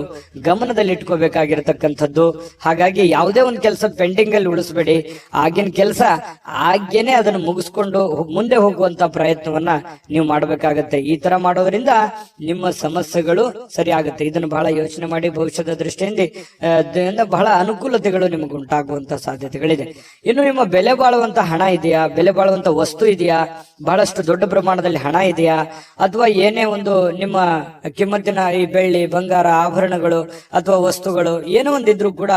ಗಮನದಲ್ಲಿ ಇಟ್ಕೋಬೇಕಾಗಿರ್ತಕ್ಕಂಥದ್ದು. ಹಾಗಾಗಿ ಯಾವುದೇ ಒಂದು ಕೆಲಸ ಪೆಂಡಿಂಗ್ ಅಲ್ಲಿ ಉಳಿಸ್ಬೇಡಿ. ಆಗಿನ ಕೆಲಸ ಆಗೇನೆ ಅದನ್ನು ಮುಗಿಸ್ಕೊಂಡು ಮುಂದೆ ಹೋಗುವಂತ ಪ್ರಯತ್ನವನ್ನ ನೀವು ಮಾಡ್ಬೇಕಾಗತ್ತೆ. ಈ ತರ ಮಾಡೋದ್ರಿಂದ ನಿಮ್ಮ ಸಮಸ್ಯೆಗಳು ಸರಿ ಆಗುತ್ತೆ. ಇದನ್ನು ಬಹಳ ಯೋಚನೆ ಮಾಡಿ, ಭವಿಷ್ಯದ ದೃಷ್ಟಿಯಿಂದ ಬಹಳ ಅನುಕೂಲತೆಗಳು ನಿಮಗೆ ಉಂಟಾಗುವಂತ ಸಾಧ್ಯತೆಗಳಿದೆ. ಇನ್ನು ನಿಮ್ಮ ಬೆಲೆ ಬಾಳುವಂತ ಹಣ ಇದೆಯಾ? ಬೆಲೆ ಬಾಳುವಂತ ವಸ್ತು ಇದೆಯಾ, ಬಹಳಷ್ಟು ದೊಡ್ಡ ಪ್ರಮಾಣದಲ್ಲಿ ಹಣ ಇದೆಯಾ, ಅಥವಾ ಏನೇ ಒಂದು ನಿಮ್ಮ ಕಿಮ್ಮತ್ತಿನ ಈ ಬೆಳ್ಳಿ ಬಂಗಾರ ಆಭರಣಗಳು ಅಥವಾ ವಸ್ತುಗಳು ಏನೋ ಒಂದಿದ್ರು ಕೂಡ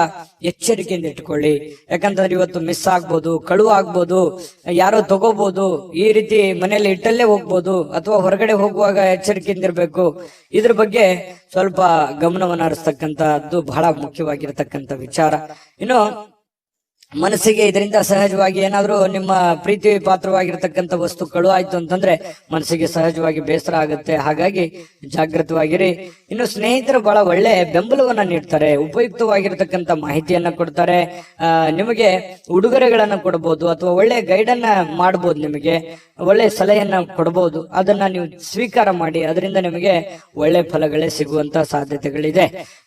ಎಚ್ಚರಿಕೆಯಿಂದ ಇಟ್ಕೊಳ್ಳಿ. ಯಾಕಂತಂದ್ರೆ ಇವತ್ತು ಮಿಸ್ ಆಗ್ಬೋದು, ಕಳುವು ಆಗ್ಬೋದು, ಯಾರೋ ತಗೋಬಹುದು, ಈ ರೀತಿ ಮನೆಯಲ್ಲಿ ಇಟ್ಟಲ್ಲೇ ಹೋಗ್ಬೋದು, ಅಥವಾ ಹೊರಗಡೆ ಹೋಗುವಾಗ ಎಚ್ಚರಿಕೆಯಿಂದ ಇರಬೇಕು. ಇದ್ರ ಬಗ್ಗೆ ಸ್ವಲ್ಪ ಗಮನವನ್ನು ಹರಿಸ್ತಕ್ಕಂಥದ್ದು ಬಹಳ ಮುಖ್ಯವಾಗಿರ್ತಕ್ಕಂಥ ವಿಚಾರ. ಇನ್ನು ಮನಸ್ಸಿಗೆ ಇದರಿಂದ ಸಹಜವಾಗಿ ಏನಾದ್ರೂ ನಿಮ್ಮ ಪ್ರೀತಿ ಪಾತ್ರವಾಗಿರ್ತಕ್ಕಂಥ ವಸ್ತುಗಳು ಆಯ್ತು ಅಂತಂದ್ರೆ ಮನಸ್ಸಿಗೆ ಸಹಜವಾಗಿ ಬೇಸರ ಆಗುತ್ತೆ. ಹಾಗಾಗಿ ಜಾಗೃತವಾಗಿರಿ. ಇನ್ನು ಸ್ನೇಹಿತರು ಬಹಳ ಒಳ್ಳೆ ಬೆಂಬಲವನ್ನ ನೀಡ್ತಾರೆ, ಉಪಯುಕ್ತವಾಗಿರ್ತಕ್ಕಂಥ ಮಾಹಿತಿಯನ್ನ ಕೊಡ್ತಾರೆ, ನಿಮಗೆ ಉಡುಗೊರೆಗಳನ್ನ ಕೊಡಬಹುದು ಅಥವಾ ಒಳ್ಳೆ ಗೈಡ್ ಅನ್ನ ಮಾಡಬಹುದು, ನಿಮಗೆ ಒಳ್ಳೆ ಸಲಹೆಯನ್ನ ಕೊಡಬಹುದು. ಅದನ್ನ ನೀವು ಸ್ವೀಕಾರ ಮಾಡಿ, ಅದರಿಂದ ನಿಮಗೆ ಒಳ್ಳೆ ಫಲಗಳೇ ಸಿಗುವಂತ ಸಾಧ್ಯತೆಗಳಿದೆ.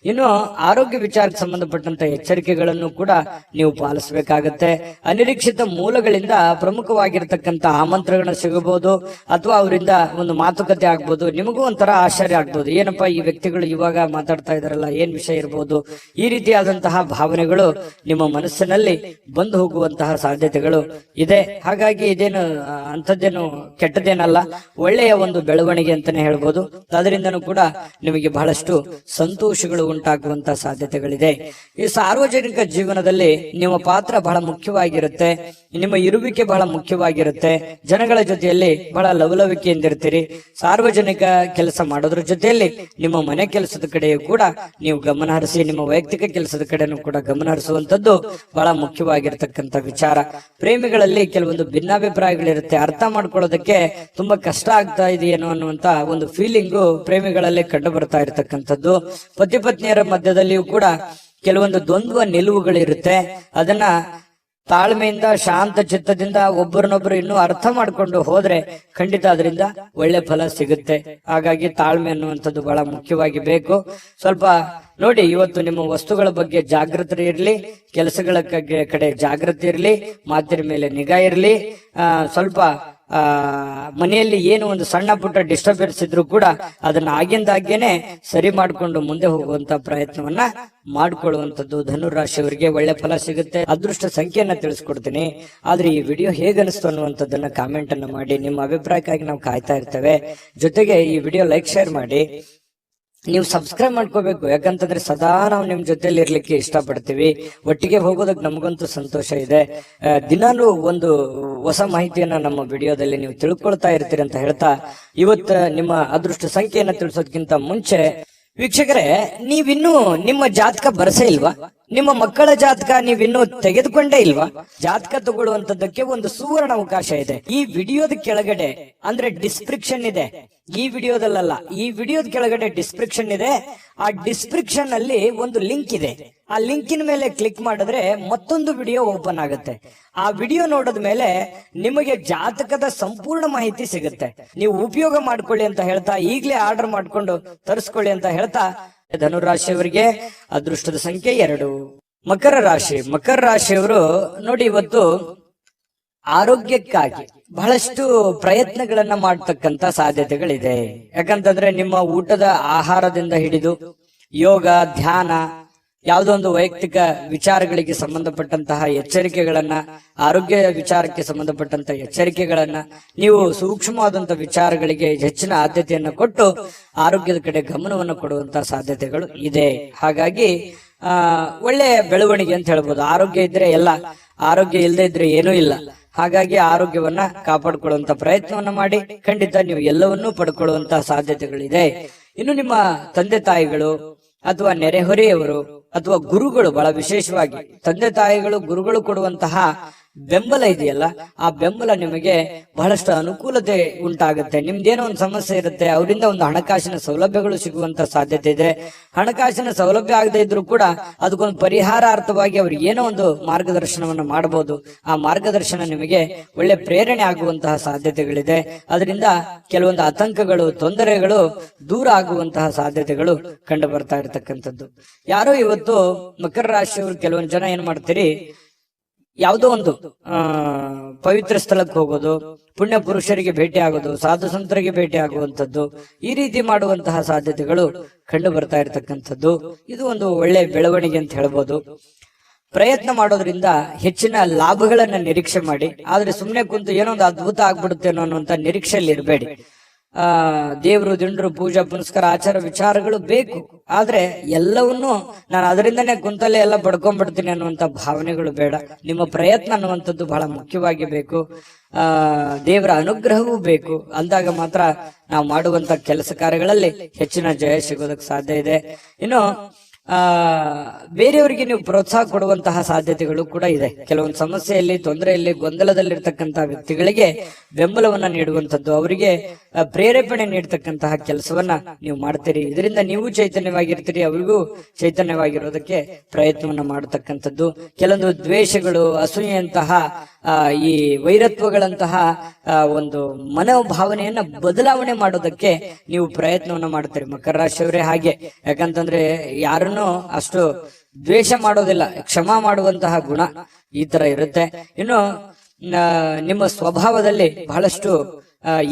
ಇನ್ನು ಆರೋಗ್ಯ ವಿಚಾರಕ್ಕೆ ಸಂಬಂಧಪಟ್ಟಂತ ಎಚ್ಚರಿಕೆಗಳನ್ನು ಕೂಡ ನೀವು ಪಾಲಿಸಬೇಕಾಗತ್ತೆ. ಅನಿರೀಕ್ಷಿತ ಮೂಲಗಳಿಂದ ಪ್ರಮುಖವಾಗಿರ್ತಕ್ಕಂಥ ಆಮಂತ್ರಣಗಳು ಸಿಗಬಹುದು, ಅಥವಾ ಅವರಿಂದ ಒಂದು ಮಾತುಕತೆ ಆಗ್ಬೋದು. ನಿಮಗೂ ಒಂಥರ ಆಶ್ಚರ್ಯ ಆಗ್ಬೋದು, ಏನಪ್ಪಾ ಈ ವ್ಯಕ್ತಿಗಳು ಇವಾಗ ಮಾತಾಡ್ತಾ ಇದಾರಲ್ಲ, ಏನ್ ವಿಷಯ ಇರಬಹುದು. ಈ ರೀತಿಯಾದಂತಹ ಭಾವನೆಗಳು ನಿಮ್ಮ ಮನಸ್ಸಿನಲ್ಲಿ ಬಂದು ಹೋಗುವಂತಹ ಸಾಧ್ಯತೆಗಳು ಇದೆ. ಹಾಗಾಗಿ ಇದೇನು ಅಂಥದ್ದೇನು ಕೆಟ್ಟದೇನಲ್ಲ, ಒಳ್ಳೆಯ ಒಂದು ಬೆಳವಣಿಗೆ ಅಂತಾನೆ ಹೇಳ್ಬೋದು. ಅದರಿಂದನೂ ಕೂಡ ನಿಮಗೆ ಬಹಳಷ್ಟು ಸಂತೋಷಗಳು ಉಂಟಾಗುವಂತಹ ಸಾಧ್ಯತೆಗಳಿದೆ. ಈ ಸಾರ್ವಜನಿಕ ಜೀವನದಲ್ಲಿ ನಿಮ್ಮ ಪಾತ್ರ ಬಹಳ ಮುಖ್ಯವಾಗಿರುತ್ತೆ, ನಿಮ್ಮ ಇರುವಿಕೆ ಬಹಳ ಮುಖ್ಯವಾಗಿರುತ್ತೆ. ಜನಗಳ ಜೊತೆಯಲ್ಲಿ ಬಹಳ ಲವಲವಿಕೆಯಿಂದಿರ್ತೀರಿ. ಸಾರ್ವಜನಿಕ ಕೆಲಸ ಮಾಡೋದ್ರ ಜೊತೆಯಲ್ಲಿ ನಿಮ್ಮ ಮನೆ ಕೆಲಸದ ಕಡೆಯೂ ಕೂಡ ನೀವು ಗಮನ ಹರಿಸಿ, ನಿಮ್ಮ ವೈಯಕ್ತಿಕ ಕೆಲಸದ ಕಡೆನೂ ಕೂಡ ಗಮನ ಹರಿಸುವಂತದ್ದು ಬಹಳ ಮುಖ್ಯವಾಗಿರ್ತಕ್ಕಂಥ ವಿಚಾರ. ಪ್ರೇಮಿಗಳಲ್ಲಿ ಕೆಲವೊಂದು ಭಿನ್ನಾಭಿಪ್ರಾಯಗಳಿರುತ್ತೆ, ಅರ್ಥ ಮಾಡ್ಕೊಳ್ಳೋದಕ್ಕೆ ತುಂಬಾ ಕಷ್ಟ ಆಗ್ತಾ ಇದೆಯೇನೋ ಅನ್ನುವಂತ ಒಂದು ಫೀಲಿಂಗು ಪ್ರೇಮಿಗಳಲ್ಲಿ ಕಂಡು ಬರ್ತಾ ಇರತಕ್ಕಂಥದ್ದು. ಪತಿ ಪತ್ನಿಯರ ಮಧ್ಯದಲ್ಲಿಯೂ ಕೂಡ ಕೆಲವೊಂದು ದ್ವಂದ್ವ ನಿಲುವುಗಳಿರುತ್ತೆ. ಅದನ್ನ ತಾಳ್ಮೆಯಿಂದ ಶಾಂತ ಚಿತ್ತದಿಂದ ಒಬ್ಬರನ್ನೊಬ್ರು ಇನ್ನೂ ಅರ್ಥ ಮಾಡ್ಕೊಂಡು ಹೋದ್ರೆ ಖಂಡಿತ ಅದರಿಂದ ಒಳ್ಳೆ ಫಲ ಸಿಗುತ್ತೆ. ಹಾಗಾಗಿ ತಾಳ್ಮೆ ಅನ್ನುವಂಥದ್ದು ಬಹಳ ಮುಖ್ಯವಾಗಿ ಬೇಕು. ಸ್ವಲ್ಪ ನೋಡಿ, ಇವತ್ತು ನಿಮ್ಮ ವಸ್ತುಗಳ ಬಗ್ಗೆ ಜಾಗೃತಿ ಇರ್ಲಿ, ಕೆಲಸಗಳ ಕಡೆ ಜಾಗೃತಿ ಇರ್ಲಿ, ಮಾತಿನ ಮೇಲೆ ನಿಗಾ ಇರ್ಲಿ. ಸ್ವಲ್ಪ ಮನೆಯಲ್ಲಿ ಏನು ಒಂದು ಸಣ್ಣ ಪುಟ್ಟ ಡಿಸ್ಟರ್ಬೆನ್ಸ್ ಇದ್ರು ಕೂಡ ಅದನ್ನ ಆಗಿಂದಾಗೇನೆ ಸರಿ ಮಾಡಿಕೊಂಡು ಮುಂದೆ ಹೋಗುವಂತ ಪ್ರಯತ್ನವನ್ನ ಮಾಡ್ಕೊಳ್ಳುವಂಥದ್ದು. ಧನುರಾಶಿಯವರಿಗೆ ಒಳ್ಳೆ ಫಲ ಸಿಗುತ್ತೆ. ಅದೃಷ್ಟ ಸಂಖ್ಯೆಯನ್ನ ತಿಳಿಸ್ಕೊಡ್ತೀನಿ. ಆದ್ರೆ ಈ ವಿಡಿಯೋ ಹೇಗನಿಸ್ತು ಅನ್ನುವಂಥದ್ದನ್ನ ಕಾಮೆಂಟ್ ಅನ್ನ ಮಾಡಿ. ನಿಮ್ಮ ಅಭಿಪ್ರಾಯಕ್ಕಾಗಿ ನಾವು ಕಾಯ್ತಾ ಇರ್ತೇವೆ. ಜೊತೆಗೆ ಈ ವಿಡಿಯೋ ಲೈಕ್ ಶೇರ್ ಮಾಡಿ. ನೀವು ಸಬ್ಸ್ಕ್ರೈಬ್ ಮಾಡ್ಕೋಬೇಕು, ಯಾಕಂತಂದ್ರೆ ಸದಾ ನಾವು ನಿಮ್ ಜೊತೆಲಿ ಇರ್ಲಿಕ್ಕೆ ಇಷ್ಟಪಡ್ತೀವಿ. ಒಟ್ಟಿಗೆ ಹೋಗೋದಕ್ಕೆ ನಮಗಂತೂ ಸಂತೋಷ ಇದೆ. ದಿನಾನು ಒಂದು ಹೊಸ ಮಾಹಿತಿಯನ್ನ ನಮ್ಮ ವಿಡಿಯೋದಲ್ಲಿ ನೀವು ತಿಳ್ಕೊಳ್ತಾ ಇರ್ತೀರಿ ಅಂತ ಹೇಳ್ತಾ, ಇವತ್ತು ನಿಮ್ಮ ಅದೃಷ್ಟ ಸಂಖ್ಯೆಯನ್ನ ತಿಳಿಸೋದಕ್ಕಿಂತ ಮುಂಚೆ ವೀಕ್ಷಕರೇ, ನೀವಿನ್ನೂ ನಿಮ್ಮ ಜಾತಕ ಬರಸೇ ಇಲ್ವಾ? ನಿಮ್ಮ ಮಕ್ಕಳ ಜಾತಕ ನೀವಿನ್ನೂ ತೆಗೆದುಕೊಂಡೇ ಇಲ್ವಾ? ಜಾತಕ ತಗೊಳ್ಳುವಂತದ್ದಕ್ಕೆ ಒಂದು ಸುವರ್ಣ ಅವಕಾಶ ಇದೆ. ಈ ವಿಡಿಯೋದ ಕೆಳಗಡೆ ಅಂದ್ರೆ ಡಿಸ್ಕ್ರಿಪ್ಷನ್ ಇದೆ, ಈ ವಿಡಿಯೋದಲ್ಲ, ಈ ವಿಡಿಯೋದ ಕೆಳಗಡೆ ಡಿಸ್ಕ್ರಿಪ್ಷನ್ ಇದೆ. ಆ ಡಿಸ್ಕ್ರಿಪ್ಷನ್ ಅಲ್ಲಿ ಒಂದು ಲಿಂಕ್ ಇದೆ. ಆ ಲಿಂಕಿನ ಮೇಲೆ ಕ್ಲಿಕ್ ಮಾಡಿದ್ರೆ ಮತ್ತೊಂದು ವಿಡಿಯೋ ಓಪನ್ ಆಗುತ್ತೆ. ಆ ವಿಡಿಯೋ ನೋಡಿದ ಮೇಲೆ ನಿಮಗೆ ಜಾತಕದ ಸಂಪೂರ್ಣ ಮಾಹಿತಿ ಸಿಗುತ್ತೆ. ನೀವು ಉಪಯೋಗ ಮಾಡ್ಕೊಳ್ಳಿ ಅಂತ ಹೇಳ್ತಾ, ಈಗಲೇ ಆರ್ಡರ್ ಮಾಡ್ಕೊಂಡು ತರಿಸ್ಕೊಳ್ಳಿ ಅಂತ ಹೇಳ್ತಾ, ಧನುರಾಶಿಯವರಿಗೆ ಅದೃಷ್ಟದ ಸಂಖ್ಯೆ 2. ಮಕರ ರಾಶಿ. ಮಕರ ರಾಶಿಯವರು ನೋಡಿ, ಇವತ್ತು ಆರೋಗ್ಯಕ್ಕಾಗಿ ಬಹಳಷ್ಟು ಪ್ರಯತ್ನಗಳನ್ನ ಮಾಡತಕ್ಕಂತ ಸಾಧ್ಯತೆಗಳಿದೆ. ಯಾಕಂತಂದ್ರೆ ನಿಮ್ಮ ಊಟದ ಆಹಾರದಿಂದ ಹಿಡಿದು ಯೋಗ, ಧ್ಯಾನ, ಯಾವುದೋ ಒಂದು ವೈಯಕ್ತಿಕ ವಿಚಾರಗಳಿಗೆ ಸಂಬಂಧಪಟ್ಟಂತಹ ಎಚ್ಚರಿಕೆಗಳನ್ನ, ಆರೋಗ್ಯ ವಿಚಾರಕ್ಕೆ ಸಂಬಂಧಪಟ್ಟಂತ ಎಚ್ಚರಿಕೆಗಳನ್ನ, ನೀವು ಸೂಕ್ಷ್ಮವಾದಂತ ವಿಚಾರಗಳಿಗೆ ಹೆಚ್ಚಿನ ಆದ್ಯತೆಯನ್ನು ಕೊಟ್ಟು ಆರೋಗ್ಯದ ಕಡೆ ಗಮನವನ್ನು ಕೊಡುವಂತಹ ಸಾಧ್ಯತೆಗಳು ಇದೆ. ಹಾಗಾಗಿ ಒಳ್ಳೆಯ ಬೆಳವಣಿಗೆ ಅಂತ ಹೇಳ್ಬೋದು. ಆರೋಗ್ಯ ಇದ್ರೆ ಎಲ್ಲ, ಆರೋಗ್ಯ ಇಲ್ಲದೆ ಇದ್ರೆ ಏನೂ ಇಲ್ಲ. ಹಾಗಾಗಿ ಆರೋಗ್ಯವನ್ನ ಕಾಪಾಡಿಕೊಳ್ಳುವಂತ ಪ್ರಯತ್ನವನ್ನ ಮಾಡಿ. ಖಂಡಿತ ನೀವು ಎಲ್ಲವನ್ನೂ ಪಡ್ಕೊಳ್ಳುವಂತಹ ಸಾಧ್ಯತೆಗಳಿದೆ. ಇನ್ನು ನಿಮ್ಮ ತಂದೆ ತಾಯಿಗಳು ಅಥವಾ ನೆರೆಹೊರೆಯವರು ಅಥವಾ ಗುರುಗಳು, ಬಹಳ ವಿಶೇಷವಾಗಿ ತಂದೆ ತಾಯಿಗಳು, ಗುರುಗಳು ಕೊಡುವಂತಹ ಬೆಂಬಲ ಇದೆಯಲ್ಲ, ಆ ಬೆಂಬಲ ನಿಮಗೆ ಬಹಳಷ್ಟು ಅನುಕೂಲತೆ ಉಂಟಾಗುತ್ತೆ. ನಿಮ್ದೇನೋ ಒಂದು ಸಮಸ್ಯೆ ಇರುತ್ತೆ, ಅವರಿಂದ ಒಂದು ಹಣಕಾಸಿನ ಸೌಲಭ್ಯಗಳು ಸಿಗುವಂತ ಸಾಧ್ಯತೆ ಇದೆ. ಹಣಕಾಸಿನ ಸೌಲಭ್ಯ ಆಗದೆ ಇದ್ರೂ ಕೂಡ ಅದಕ್ಕೊಂದು ಪರಿಹಾರಾರ್ಥವಾಗಿ ಅವ್ರಿಗೆ ಏನೋ ಒಂದು ಮಾರ್ಗದರ್ಶನವನ್ನು ಮಾಡಬಹುದು. ಆ ಮಾರ್ಗದರ್ಶನ ನಿಮಗೆ ಒಳ್ಳೆ ಪ್ರೇರಣೆ ಆಗುವಂತಹ ಸಾಧ್ಯತೆಗಳಿದೆ. ಅದರಿಂದ ಕೆಲವೊಂದು ಆತಂಕಗಳು, ತೊಂದರೆಗಳು ದೂರ ಆಗುವಂತಹ ಸಾಧ್ಯತೆಗಳು ಕಂಡು ಬರ್ತಾ ಇರತಕ್ಕಂಥದ್ದು. ಯಾರೋ ಇವತ್ತು ಮಕರ ರಾಶಿಯವರು ಕೆಲವೊಂದು ಜನ ಏನ್ ಮಾಡ್ತೀರಿ, ಯಾವುದೋ ಒಂದು ಪವಿತ್ರ ಸ್ಥಳಕ್ಕೆ ಹೋಗೋದು, ಪುಣ್ಯ ಪುರುಷರಿಗೆ ಭೇಟಿ ಆಗೋದು, ಸಾಧು ಸಂತರಿಗೆ ಭೇಟಿ ಆಗುವಂಥದ್ದು, ಈ ರೀತಿ ಮಾಡುವಂತಹ ಸಾಧ್ಯತೆಗಳು ಕಂಡು ಬರ್ತಾ ಇರತಕ್ಕಂಥದ್ದು. ಇದು ಒಂದು ಒಳ್ಳೆ ಬೆಳವಣಿಗೆ ಅಂತ ಹೇಳ್ಬೋದು. ಪ್ರಯತ್ನ ಮಾಡೋದ್ರಿಂದ ಹೆಚ್ಚಿನ ಲಾಭಗಳನ್ನ ನಿರೀಕ್ಷೆ ಮಾಡಿ. ಆದ್ರೆ ಸುಮ್ಮನೆ ಕುಂತು ಏನೋ ಒಂದು ಅದ್ಭುತ ಆಗ್ಬಿಡುತ್ತೇನೋ ಅನ್ನುವಂತ ನಿರೀಕ್ಷೆಯಲ್ಲಿ ಇರಬೇಡಿ. ದೇವರು ದಿಂಡ್ರು ಪೂಜಾ ಪುನಸ್ಕಾರ ಆಚಾರ ವಿಚಾರಗಳು ಬೇಕು, ಆದ್ರೆ ಎಲ್ಲವನ್ನೂ ನಾನು ಅದರಿಂದನೇ ಕುಂತಲ್ಲೇ ಎಲ್ಲ ಪಡ್ಕೊಂಡ್ಬಿಡ್ತೀನಿ ಅನ್ನುವಂತ ಭಾವನೆಗಳು ಬೇಡ. ನಿಮ್ಮ ಪ್ರಯತ್ನ ಅನ್ನುವಂಥದ್ದು ಬಹಳ ಮುಖ್ಯವಾಗಿ ಬೇಕು. ದೇವರ ಅನುಗ್ರಹವೂ ಬೇಕು. ಅಂದಾಗ ಮಾತ್ರ ನಾವು ಮಾಡುವಂತ ಕೆಲಸ ಕಾರ್ಯಗಳಲ್ಲಿ ಹೆಚ್ಚಿನ ಜಯ ಸಿಗೋದಕ್ಕೆ ಸಾಧ್ಯ ಇದೆ. ಇನ್ನು ಬೇರೆಯವರಿಗೆ ನೀವು ಪ್ರೋತ್ಸಾಹ ಕೊಡುವಂತಹ ಸಾಧ್ಯತೆಗಳು ಕೂಡ ಇದೆ. ಕೆಲವೊಂದು ಸಮಸ್ಯೆಯಲ್ಲಿ, ತೊಂದರೆಯಲ್ಲಿ, ಗೊಂದಲದಲ್ಲಿರ್ತಕ್ಕಂತಹ ವ್ಯಕ್ತಿಗಳಿಗೆ ಬೆಂಬಲವನ್ನ ನೀಡುವಂಥದ್ದು, ಅವರಿಗೆ ಪ್ರೇರೇಪಣೆ ನೀಡತಕ್ಕಂತಹ ಕೆಲಸವನ್ನ ನೀವು ಮಾಡ್ತೀರಿ. ಇದರಿಂದ ನೀವು ಚೈತನ್ಯವಾಗಿರ್ತೀರಿ, ಅವರಿಗೂ ಚೈತನ್ಯವಾಗಿರೋದಕ್ಕೆ ಪ್ರಯತ್ನವನ್ನ ಮಾಡತಕ್ಕಂಥದ್ದು. ಕೆಲವೊಂದು ದ್ವೇಷಗಳು, ಅಸೂಯೆಯಂತಹ ಈ ವೈರತ್ವಗಳಂತಹ ಒಂದು ಮನೋಭಾವನೆಯನ್ನ ಬದಲಾವಣೆ ಮಾಡೋದಕ್ಕೆ ನೀವು ಪ್ರಯತ್ನವನ್ನ ಮಾಡ್ತೀರಿ ಮಕರ ರಾಶಿಯವರೇ. ಹಾಗೆ ಯಾಕಂತಂದ್ರೆ ಯಾರನ್ನು ಅಷ್ಟು ದ್ವೇಷ ಮಾಡೋದಿಲ್ಲ, ಕ್ಷಮಾ ಮಾಡುವಂತಹ ಗುಣ ಈ ತರ ಇರುತ್ತೆ. ಇನ್ನು ನಿಮ್ಮ ಸ್ವಭಾವದಲ್ಲಿ ಬಹಳಷ್ಟು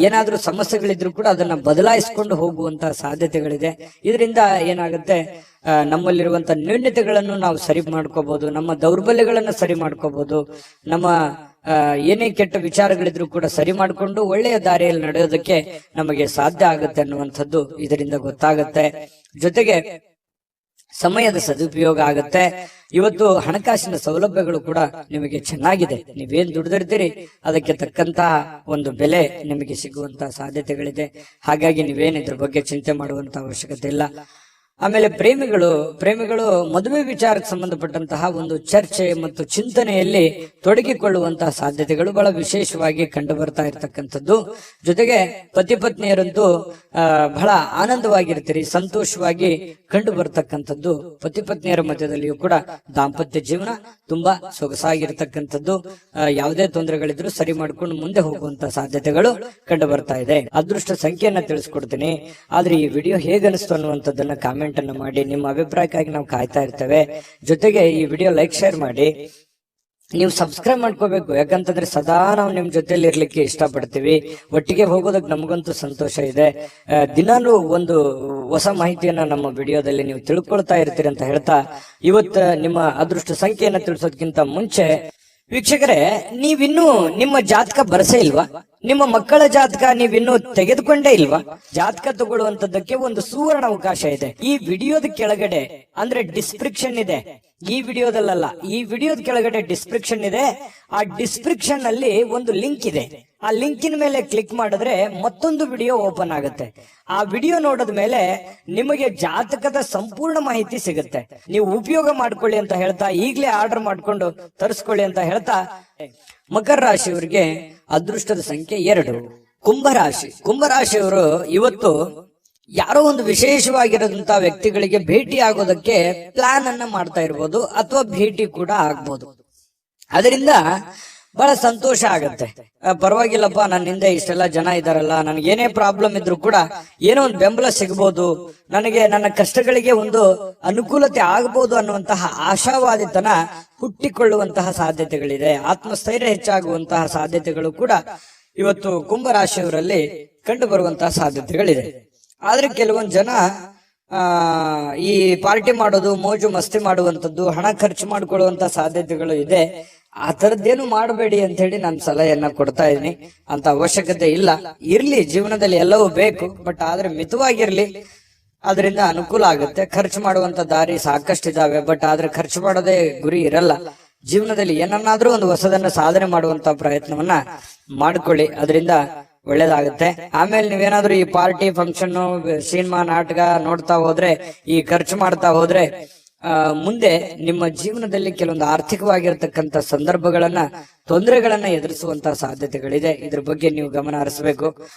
ಏನಾದ್ರೂ ಸಮಸ್ಯೆಗಳಿದ್ರು ಕೂಡ ಅದನ್ನ ಬದಲಾಯಿಸಿಕೊಂಡು ಹೋಗುವಂತಹ ಸಾಧ್ಯತೆಗಳಿದೆ. ಇದರಿಂದ ಏನಾಗುತ್ತೆ, ನಮ್ಮಲ್ಲಿರುವಂತ ನ್ಯೂನ್ಯತೆಗಳನ್ನು ನಾವು ಸರಿ ಮಾಡ್ಕೋಬಹುದು, ನಮ್ಮ ದೌರ್ಬಲ್ಯಗಳನ್ನು ಸರಿ ಮಾಡ್ಕೋಬಹುದು, ನಮ್ಮ ಏನೇ ಕೆಟ್ಟ ವಿಚಾರಗಳಿದ್ರು ಕೂಡ ಸರಿ ಮಾಡಿಕೊಂಡು ಒಳ್ಳೆಯ ದಾರಿಯಲ್ಲಿ ನಡೆಯೋದಕ್ಕೆ ನಮಗೆ ಸಾಧ್ಯ ಆಗುತ್ತೆ ಅನ್ನುವಂಥದ್ದು ಇದರಿಂದ ಗೊತ್ತಾಗುತ್ತೆ. ಜೊತೆಗೆ ಸಮಯದ ಸದುಪಯೋಗ ಆಗತ್ತೆ. ಇವತ್ತು ಹಣಕಾಸಿನ ಸೌಲಭ್ಯಗಳು ಕೂಡ ನಿಮಗೆ ಚೆನ್ನಾಗಿದೆ. ನೀವೇನ್ ದುಡಿದಿರ್ತೀರಿ ಅದಕ್ಕೆ ತಕ್ಕಂತಹ ಒಂದು ಬೆಲೆ ನಿಮಗೆ ಸಿಗುವಂತಹ ಸಾಧ್ಯತೆಗಳಿದೆ. ಹಾಗಾಗಿ ನೀವೇನ್ ಇದ್ರ ಬಗ್ಗೆ ಚಿಂತೆ ಮಾಡುವಂತ ಅವಶ್ಯಕತೆ ಇಲ್ಲ. ಆಮೇಲೆ ಪ್ರೇಮಿಗಳು ಮದುವೆ ವಿಚಾರಕ್ಕೆ ಸಂಬಂಧಪಟ್ಟಂತಹ ಒಂದು ಚರ್ಚೆ ಮತ್ತು ಚಿಂತನೆಯಲ್ಲಿ ತೊಡಗಿಕೊಳ್ಳುವಂತಹ ಸಾಧ್ಯತೆಗಳು ಬಹಳ ವಿಶೇಷವಾಗಿ ಕಂಡು ಬರ್ತಾ ಇರತಕ್ಕಂಥದ್ದು. ಜೊತೆಗೆ ಪತಿ ಪತ್ನಿಯರಂತೂ ಬಹಳ ಆನಂದವಾಗಿರ್ತೀರಿ, ಸಂತೋಷವಾಗಿ ಕಂಡು ಬರ್ತಕ್ಕಂಥದ್ದು. ಪತಿ ಪತ್ನಿಯರ ಮಧ್ಯದಲ್ಲಿಯೂ ಕೂಡ ದಾಂಪತ್ಯ ಜೀವನ ತುಂಬಾ ಸೊಗಸಾಗಿರ್ತಕ್ಕಂಥದ್ದು. ಯಾವುದೇ ತೊಂದರೆಗಳಿದ್ರು ಸರಿ ಮಾಡ್ಕೊಂಡು ಮುಂದೆ ಹೋಗುವಂತ ಸಾಧ್ಯತೆಗಳು ಕಂಡು ಬರ್ತಾ ಇದೆ. ಅದೃಷ್ಟ ಸಂಖ್ಯೆಯನ್ನ ತಿಳಿಸ್ಕೊಡ್ತೀನಿ. ಆದ್ರೆ ಈ ವಿಡಿಯೋ ಹೇಗನಿಸ್ತು ಅನ್ನುವಂಥದ್ದನ್ನ ಕಾಮೆಂಟ್ ಅನ್ನು ಮಾಡಿ. ನಿಮ್ಮ ಅಭಿಪ್ರಾಯಕ್ಕಾಗಿ ನಾವು ಕಾಯ್ತಾ ಇರ್ತೇವೆ. ಜೊತೆಗೆ ಈ ವಿಡಿಯೋ ಲೈಕ್, ಶೇರ್ ಮಾಡಿ. ನೀವು ಸಬ್ಸ್ಕ್ರೈಬ್ ಮಾಡ್ಕೋಬೇಕು, ಯಾಕಂತಂದ್ರೆ ಸದಾ ನಾವು ನಿಮ್ ಜೊತೆಲಿ ಇರ್ಲಿಕ್ಕೆ ಇಷ್ಟಪಡ್ತೀವಿ. ಒಟ್ಟಿಗೆ ಹೋಗೋದಕ್ಕೆ ನಮಗಂತೂ ಸಂತೋಷ ಇದೆ. ದಿನಾಲೂ ಒಂದು ಹೊಸ ಮಾಹಿತಿಯನ್ನ ನಮ್ಮ ವಿಡಿಯೋದಲ್ಲಿ ನೀವು ತಿಳ್ಕೊಳ್ತಾ ಇರ್ತೀರಿ ಅಂತ ಹೇಳ್ತಾ, ಇವತ್ತು ನಿಮ್ಮ ಅದೃಷ್ಟ ಸಂಖ್ಯೆಯನ್ನ ತಿಳಿಸೋದಕ್ಕಿಂತ ಮುಂಚೆ ವೀಕ್ಷಕರೇ, ನೀವಿನ್ನೂ ನಿಮ್ಮ ಜಾತಕ ಬರಸೇ ಇಲ್ವಾ? ನಿಮ್ಮ ಮಕ್ಕಳ ಜಾತಕ ನೀವಿನ್ನೂ ತೆಗೆದುಕೊಂಡೇ ಇಲ್ವಾ? ಜಾತಕ ತಗೊಳ್ಳುವಂತದ್ದಕ್ಕೆ ಒಂದು ಸುವರ್ಣ ಅವಕಾಶ ಇದೆ. ಈ ವಿಡಿಯೋದ ಕೆಳಗಡೆ ಅಂದ್ರೆ ಡಿಸ್ಕ್ರಿಪ್ಷನ್ ಇದೆ. ಈ ವಿಡಿಯೋದಲ್ಲ, ಈ ವಿಡಿಯೋದ ಕೆಳಗಡೆ ಡಿಸ್ಕ್ರಿಪ್ಷನ್ ಇದೆ. ಆ ಡಿಸ್ಕ್ರಿಪ್ಷನ್ ಅಲ್ಲಿ ಒಂದು ಲಿಂಕ್ ಇದೆ. ಆ ಲಿಂಕಿನ ಮೇಲೆ ಕ್ಲಿಕ್ ಮಾಡಿದ್ರೆ ಮತ್ತೊಂದು ವಿಡಿಯೋ ಓಪನ್ ಆಗುತ್ತೆ. ಆ ವಿಡಿಯೋ ನೋಡಿದ ಮೇಲೆ ನಿಮಗೆ ಜಾತಕದ ಸಂಪೂರ್ಣ ಮಾಹಿತಿ ಸಿಗುತ್ತೆ. ನೀವು ಉಪಯೋಗ ಮಾಡ್ಕೊಳ್ಳಿ ಅಂತ ಹೇಳ್ತಾ, ಈಗಲೇ ಆರ್ಡರ್ ಮಾಡ್ಕೊಂಡು ತರಿಸ್ಕೊಳ್ಳಿ ಅಂತ ಹೇಳ್ತಾ, ಮಕರ ರಾಶಿಯವರಿಗೆ ಅದೃಷ್ಟದ ಸಂಖ್ಯೆ 2. ಕುಂಭರಾಶಿಯವರು ಇವತ್ತು ಯಾರೋ ಒಂದು ವಿಶೇಷವಾಗಿರೋದಂತ ವ್ಯಕ್ತಿಗಳಿಗೆ ಭೇಟಿ ಆಗೋದಕ್ಕೆ ಪ್ಲಾನ್ ಅನ್ನ ಮಾಡ್ತಾ ಇರ್ಬೋದು, ಅಥವಾ ಭೇಟಿ ಕೂಡ ಆಗ್ಬೋದು. ಅದರಿಂದ ಬಹಳ ಸಂತೋಷ ಆಗತ್ತೆ. ಪರವಾಗಿಲ್ಲಪ್ಪ, ನನ್ನಿಂದ ಇಷ್ಟೆಲ್ಲ ಜನ ಇದಾರಲ್ಲ, ನನಗೇನೇ ಪ್ರಾಬ್ಲಮ್ ಇದ್ರು ಕೂಡ ಏನೋ ಒಂದು ಬೆಂಬಲ ಸಿಗ್ಬೋದು, ನನಗೆ ನನ್ನ ಕಷ್ಟಗಳಿಗೆ ಒಂದು ಅನುಕೂಲತೆ ಆಗಬಹುದು ಅನ್ನುವಂತಹ ಆಶಾವಾದಿತನ ಹುಟ್ಟಿಕೊಳ್ಳುವಂತಹ ಸಾಧ್ಯತೆಗಳಿದೆ. ಆತ್ಮಸ್ಥೈರ್ಯ ಹೆಚ್ಚಾಗುವಂತಹ ಸಾಧ್ಯತೆಗಳು ಕೂಡ ಇವತ್ತು ಕುಂಭರಾಶಿಯವರಲ್ಲಿ ಕಂಡು ಬರುವಂತಹ ಸಾಧ್ಯತೆಗಳಿದೆ. ಆದ್ರೆ ಕೆಲವೊಂದು ಜನ ಈ ಪಾರ್ಟಿ ಮಾಡೋದು, ಮೋಜು ಮಸ್ತಿ ಮಾಡುವಂತದ್ದು, ಹಣ ಖರ್ಚು ಮಾಡಿಕೊಳ್ಳುವಂತ ಸಾಧ್ಯತೆಗಳು ಇದೆ. ಆ ತರದ್ದೇನು ಮಾಡಬೇಡಿ ಅಂತ ಹೇಳಿ ನಾನು ಸಲಹೆಯನ್ನ ಕೊಡ್ತಾ ಇದ್ದೀನಿ. ಅಂತ ಅವಶ್ಯಕತೆ ಇಲ್ಲ. ಇರ್ಲಿ, ಜೀವನದಲ್ಲಿ ಎಲ್ಲವೂ ಬೇಕು, ಬಟ್ ಆದ್ರೆ ಮಿತವಾಗಿರ್ಲಿ. ಅದರಿಂದ ಅನುಕೂಲ ಆಗುತ್ತೆ. ಖರ್ಚು ಮಾಡುವಂತ ದಾರಿ ಸಾಕಷ್ಟಿದಾವೆ, ಬಟ್ ಆದ್ರೆ ಖರ್ಚು ಮಾಡೋದೇ ಗುರಿ ಇರಲ್ಲ. ಜೀವನದಲ್ಲಿ ಏನನ್ನಾದ್ರೂ ಒಂದು ಹೊಸದನ್ನ ಸಾಧನೆ ಮಾಡುವಂತ ಪ್ರಯತ್ನವನ್ನ ಮಾಡ್ಕೊಳ್ಳಿ, ಅದರಿಂದ ಒಳ್ಳೇದಾಗುತ್ತೆ. ಆಮೇಲೆ ನೀವೇನಾದ್ರೂ ಈ ಪಾರ್ಟಿ, ಫಂಕ್ಷನ್, ಸಿನಿಮಾ, ನಾಟಕ ನೋಡ್ತಾ ಹೋದ್ರೆ, ಈ ಖರ್ಚು ಮಾಡ್ತಾ ಹೋದ್ರೆ ಮುಂದೆ ನಿಮ್ಮ ಜೀವನದಲ್ಲಿ ಕೆಲವೊಂದು ಆರ್ಥಿಕವಾಗಿರ್ತಕ್ಕಂಥ ಸಂದರ್ಭಗಳನ್ನ, ತೊಂದರೆಗಳನ್ನ ಎದುರಿಸುವಂತಹ ಸಾಧ್ಯತೆಗಳಿದೆ. ಇದ್ರ ಬಗ್ಗೆ ನೀವು ಗಮನ ಹರಿಸಬೇಕು.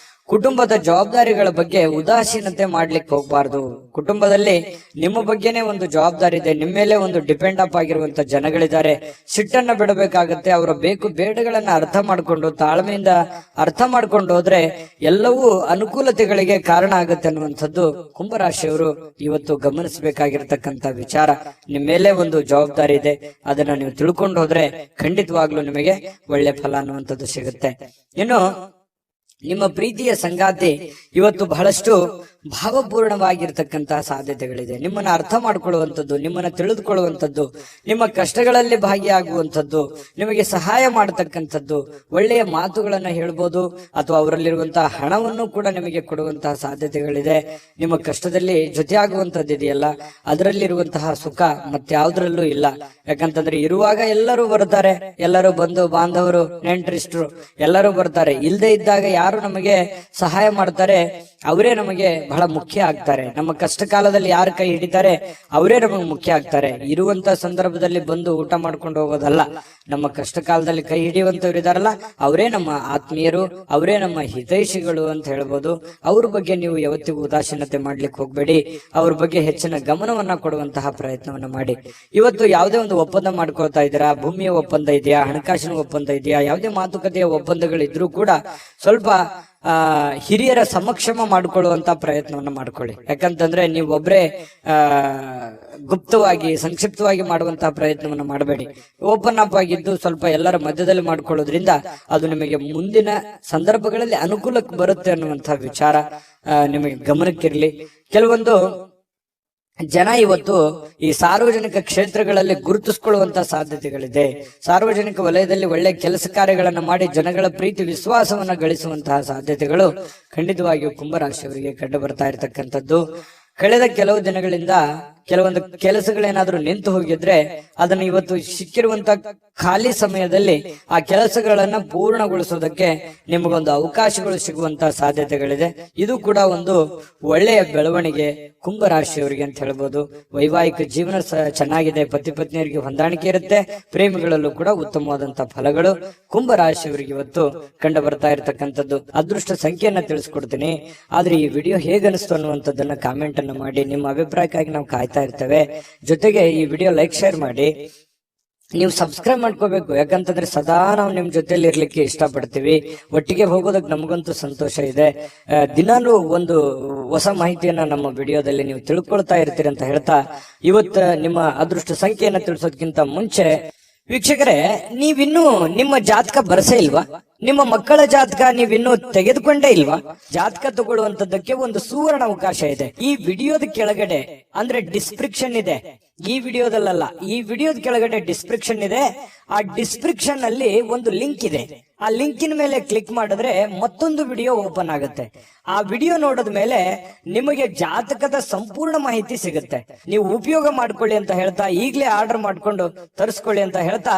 ಕುಟುಂಬದ ಜವಾಬ್ದಾರಿಗಳ ಬಗ್ಗೆ ಉದಾಸೀನತೆ ಮಾಡ್ಲಿಕ್ಕೆ ಹೋಗ್ಬಾರ್ದು. ಕುಟುಂಬದಲ್ಲಿ ನಿಮ್ಮ ಬಗ್ಗೆನೇ ಒಂದು ಜವಾಬ್ದಾರಿ ಇದೆ, ನಿಮ್ಮ ಮೇಲೆ ಒಂದು ಡಿಪೆಂಡ್ ಅಪ್ ಆಗಿರುವಂತ ಜನಗಳಿದ್ದಾರೆ. ಸಿಟ್ಟನ್ನ ಬಿಡಬೇಕಾಗತ್ತೆ. ಅವರ ಬೇಕು ಬೇಡಗಳನ್ನ ಅರ್ಥ ಮಾಡ್ಕೊಂಡು, ತಾಳ್ಮೆಯಿಂದ ಅರ್ಥ ಮಾಡ್ಕೊಂಡು ಹೋದ್ರೆ ಎಲ್ಲವೂ ಅನುಕೂಲತೆಗಳಿಗೆ ಕಾರಣ ಆಗುತ್ತೆ ಅನ್ನುವಂಥದ್ದು ಕುಂಭರಾಶಿಯವರು ಇವತ್ತು ಗಮನಿಸಬೇಕಾಗಿರ್ತಕ್ಕಂಥ ವಿಚಾರ. ನಿಮ್ಮ ಮೇಲೆ ಒಂದು ಜವಾಬ್ದಾರಿ ಇದೆ, ಅದನ್ನ ನೀವು ತಿಳ್ಕೊಂಡು ಹೋದ್ರೆ ಖಂಡಿತವಾಗ್ಲೂ ನಿಮಗೆ ಒಳ್ಳೆ ಫಲ ಅನ್ನುವಂಥದ್ದು ಸಿಗುತ್ತೆ. ಇನ್ನು ನಿಮ್ಮ ಪ್ರೀತಿಯ ಸಂಗಾತಿ ಇವತ್ತು ಬಹಳಷ್ಟು ಭಾವಪೂರ್ಣವಾಗಿರ್ತಕ್ಕಂತಹ ಸಾಧ್ಯತೆಗಳಿದೆ. ನಿಮ್ಮನ್ನ ಅರ್ಥ ಮಾಡ್ಕೊಳ್ಳುವಂಥದ್ದು, ನಿಮ್ಮನ್ನ ತಿಳಿದುಕೊಳ್ಳುವಂಥದ್ದು, ನಿಮ್ಮ ಕಷ್ಟಗಳಲ್ಲಿ ಭಾಗಿಯಾಗುವಂಥದ್ದು, ನಿಮಗೆ ಸಹಾಯ ಮಾಡತಕ್ಕಂಥದ್ದು, ಒಳ್ಳೆಯ ಮಾತುಗಳನ್ನ ಹೇಳ್ಬೋದು, ಅಥವಾ ಅವರಲ್ಲಿರುವಂತಹ ಹಣವನ್ನು ಕೂಡ ನಿಮಗೆ ಕೊಡುವಂತಹ ಸಾಧ್ಯತೆಗಳಿದೆ. ನಿಮ್ಮ ಕಷ್ಟದಲ್ಲಿ ಜೊತೆಯಾಗುವಂಥದ್ದು ಇದೆಯಲ್ಲ, ಅದರಲ್ಲಿರುವಂತಹ ಸುಖ ಮತ್ಯಾವುದ್ರಲ್ಲೂ ಇಲ್ಲ. ಯಾಕಂತಂದ್ರೆ ಇರುವಾಗ ಎಲ್ಲರೂ ಬರ್ತಾರೆ, ಎಲ್ಲರೂ ಬಂಧು ಬಾಂಧವರು ನೆಂಟರಿಷ್ಟರು ಎಲ್ಲರೂ ಬರ್ತಾರೆ. ಇಲ್ಲದೆ ಇದ್ದಾಗ ಯಾರು ನಮಗೆ ಸಹಾಯ ಮಾಡ್ತಾರೆ ಅವರೇ ನಮಗೆ ಬಹಳ ಮುಖ್ಯ ಆಗ್ತಾರೆ. ನಮ್ಮ ಕಷ್ಟ ಕಾಲದಲ್ಲಿ ಯಾರು ಕೈ ಹಿಡಿತಾರೆ ಅವರೇ ನಮಗೆ ಮುಖ್ಯ ಆಗ್ತಾರೆ. ಇರುವಂತ ಸಂದರ್ಭದಲ್ಲಿ ಬಂದು ಊಟ ಮಾಡ್ಕೊಂಡು ಹೋಗೋದಲ್ಲ. ನಮ್ಮ ಕಷ್ಟ ಕಾಲದಲ್ಲಿ ಕೈ ಹಿಡಿಯುವಂತವ್ರು ಇದಾರಲ್ಲ ಅವರೇ ನಮ್ಮ ಆತ್ಮೀಯರು, ಅವರೇ ನಮ್ಮ ಹಿತೈಷಿಗಳು ಅಂತ ಹೇಳ್ಬೋದು. ಅವ್ರ ಬಗ್ಗೆ ನೀವು ಯಾವತ್ತಿಗೂ ಉದಾಸೀನತೆ ಮಾಡ್ಲಿಕ್ಕೆ ಹೋಗ್ಬೇಡಿ. ಅವ್ರ ಬಗ್ಗೆ ಹೆಚ್ಚಿನ ಗಮನವನ್ನ ಕೊಡುವಂತಹ ಪ್ರಯತ್ನವನ್ನ ಮಾಡಿ. ಇವತ್ತು ಯಾವುದೇ ಒಂದು ಒಪ್ಪಂದ ಮಾಡ್ಕೊಳ್ತಾ ಇದ್ದೀರಾ, ಭೂಮಿಯ ಒಪ್ಪಂದ ಇದೆಯಾ, ಹಣಕಾಸಿನ ಒಪ್ಪಂದ ಇದೆಯಾ, ಯಾವುದೇ ಮಾತುಕತೆಯ ಒಪ್ಪಂದಗಳಿದ್ರೂ ಕೂಡ ಸ್ವಲ್ಪ ಹಿರಿಯರ ಸಮಕ್ಷಮ ಮಾಡಿಕೊಳ್ಳುವಂತ ಪ್ರಯತ್ನವನ್ನ ಮಾಡ್ಕೊಳ್ಳಿ. ಯಾಕಂತಂದ್ರೆ ನೀವು ಒಬ್ಬರೇ ಗುಪ್ತವಾಗಿ ಸಂಕ್ಷಿಪ್ತವಾಗಿ ಮಾಡುವಂತಹ ಪ್ರಯತ್ನವನ್ನ ಮಾಡಬೇಡಿ. ಓಪನ್ ಅಪ್ ಆಗಿದ್ದು ಸ್ವಲ್ಪ ಎಲ್ಲರ ಮಧ್ಯದಲ್ಲಿ ಮಾಡ್ಕೊಳ್ಳೋದ್ರಿಂದ ಅದು ನಿಮಗೆ ಮುಂದಿನ ಸಂದರ್ಭಗಳಲ್ಲಿ ಅನುಕೂಲಕ್ಕೆ ಬರುತ್ತೆ ಅನ್ನುವಂತಹ ವಿಚಾರ ನಿಮಗೆ ಗಮನಕ್ಕಿರ್ಲಿ. ಕೆಲವೊಂದು ಜನ ಇವತ್ತು ಈ ಸಾರ್ವಜನಿಕ ಕ್ಷೇತ್ರಗಳಲ್ಲಿ ಗುರುತಿಸಿಕೊಳ್ಳುವಂತಹ ಸಾಧ್ಯತೆಗಳಿದೆ. ಸಾರ್ವಜನಿಕ ವಲಯದಲ್ಲಿ ಒಳ್ಳೆ ಕೆಲಸ ಕಾರ್ಯಗಳನ್ನು ಮಾಡಿ ಜನಗಳ ಪ್ರೀತಿ ವಿಶ್ವಾಸವನ್ನ ಗಳಿಸುವಂತಹ ಸಾಧ್ಯತೆಗಳು ಖಂಡಿತವಾಗಿಯೂ ಕುಂಭರಾಶಿಯವರಿಗೆ ಕಂಡು ಬರ್ತಾ ಇರತಕ್ಕಂಥದ್ದು. ಕಳೆದ ಕೆಲವು ದಿನಗಳಿಂದ ಕೆಲವೊಂದು ಕೆಲಸಗಳೇನಾದ್ರೂ ನಿಂತು ಹೋಗಿದ್ರೆ ಅದನ್ನ ಇವತ್ತು ಸಿಕ್ಕಿರುವಂತ ಖಾಲಿ ಸಮಯದಲ್ಲಿ ಆ ಕೆಲಸಗಳನ್ನ ಪೂರ್ಣಗೊಳಿಸೋದಕ್ಕೆ ನಿಮಗೊಂದು ಅವಕಾಶಗಳು ಸಿಗುವಂತಹ ಸಾಧ್ಯತೆಗಳಿದೆ. ಇದು ಕೂಡ ಒಂದು ಒಳ್ಳೆಯ ಬೆಳವಣಿಗೆ ಕುಂಭರಾಶಿಯವರಿಗೆ ಅಂತ ಹೇಳ್ಬೋದು. ವೈವಾಹಿಕ ಜೀವನ ಚೆನ್ನಾಗಿದೆ, ಪತಿ ಪತ್ನಿಯರಿಗೆ ಹೊಂದಾಣಿಕೆ ಇರುತ್ತೆ, ಪ್ರೇಮಿಗಳಲ್ಲೂ ಕೂಡ ಉತ್ತಮವಾದಂತಹ ಫಲಗಳು ಕುಂಭರಾಶಿಯವರಿಗೆ ಇವತ್ತು ಕಂಡು ಬರ್ತಾ ಇರತಕ್ಕಂಥದ್ದು. ಅದೃಷ್ಟ ಸಂಖ್ಯೆಯನ್ನ ತಿಳಿಸ್ಕೊಡ್ತೀನಿ. ಆದ್ರೆ ಈ ವಿಡಿಯೋ ಹೇಗನಿಸ್ತು ಅನ್ನುವಂಥದ್ದನ್ನ ಕಾಮೆಂಟ್ ಅನ್ನ ಮಾಡಿ. ನಿಮ್ಮ ಅಭಿಪ್ರಾಯಕ್ಕಾಗಿ ನಾವು ಕಾಯ್ತಾ ಇರ್ತೇವೆ. ಜೊತೆಗೆ ಈ ವಿಡಿಯೋ ಲೈಕ್ ಶೇರ್ ಮಾಡಿ. ನೀವು ಸಬ್ಸ್ಕ್ರೈಬ್ ಮಾಡ್ಕೋಬೇಕು. ಯಾಕಂತಂದ್ರೆ ಸದಾ ನಾವು ನಿಮ್ ಜೊತೆಲಿ ಇರ್ಲಿಕ್ಕೆ ಇಷ್ಟಪಡ್ತೀವಿ. ಒಟ್ಟಿಗೆ ಹೋಗೋದಕ್ಕೆ ನಮಗಂತೂ ಸಂತೋಷ ಇದೆ. ದಿನಾಲೂ ಒಂದು ಹೊಸ ಮಾಹಿತಿಯನ್ನ ನಮ್ಮ ವಿಡಿಯೋದಲ್ಲಿ ನೀವು ತಿಳ್ಕೊಳ್ತಾ ಇರ್ತೀರಿ ಅಂತ ಹೇಳ್ತಾ, ಇವತ್ತು ನಿಮ್ಮ ಅದೃಷ್ಟ ಸಂಖ್ಯೆಯನ್ನ ತಿಳಿಸೋದಕ್ಕಿಂತ ಮುಂಚೆ ವೀಕ್ಷಕರೇ, ನೀವಿನ್ನೂ ನಿಮ್ಮ ಜಾತಕ ಬರಸೇ ಇಲ್ವಾ? ನಿಮ್ಮ ಮಕ್ಕಳ ಜಾತಕ ನೀವಿನ್ನೂ ತೆಗೆದುಕೊಂಡೇ ಇಲ್ವಾ? ಜಾತಕ ತಗೊಳ್ಳುವಂತದ್ದಕ್ಕೆ ಒಂದು ಸುವರ್ಣ ಅವಕಾಶ ಇದೆ. ಈ ವಿಡಿಯೋದ ಕೆಳಗಡೆ ಅಂದ್ರೆ ಡಿಸ್ಕ್ರಿಪ್ಷನ್ ಇದೆ. ಈ ವಿಡಿಯೋದಲ್ಲ, ಈ ವಿಡಿಯೋದ ಕೆಳಗಡೆ ಡಿಸ್ಕ್ರಿಪ್ಷನ್ ಇದೆ. ಆ ಡಿಸ್ಕ್ರಿಪ್ಷನ್ ಅಲ್ಲಿ ಒಂದು ಲಿಂಕ್ ಇದೆ. ಆ ಲಿಂಕಿನ ಮೇಲೆ ಕ್ಲಿಕ್ ಮಾಡಿದ್ರೆ ಮತ್ತೊಂದು ವಿಡಿಯೋ ಓಪನ್ ಆಗುತ್ತೆ. ಆ ವಿಡಿಯೋ ನೋಡಿದ ಮೇಲೆ ನಿಮಗೆ ಜಾತಕದ ಸಂಪೂರ್ಣ ಮಾಹಿತಿ ಸಿಗುತ್ತೆ. ನೀವು ಉಪಯೋಗ ಮಾಡ್ಕೊಳ್ಳಿ ಅಂತ ಹೇಳ್ತಾ, ಈಗಲೇ ಆರ್ಡರ್ ಮಾಡ್ಕೊಂಡು ತರಿಸ್ಕೊಳ್ಳಿ ಅಂತ ಹೇಳ್ತಾ,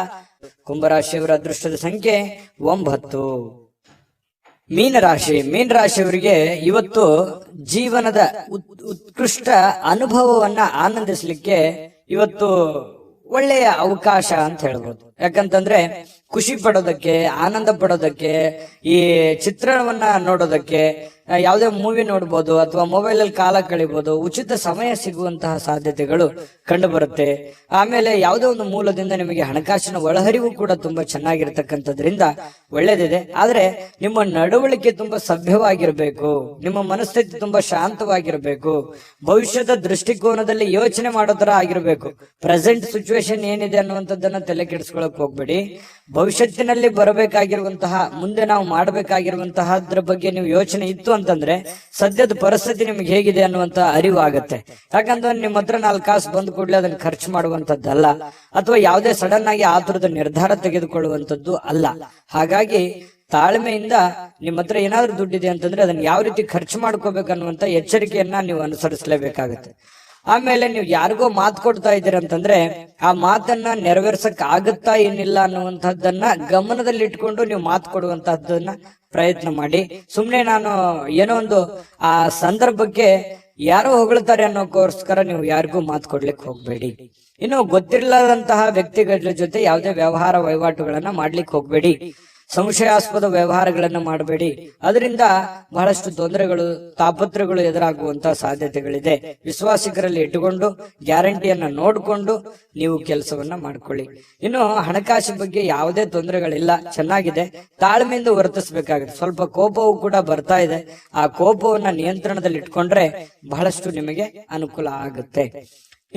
ಕುಂಭರಾಶಿಯವರ ಅದೃಷ್ಟದ ಸಂಖ್ಯೆ 9. ಮೀನರಾಶಿಯವರಿಗೆ ಇವತ್ತು ಜೀವನದ ಉತ್ಕೃಷ್ಟ ಅನುಭವವನ್ನ ಆನಂದಿಸಲಿಕ್ಕೆ ಇವತ್ತು ಒಳ್ಳೆಯ ಅವಕಾಶ ಅಂತ ಹೇಳ್ಬೋದು. ಯಾಕಂತಂದ್ರೆ ಖುಷಿ ಪಡೋದಕ್ಕೆ, ಆನಂದ ಪಡೋದಕ್ಕೆ, ಈ ಚಿತ್ರಣವನ್ನ ನೋಡೋದಕ್ಕೆ, ಯಾವುದೇ ಮೂವಿ ನೋಡ್ಬೋದು ಅಥವಾ ಮೊಬೈಲ್ ಅಲ್ಲಿ ಕಾಲ ಕಳಿಬಹುದು. ಉಚಿತ ಸಮಯ ಸಿಗುವಂತಹ ಸಾಧ್ಯತೆಗಳು ಕಂಡು ಬರುತ್ತೆ. ಆಮೇಲೆ ಯಾವುದೇ ಒಂದು ಮೂಲದಿಂದ ನಿಮಗೆ ಹಣಕಾಸಿನ ಒಳಹರಿವು ಕೂಡ ತುಂಬಾ ಚೆನ್ನಾಗಿರ್ತಕ್ಕಂಥದ್ರಿಂದ ಒಳ್ಳೇದಿದೆ. ಆದ್ರೆ ನಿಮ್ಮ ನಡವಳಿಕೆ ತುಂಬಾ ಸಭ್ಯವಾಗಿರ್ಬೇಕು, ನಿಮ್ಮ ಮನಸ್ಥಿತಿ ತುಂಬಾ ಶಾಂತವಾಗಿರ್ಬೇಕು, ಭವಿಷ್ಯದ ದೃಷ್ಟಿಕೋನದಲ್ಲಿ ಯೋಚನೆ ಮಾಡೋ ತರ ಆಗಿರ್ಬೇಕು. ಪ್ರೆಸೆಂಟ್ ಸಿಚುವೇಶನ್ ಏನಿದೆ ಅನ್ನುವಂಥದ್ದನ್ನ ತಲೆ ಕೆಡಿಸ್ಕೊಳಕ್ ಹೋಗ್ಬೇಡಿ. ಭವಿಷ್ಯತ್ತಿನಲ್ಲಿ ಬರಬೇಕಾಗಿರುವಂತಹ, ಮುಂದೆ ನಾವು ಮಾಡಬೇಕಾಗಿರುವಂತಹದ್ರ ಬಗ್ಗೆ ನೀವು ಯೋಚನೆ ಇತ್ತು ಅಂತಂದ್ರೆ ಸದ್ಯದ ಪರಿಸ್ಥಿತಿ ನಿಮ್ಗೆ ಹೇಗಿದೆ ಅನ್ನುವಂತ ಅರಿವು ಆಗತ್ತೆ. ಯಾಕಂದ್ರೆ ನಿಮ್ಮ ಹತ್ರ 4 ಕಾಸು ಬಂದ್ ಕೂಡಲೇ ಅದನ್ನ ಖರ್ಚು ಮಾಡುವಂತದ್ದಲ್ಲ, ಅಥವಾ ಯಾವುದೇ ಸಡನ್ ಆಗಿ ಆತುರದ ನಿರ್ಧಾರ ತೆಗೆದುಕೊಳ್ಳುವಂತದ್ದು ಅಲ್ಲ. ಹಾಗಾಗಿ ತಾಳ್ಮೆಯಿಂದ ನಿಮ್ಮ ಹತ್ರ ಏನಾದ್ರೂ ದುಡ್ಡಿದೆ ಅಂತಂದ್ರೆ ಅದನ್ನ ಯಾವ ರೀತಿ ಖರ್ಚು ಮಾಡ್ಕೋಬೇಕನ್ನುವಂತ ಎಚ್ಚರಿಕೆಯನ್ನ ನೀವು ಅನುಸರಿಸಲೇಬೇಕಾಗತ್ತೆ. ಆಮೇಲೆ ನೀವು ಯಾರಿಗೋ ಮಾತು ಕೊಡ್ತಾ ಇದ್ದೀರಂತಂದ್ರೆ ಆ ಮಾತನ್ನ ನೆರವೇರ್ಸಕ್ ಆಗುತ್ತಾ ಏನಿಲ್ಲ ಅನ್ನುವಂಥದ್ದನ್ನ ಗಮನದಲ್ಲಿ ಇಟ್ಕೊಂಡು ನೀವು ಮಾತು ಕೊಡುವಂತಹದ್ದನ್ನ ಪ್ರಯತ್ನ ಮಾಡಿ. ಸುಮ್ನೆ ನಾನು ಏನೋ ಒಂದು ಆ ಸಂದರ್ಭಕ್ಕೆ ಯಾರೋ ಹೊಗಳ್ತಾರೆ ಅನ್ನೋಕ್ಕೋಸ್ಕರ ನೀವು ಯಾರಿಗೂ ಮಾತು ಕೊಡ್ಲಿಕ್ಕೆ ಹೋಗ್ಬೇಡಿ. ಇನ್ನು ಗೊತ್ತಿರಲಾದಂತಹ ವ್ಯಕ್ತಿಗಳ ಜೊತೆ ಯಾವುದೇ ವ್ಯವಹಾರ ವಹಿವಾಟುಗಳನ್ನ ಮಾಡ್ಲಿಕ್ಕೆ ಹೋಗ್ಬೇಡಿ. ಸಂಶಯಾಸ್ಪದ ವ್ಯವಹಾರಗಳನ್ನು ಮಾಡಬೇಡಿ. ಅದರಿಂದ ಬಹಳಷ್ಟು ತೊಂದರೆಗಳು, ತಾಪತ್ರಗಳು ಎದುರಾಗುವಂತಹ ಸಾಧ್ಯತೆಗಳಿದೆ. ವಿಶ್ವಾಸಿಕರಲ್ಲಿ ಇಟ್ಟುಕೊಂಡು ಗ್ಯಾರಂಟಿಯನ್ನ ನೋಡಿಕೊಂಡು ನೀವು ಕೆಲಸವನ್ನ ಮಾಡ್ಕೊಳ್ಳಿ. ಇನ್ನು ಹಣಕಾಸಿನ ಬಗ್ಗೆ ಯಾವುದೇ ತೊಂದರೆಗಳಿಲ್ಲ, ಚೆನ್ನಾಗಿದೆ. ತಾಳ್ಮೆಯಿಂದ ವರ್ತಿಸಬೇಕಾಗುತ್ತೆ. ಸ್ವಲ್ಪ ಕೋಪವೂ ಕೂಡ ಬರ್ತಾ ಇದೆ. ಆ ಕೋಪವನ್ನ ನಿಯಂತ್ರಣದಲ್ಲಿ ಇಟ್ಕೊಂಡ್ರೆ ಬಹಳಷ್ಟು ನಿಮಗೆ ಅನುಕೂಲ ಆಗುತ್ತೆ.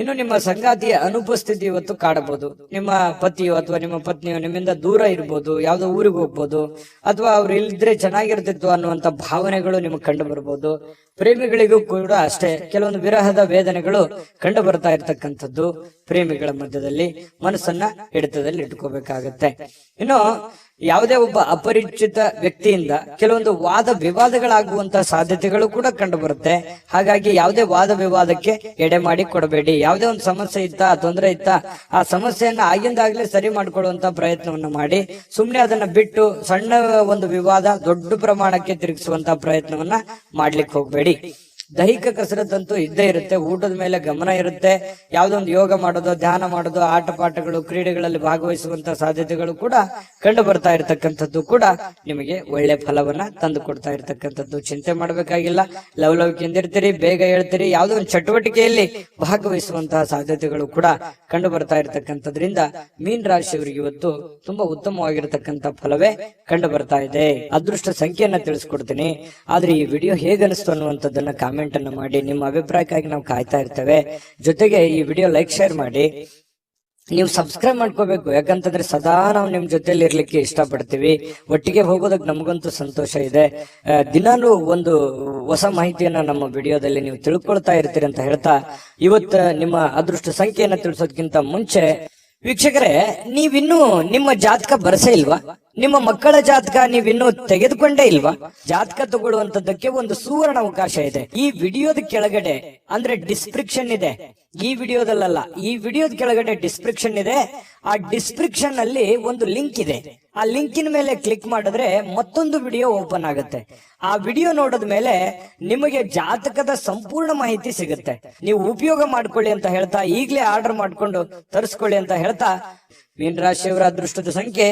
ಇನ್ನು ನಿಮ್ಮ ಸಂಗಾತಿಯ ಅನುಪಸ್ಥಿತಿ ಇವತ್ತು ಕಾಡಬಹುದು. ನಿಮ್ಮ ಪತಿಯೋ ಅಥವಾ ನಿಮ್ಮ ಪತ್ನಿಯೋ ನಿಮ್ಮಿಂದ ದೂರ ಇರ್ಬೋದು, ಯಾವ್ದೋ ಊರಿಗೆ ಹೋಗ್ಬೋದು, ಅಥವಾ ಅವ್ರು ಇಲ್ಲಿದ್ರೆ ಚೆನ್ನಾಗಿರ್ತಿತ್ತು ಅನ್ನುವಂತ ಭಾವನೆಗಳು ನಿಮಗೆ ಕಂಡು ಬರ್ಬೋದು. ಪ್ರೇಮಿಗಳಿಗೂ ಕೂಡ ಅಷ್ಟೇ ಕೆಲವೊಂದು ವಿರಹದ ವೇದನೆಗಳು ಕಂಡು ಬರ್ತಾ ಇರ್ತಕ್ಕಂಥದ್ದು. ಪ್ರೇಮಿಗಳ ಮಧ್ಯದಲ್ಲಿ ಮನಸ್ಸನ್ನ ಹಿಡಿತದಲ್ಲಿ ಇಟ್ಕೋಬೇಕಾಗತ್ತೆ. ಇನ್ನು ಯಾವುದೇ ಒಬ್ಬ ಅಪರಿಚಿತ ವ್ಯಕ್ತಿಯಿಂದ ಕೆಲವೊಂದು ವಾದ ವಿವಾದಗಳಾಗುವಂತಹ ಸಾಧ್ಯತೆಗಳು ಕೂಡ ಕಂಡು ಬರುತ್ತೆ. ಹಾಗಾಗಿ ಯಾವುದೇ ವಾದ ವಿವಾದಕ್ಕೆ ಎಡೆ ಮಾಡಿ ಕೊಡಬೇಡಿ. ಯಾವುದೇ ಒಂದು ಸಮಸ್ಯೆ ಇತ್ತಾ, ತೊಂದರೆ ಇತ್ತಾ, ಆ ಸಮಸ್ಯೆಯನ್ನ ಆಗಿಂದಾಗ್ಲೇ ಸರಿ ಮಾಡ್ಕೊಳ್ಳುವಂತ ಪ್ರಯತ್ನವನ್ನ ಮಾಡಿ, ಸುಮ್ನೆ ಅದನ್ನ ಬಿಟ್ಟು ಸಣ್ಣ ಒಂದು ವಿವಾದ ದೊಡ್ಡ ಪ್ರಮಾಣಕ್ಕೆ ತಿರುಗಿಸುವಂತ ಪ್ರಯತ್ನವನ್ನ ಮಾಡ್ಲಿಕ್ಕೆ ಹೋಗ್ಬೇಡಿ. ದೈಹಿಕ ಕಸರತ್ತಂತೂ ಇದ್ದೇ ಇರುತ್ತೆ. ಊಟದ ಮೇಲೆ ಗಮನ ಇರುತ್ತೆ. ಯಾವುದೊಂದು ಯೋಗ ಮಾಡೋದು, ಧ್ಯಾನ ಮಾಡೋದು, ಆಟ ಪಾಠಗಳು, ಕ್ರೀಡೆಗಳಲ್ಲಿ ಭಾಗವಹಿಸುವಂತ ಸಾಧ್ಯತೆಗಳು ಕೂಡ ಕಂಡು ಬರ್ತಾ ಇರತಕ್ಕಂಥದ್ದು ಕೂಡ ನಿಮಗೆ ಒಳ್ಳೆ ಫಲವನ್ನ ತಂದು ಕೊಡ್ತಾ ಇರತಕ್ಕಂಥದ್ದು. ಚಿಂತೆ ಮಾಡಬೇಕಾಗಿಲ್ಲ. ಲವಲವಿಕೆಯಿಂದಿರ್ತೀರಿ, ಬೇಗ ಹೇಳ್ತೀರಿ. ಯಾವುದೋ ಒಂದು ಚಟುವಟಿಕೆಯಲ್ಲಿ ಭಾಗವಹಿಸುವಂತಹ ಸಾಧ್ಯತೆಗಳು ಕೂಡ ಕಂಡು ಬರ್ತಾ ಇರತಕ್ಕಂಥದ್ರಿಂದ ಮೀನ ರಾಶಿಯವರಿಗೆ ಇವತ್ತು ತುಂಬಾ ಉತ್ತಮವಾಗಿರತಕ್ಕಂಥ ಫಲವೇ ಕಂಡು ಬರ್ತಾ ಇದೆ. ಅದೃಷ್ಟ ಸಂಖ್ಯೆಯನ್ನ ತಿಳಿಸ್ಕೊಡ್ತೀನಿ. ಆದ್ರೆ ಈ ವಿಡಿಯೋ ಹೇಗನಿಸ್ತು ಅನ್ನುವಂಥದ್ದನ್ನ ಕಾಮೆಂಟ್ ಅನ್ನ ಮಾಡಿ. ನಿಮ್ಮ ಅಭಿಪ್ರಾಯಕ್ಕಾಗಿ ನಾವು ಕಾಯ್ತಾ ಇರ್ತೇವೆ. ಜೊತೆಗೆ ಈ ವಿಡಿಯೋ ಲೈಕ್, ಶೇರ್ ಮಾಡಿ. ನೀವು ಸಬ್ಸ್ಕ್ರೈಬ್ ಮಾಡ್ಕೋಬೇಕು. ಯಾಕಂತಂದ್ರೆ ಸದಾ ನಾವು ನಿಮ್ ಜೊತೆಲಿ ಇರ್ಲಿಕ್ಕೆ ಇಷ್ಟಪಡ್ತೀವಿ. ಒಟ್ಟಿಗೆ ಹೋಗೋದಕ್ಕೆ ನಮಗಂತೂ ಸಂತೋಷ ಇದೆ. ದಿನಾನು ಒಂದು ಹೊಸ ಮಾಹಿತಿಯನ್ನ ನಮ್ಮ ವಿಡಿಯೋದಲ್ಲಿ ನೀವು ತಿಳ್ಕೊಳ್ತಾ ಇರ್ತೀರಿ ಅಂತ ಹೇಳ್ತಾ, ಇವತ್ತು ನಿಮ್ಮ ಅದೃಷ್ಟ ಸಂಖ್ಯೆಯನ್ನ ತಿಳಿಸೋದಕ್ಕಿಂತ ಮುಂಚೆ ವೀಕ್ಷಕರೇ, ನೀವಿನ್ನೂ ನಿಮ್ಮ ಜಾತಕ ಬರಸೇ ಇಲ್ವಾ? ನಿಮ್ಮ ಮಕ್ಕಳ ಜಾತಕ ನೀವಿನ್ನೂ ತೆಗೆದುಕೊಂಡೇ ಇಲ್ವಾ? ಜಾತಕ ತಗೊಳ್ಳುವಂತದ್ದಕ್ಕೆ ಒಂದು ಸುವರ್ಣ ಅವಕಾಶ ಇದೆ. ಈ ವಿಡಿಯೋದ ಕೆಳಗಡೆ ಅಂದ್ರೆ ಡಿಸ್ಕ್ರಿಪ್ಷನ್ ಇದೆ. ಈ ವಿಡಿಯೋದಲ್ಲ, ಈ ವಿಡಿಯೋದ ಕೆಳಗಡೆ ಡಿಸ್ಕ್ರಿಪ್ಷನ್ ಇದೆ. ಆ ಡಿಸ್ಕ್ರಿಪ್ಷನ್ ಅಲ್ಲಿ ಒಂದು ಲಿಂಕ್ ಇದೆ. ಆ ಲಿಂಕಿನ ಮೇಲೆ ಕ್ಲಿಕ್ ಮಾಡಿದ್ರೆ ಮತ್ತೊಂದು ವಿಡಿಯೋ ಓಪನ್ ಆಗುತ್ತೆ. ಆ ವಿಡಿಯೋ ನೋಡಿದ ಮೇಲೆ ನಿಮಗೆ ಜಾತಕದ ಸಂಪೂರ್ಣ ಮಾಹಿತಿ ಸಿಗುತ್ತೆ. ನೀವು ಉಪಯೋಗ ಮಾಡ್ಕೊಳ್ಳಿ ಅಂತ ಹೇಳ್ತಾ, ಈಗಲೇ ಆರ್ಡರ್ ಮಾಡ್ಕೊಂಡು ತರಿಸ್ಕೊಳ್ಳಿ ಅಂತ ಹೇಳ್ತಾ, ಮೀನ ರಾಶಿಯವರ ಅದೃಷ್ಟದ ಸಂಖ್ಯೆ